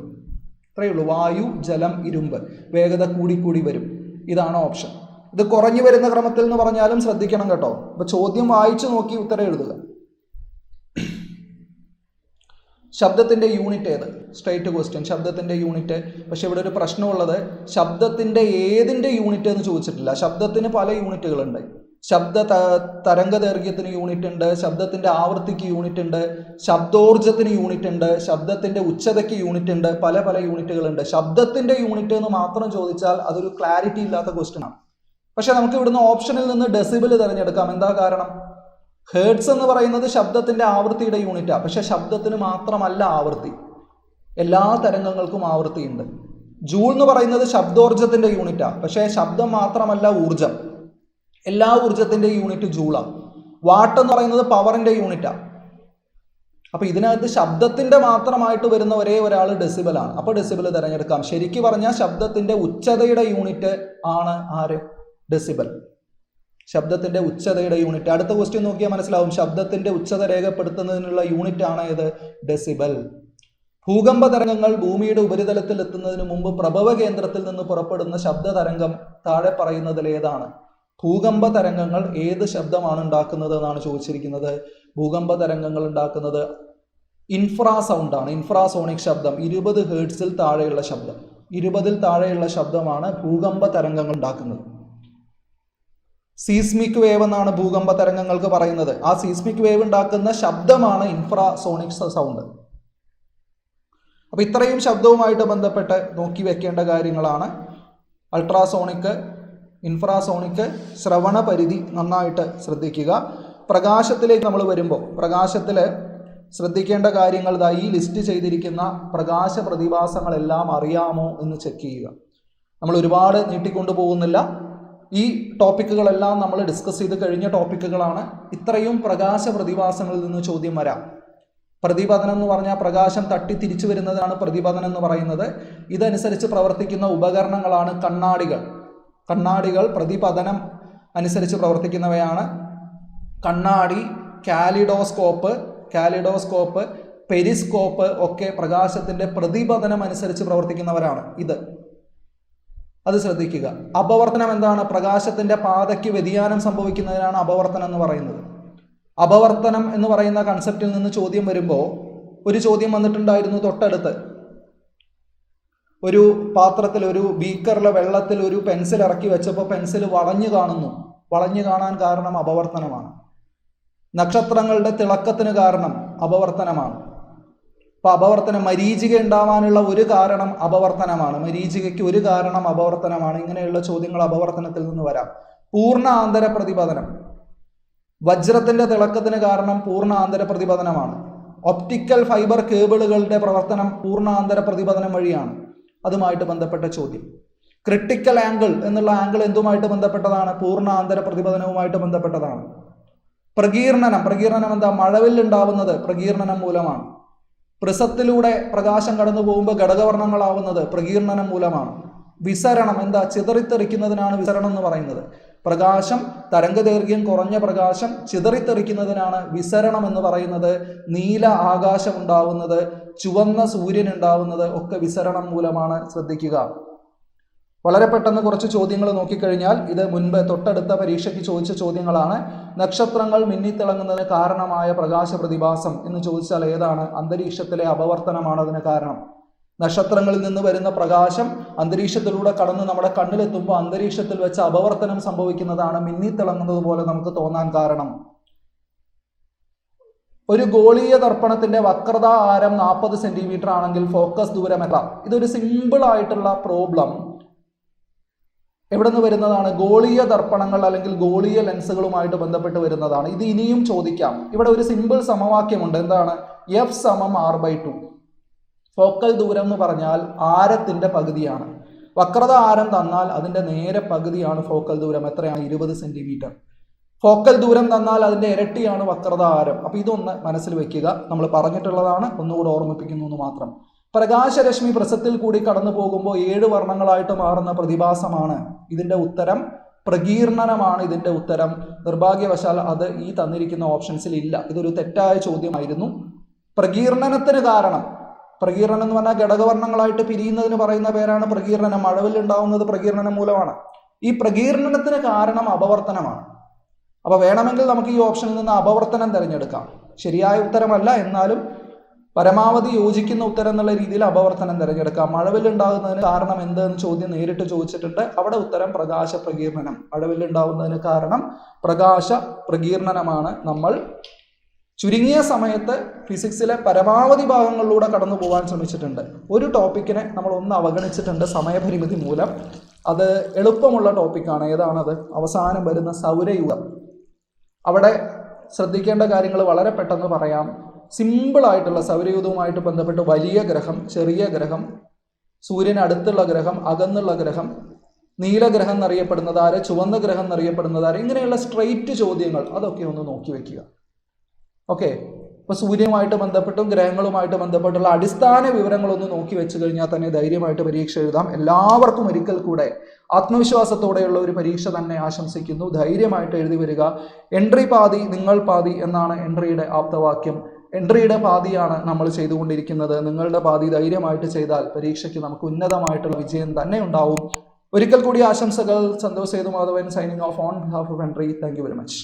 ഇത്രയേ ഉള്ളൂ. വായു, ജലം, ഇരുമ്പ്. വേഗത കൂടി വരും. ഇതാണ് ഓപ്ഷൻ. ഇത് കുറഞ്ഞു വരുന്ന ക്രമത്തിൽ എന്ന് പറഞ്ഞാലും ശ്രദ്ധിക്കണം കേട്ടോ. അപ്പൊ ചോദ്യം വായിച്ചു നോക്കി ഉത്തരം എഴുതുക. ശബ്ദത്തിന്റെ യൂണിറ്റ് ഏത്? Straight question. ശബ്ദത്തിന്റെ യൂണിറ്റ്. പക്ഷെ ഇവിടെ ഒരു പ്രശ്നമുള്ളത്, ശബ്ദത്തിന്റെ ഏതിന്റെ യൂണിറ്റ് എന്ന് ചോദിച്ചിട്ടില്ല. ശബ്ദത്തിന് പല യൂണിറ്റുകളുണ്ട്. ശബ്ദ തരംഗ ദൈർഘ്യത്തിന് യൂണിറ്റ് ഉണ്ട്, ശബ്ദത്തിന്റെ ആവൃത്തിക്ക് യൂണിറ്റ് ഉണ്ട്, ശബ്ദോർജത്തിന് യൂണിറ്റ് ഉണ്ട്, ശബ്ദത്തിന്റെ ഉച്ചതയ്ക്ക് യൂണിറ്റ് ഉണ്ട്. പല യൂണിറ്റുകളുണ്ട്. ശബ്ദത്തിന്റെ യൂണിറ്റ് എന്ന് മാത്രം ചോദിച്ചാൽ അതൊരു ക്ലാരിറ്റി ഇല്ലാത്ത ക്വസ്റ്റ്യൻ ആണ്. പക്ഷെ നമുക്ക് ഇവിടുന്ന് ഓപ്ഷനിൽ നിന്ന് ഡെസിബിൾ തിരഞ്ഞെടുക്കാം. എന്താ കാരണം? ഹേർട്സ് എന്ന് പറയുന്നത് ശബ്ദത്തിന്റെ ആവൃത്തിയുടെ യൂണിറ്റാണ്. പക്ഷെ ശബ്ദത്തിന് മാത്രമല്ല ആവൃത്തി, എല്ലാ തരംഗങ്ങൾക്കും ആവൃത്തിയുണ്ട്. ജൂൾ എന്ന് പറയുന്നത് ശബ്ദോർജത്തിന്റെ യൂണിറ്റാണ്. പക്ഷേ ശബ്ദം മാത്രമല്ല ഊർജം, എല്ലാ ഊർജത്തിന്റെ യൂണിറ്റ് ജൂളാണ്. വാട്ട് എന്ന് പറയുന്നത് പവറിന്റെ യൂണിറ്റാണ്. അപ്പൊ ഇതിനകത്ത് ശബ്ദത്തിന്റെ മാത്രമായിട്ട് വരുന്ന ഒരേ ഒരാൾ ഡെസിബലാണ്. അപ്പൊ ഡെസിബിൾ തിരഞ്ഞെടുക്കാം. ശരിക്കും പറഞ്ഞാൽ ശബ്ദത്തിന്റെ ഉച്ചതയുടെ യൂണിറ്റ് ആണ് ആര്? ഡെസിബൽ. ശബ്ദത്തിന്റെ ഉച്ചതയുടെ യൂണിറ്റ്. അടുത്ത ക്വസ്റ്റ്യൻ നോക്കിയാൽ മനസ്സിലാവും. ശബ്ദത്തിന്റെ ഉച്ചത രേഖപ്പെടുത്തുന്നതിനുള്ള യൂണിറ്റ് ആണ് ഏത്? ഡെസിബൽ. ഭൂകമ്പ തരംഗങ്ങൾ ഭൂമിയുടെ ഉപരിതലത്തിൽ എത്തുന്നതിന് മുമ്പ് പ്രഭവ കേന്ദ്രത്തിൽ നിന്ന് പുറപ്പെടുന്ന ശബ്ദ തരംഗം താഴെ പറയുന്നതിൽ ഏതാണ്? ഭൂകമ്പ തരംഗങ്ങൾ ഏത് ശബ്ദമാണ് ഉണ്ടാക്കുന്നത് എന്നാണ് ചോദിച്ചിരിക്കുന്നത്. ഭൂകമ്പ തരംഗങ്ങൾ ഉണ്ടാക്കുന്നത് ഇൻഫ്രാസൗണ്ടാണ്. ഇൻഫ്രാസോണിക് ശബ്ദം 20 ഹെർട്സിൽ താഴെയുള്ള ശബ്ദം. 20ൽ താഴെയുള്ള ശബ്ദമാണ് ഭൂകമ്പ തരംഗങ്ങൾ ഉണ്ടാക്കുന്നത്. സീസ്മിക് വേവ് എന്നാണ് ഭൂകമ്പ തരംഗങ്ങൾക്ക് പറയുന്നത്. ആ സീസ്മിക് വേവ് ഉണ്ടാക്കുന്ന ശബ്ദമാണ് ഇൻഫ്രാസോണിക് സൗണ്ട്. അപ്പൊ ഇത്രയും ശബ്ദവുമായിട്ട് ബന്ധപ്പെട്ട് നോക്കി വെക്കേണ്ട കാര്യങ്ങളാണ്. അൾട്രാസോണിക്, ഇൻഫ്രാസോണിക്, ശ്രവണ പരിധി നന്നായിട്ട് ശ്രദ്ധിക്കുക. പ്രകാശത്തിലേക്ക് നമ്മൾ വരുമ്പോൾ പ്രകാശത്തിൽ ശ്രദ്ധിക്കേണ്ട കാര്യങ്ങൾ ഈ ലിസ്റ്റ് ചെയ്തിരിക്കുന്ന പ്രകാശ പ്രതിഭാസങ്ങളെല്ലാം അറിയാമോ എന്ന് ചെക്ക് ചെയ്യുക. നമ്മൾ ഒരുപാട് നീട്ടിക്കൊണ്ടു പോകുന്നില്ല. ഈ ടോപ്പിക്കുകളെല്ലാം നമ്മൾ ഡിസ്കസ് ചെയ്ത് കഴിഞ്ഞ ടോപ്പിക്കുകളാണ്. ഇത്രയും പ്രകാശ പ്രതിഭാസങ്ങളിൽ നിന്ന് ചോദ്യം വരാം. പ്രതിപതനം എന്ന് പറഞ്ഞാൽ പ്രകാശം തട്ടി തിരിച്ചു വരുന്നതാണ് പ്രതിപതനം എന്ന് പറയുന്നത്. ഇതനുസരിച്ച് പ്രവർത്തിക്കുന്ന ഉപകരണങ്ങളാണ് കണ്ണാടികൾ. കണ്ണാടികൾ പ്രതിപതനം അനുസരിച്ച് പ്രവർത്തിക്കുന്നവയാണ്. കണ്ണാടി, കാലിഡോസ്കോപ്പ്, പെരിസ്കോപ്പ് ഒക്കെ പ്രകാശത്തിന്റെ പ്രതിപതനം അനുസരിച്ച് പ്രവർത്തിക്കുന്നവരാണ്. അത് ശ്രദ്ധിക്കുക. അപവർത്തനം എന്താണ്? പ്രകാശത്തിന്റെ പാതയ്ക്ക് വ്യതിയാനം സംഭവിക്കുന്നതിനാണ് അപവർത്തനം എന്ന് പറയുന്നത്. അപവർത്തനം എന്ന് പറയുന്ന കൺസെപ്റ്റിൽ നിന്ന് ചോദ്യം വരുമ്പോൾ ഒരു ചോദ്യം വന്നിട്ടുണ്ടായിരുന്നു തൊട്ടടുത്ത്. ഒരു പാത്രത്തിൽ, ഒരു ബീക്കറിലെ വെള്ളത്തിൽ ഒരു പെൻസിൽ ഇറക്കി വെച്ചപ്പോൾ പെൻസിൽ വളഞ്ഞു കാണുന്നു. വളഞ്ഞു കാണാൻ കാരണം അപവർത്തനമാണ്. നക്ഷത്രങ്ങളുടെ തിളക്കത്തിന് കാരണം അപവർത്തനമാണ്. അപ്പൊ അപവർത്തനം, മരീചിക ഉണ്ടാവാനുള്ള ഒരു കാരണം അപവർത്തനമാണ്. മരീചികയ്ക്ക് ഒരു കാരണം അപവർത്തനമാണ്. ഇങ്ങനെയുള്ള ചോദ്യങ്ങൾ അപവർത്തനത്തിൽ നിന്ന് വരാം. പൂർണ്ണ ആന്തര പ്രതിപതനം, വജ്രത്തിന്റെ തിളക്കത്തിന് കാരണം പൂർണ്ണ ആന്തര പ്രതിപതനമാണ്. ഒപ്റ്റിക്കൽ ഫൈബർ കേബിളുകളുടെ പ്രവർത്തനം പൂർണ്ണ ആന്തര പ്രതിപതനം വഴിയാണ്. അതുമായിട്ട് ബന്ധപ്പെട്ട ചോദ്യം. ക്രിട്ടിക്കൽ ആംഗിൾ എന്നുള്ള ആംഗിൾ എന്തുമായിട്ട് ബന്ധപ്പെട്ടതാണ്? പൂർണ്ണ ആന്തര പ്രതിപതനവുമായിട്ട് ബന്ധപ്പെട്ടതാണ്. പ്രകീർണനം എന്താ? മഴവില്ലുണ്ടാവുന്നത് പ്രകീർണനം മൂലമാണ്. പ്രിസത്തിലൂടെ പ്രകാശം കടന്നു പോകുമ്പോൾ ഘടകവർണ്ണങ്ങളാവുന്നത് പ്രകീർണനം മൂലമാണ്. വിസരണം എന്താ? ചിതറിത്തെറിക്കുന്നതിനാണ് വിസരണം എന്ന് പറയുന്നത്. പ്രകാശം, തരംഗദൈർഘ്യം കുറഞ്ഞ പ്രകാശം ചിതറിത്തെറിക്കുന്നതിനാണ് വിസരണം എന്ന് പറയുന്നത്. നീല ആകാശം ഉണ്ടാവുന്നത്, ചുവന്ന സൂര്യൻ ഉണ്ടാവുന്നത് ഒക്കെ വിസരണം മൂലമാണ്. ശ്രദ്ധിക്കുക. വളരെ പെട്ടെന്ന് കുറച്ച് ചോദ്യങ്ങൾ നോക്കിക്കഴിഞ്ഞാൽ ഇത് മുൻപ് തൊട്ടടുത്ത പരീക്ഷയ്ക്ക് ചോദിച്ച ചോദ്യങ്ങളാണ്. നക്ഷത്രങ്ങൾ മിന്നിത്തിളങ്ങുന്നതിന് കാരണമായ പ്രകാശ പ്രതിഭാസം എന്ന് ചോദിച്ചാൽ ഏതാണ്? അന്തരീക്ഷത്തിലെ അപവർത്തനമാണ് അതിന് കാരണം. നക്ഷത്രങ്ങളിൽ നിന്ന് വരുന്ന പ്രകാശം അന്തരീക്ഷത്തിലൂടെ കടന്ന് നമ്മുടെ കണ്ണിലെത്തുമ്പോൾ അന്തരീക്ഷത്തിൽ വെച്ച് അപവർത്തനം സംഭവിക്കുന്നതാണ് മിന്നിത്തിളങ്ങുന്നത് പോലെ നമുക്ക് തോന്നാൻ കാരണം. ഒരു ഗോളീയ ദർപ്പണത്തിന്റെ വക്രത ആരം 40 സെന്റിമീറ്റർ ആണെങ്കിൽ ഫോക്കസ് ദൂരം എത്ര? ഇതൊരു സിമ്പിൾ ആയിട്ടുള്ള പ്രോബ്ലം എവിടെ നിന്ന് വരുന്നതാണ്? ഗോളീയ ദർപ്പണങ്ങൾ അല്ലെങ്കിൽ ഗോളീയ ലെൻസുകളുമായിട്ട് ബന്ധപ്പെട്ട് വരുന്നതാണ്. ഇത് ഇനിയും ചോദിക്കാം. ഇവിടെ ഒരു സിമ്പിൾ സമവാക്യമുണ്ട്. എന്താണ്? F = R/2. ഫോക്കൽ ദൂരം എന്ന് പറഞ്ഞാൽ ആരത്തിന്റെ പകുതിയാണ്. വക്രത ആരം തന്നാൽ അതിന്റെ നേരെ പകുതിയാണ് ഫോക്കൽ ദൂരം. എത്രയാണ്? 20 സെന്റിമീറ്റർ. ഫോക്കൽ ദൂരം തന്നാൽ അതിന്റെ ഇരട്ടിയാണ് വക്രത ആരം. അപ്പൊ ഇതൊന്ന് മനസ്സിൽ വെക്കുക. നമ്മൾ പറഞ്ഞിട്ടുള്ളതാണ്, ഒന്നുകൂടെ ഓർമ്മിപ്പിക്കുന്നു എന്ന് മാത്രം. പ്രകാശരശ്മി പ്രസത്തിൽ കൂടി കടന്നു പോകുമ്പോൾ 7 വർണ്ണങ്ങളായിട്ട് മാറുന്ന പ്രതിഭാസമാണ്. ഇതിന്റെ ഉത്തരം പ്രകീർണനമാണ്. ഇതിന്റെ ഉത്തരം നിർഭാഗ്യവശാൽ അത് ഈ തന്നിരിക്കുന്ന ഓപ്ഷൻസിൽ ഇല്ല. ഇതൊരു തെറ്റായ ചോദ്യമായിരുന്നു. പ്രകീർണനത്തിന് കാരണം, പ്രകീർണനം എന്ന് പറഞ്ഞാൽ ഘടകവർണ്ണങ്ങളായിട്ട് പിരിയുന്നതിന് പറയുന്ന പേരാണ് പ്രകീർണനം. മഴവില്ലുണ്ടാവുന്നത് പ്രകീർണനം മൂലമാണ്. ഈ പ്രകീർണനത്തിന് കാരണം അപവർത്തനമാണ്. അപ്പൊ വേണമെങ്കിൽ നമുക്ക് ഈ ഓപ്ഷനിൽ നിന്ന് അപവർത്തനം തിരഞ്ഞെടുക്കാം. ശരിയായ ഉത്തരമല്ല, എന്നാലും പരമാവധി യോജിക്കുന്ന ഉത്തരം എന്നുള്ള രീതിയിൽ അപവർത്തനം തിരഞ്ഞെടുക്കാം. മഴവില്ലുണ്ടാകുന്നതിന് കാരണം എന്തെന്ന് ചോദ്യം നേരിട്ട് ചോദിച്ചിട്ടുണ്ട്. അവിടെ ഉത്തരം പ്രകാശ പ്രകീർണനം. മഴവില്ലുണ്ടാകുന്നതിന് കാരണം പ്രകാശ പ്രകീർണനമാണ്. നമ്മൾ ചുരുങ്ങിയ സമയത്ത് ഫിസിക്സിലെ പരമാവധി ഭാഗങ്ങളിലൂടെ കടന്നു പോകാൻ ശ്രമിച്ചിട്ടുണ്ട്. ഒരു ടോപ്പിക്കിനെ നമ്മൾ ഒന്ന് അവഗണിച്ചിട്ടുണ്ട് സമയപരിമിതി മൂലം. അത് എളുപ്പമുള്ള ടോപ്പിക്കാണ്. ഏതാണത്? അവസാനം വരുന്ന സൗരയൂഥം. അവിടെ ശ്രദ്ധിക്കേണ്ട കാര്യങ്ങൾ വളരെ പെട്ടെന്ന് പറയാം. സിമ്പിളായിട്ടുള്ള സൗരയൂഥവുമായിട്ട് ബന്ധപ്പെട്ട് വലിയ ഗ്രഹം, ചെറിയ ഗ്രഹം, സൂര്യന് അടുത്തുള്ള ഗ്രഹം, അകന്നുള്ള ഗ്രഹം, നീലഗ്രഹം എന്നറിയപ്പെടുന്നത് ആര്, ചുവന്ന ഗ്രഹം എന്നറിയപ്പെടുന്നത് ആര്, ഇങ്ങനെയുള്ള സ്ട്രെയിറ്റ് ചോദ്യങ്ങൾ അതൊക്കെ ഒന്ന് നോക്കി വെക്കുക. ഓക്കെ, ഇപ്പൊ സൂര്യനുമായിട്ട് ബന്ധപ്പെട്ടും ഗ്രഹങ്ങളുമായിട്ട് ബന്ധപ്പെട്ടുള്ള അടിസ്ഥാന വിവരങ്ങളൊന്ന് നോക്കി വെച്ച് കഴിഞ്ഞാൽ തന്നെ ധൈര്യമായിട്ട് പരീക്ഷ എഴുതാം. എല്ലാവർക്കും ഒരിക്കൽ കൂടെ ആത്മവിശ്വാസത്തോടെയുള്ള ഒരു പരീക്ഷ തന്നെ ആശംസിക്കുന്നു. ധൈര്യമായിട്ട് എഴുതി വരിക. എൻട്രി പാതി നിങ്ങൾ പാതി എന്നാണ് എൻട്രിയുടെ ആപ്തവാക്യം. എൻട്രിയുടെ പാതിയാണ് നമ്മൾ ചെയ്തുകൊണ്ടിരിക്കുന്നത്. നിങ്ങളുടെ പാതി ധൈര്യമായിട്ട് ചെയ്താൽ പരീക്ഷയ്ക്ക് നമുക്ക് ഉന്നതമായിട്ടുള്ള വിജയം തന്നെ ഉണ്ടാവും. ഒരിക്കൽ കൂടി ആശംസകൾ. Santhosh Sethumadhavan signing off on behalf of Entri. Thank you very much.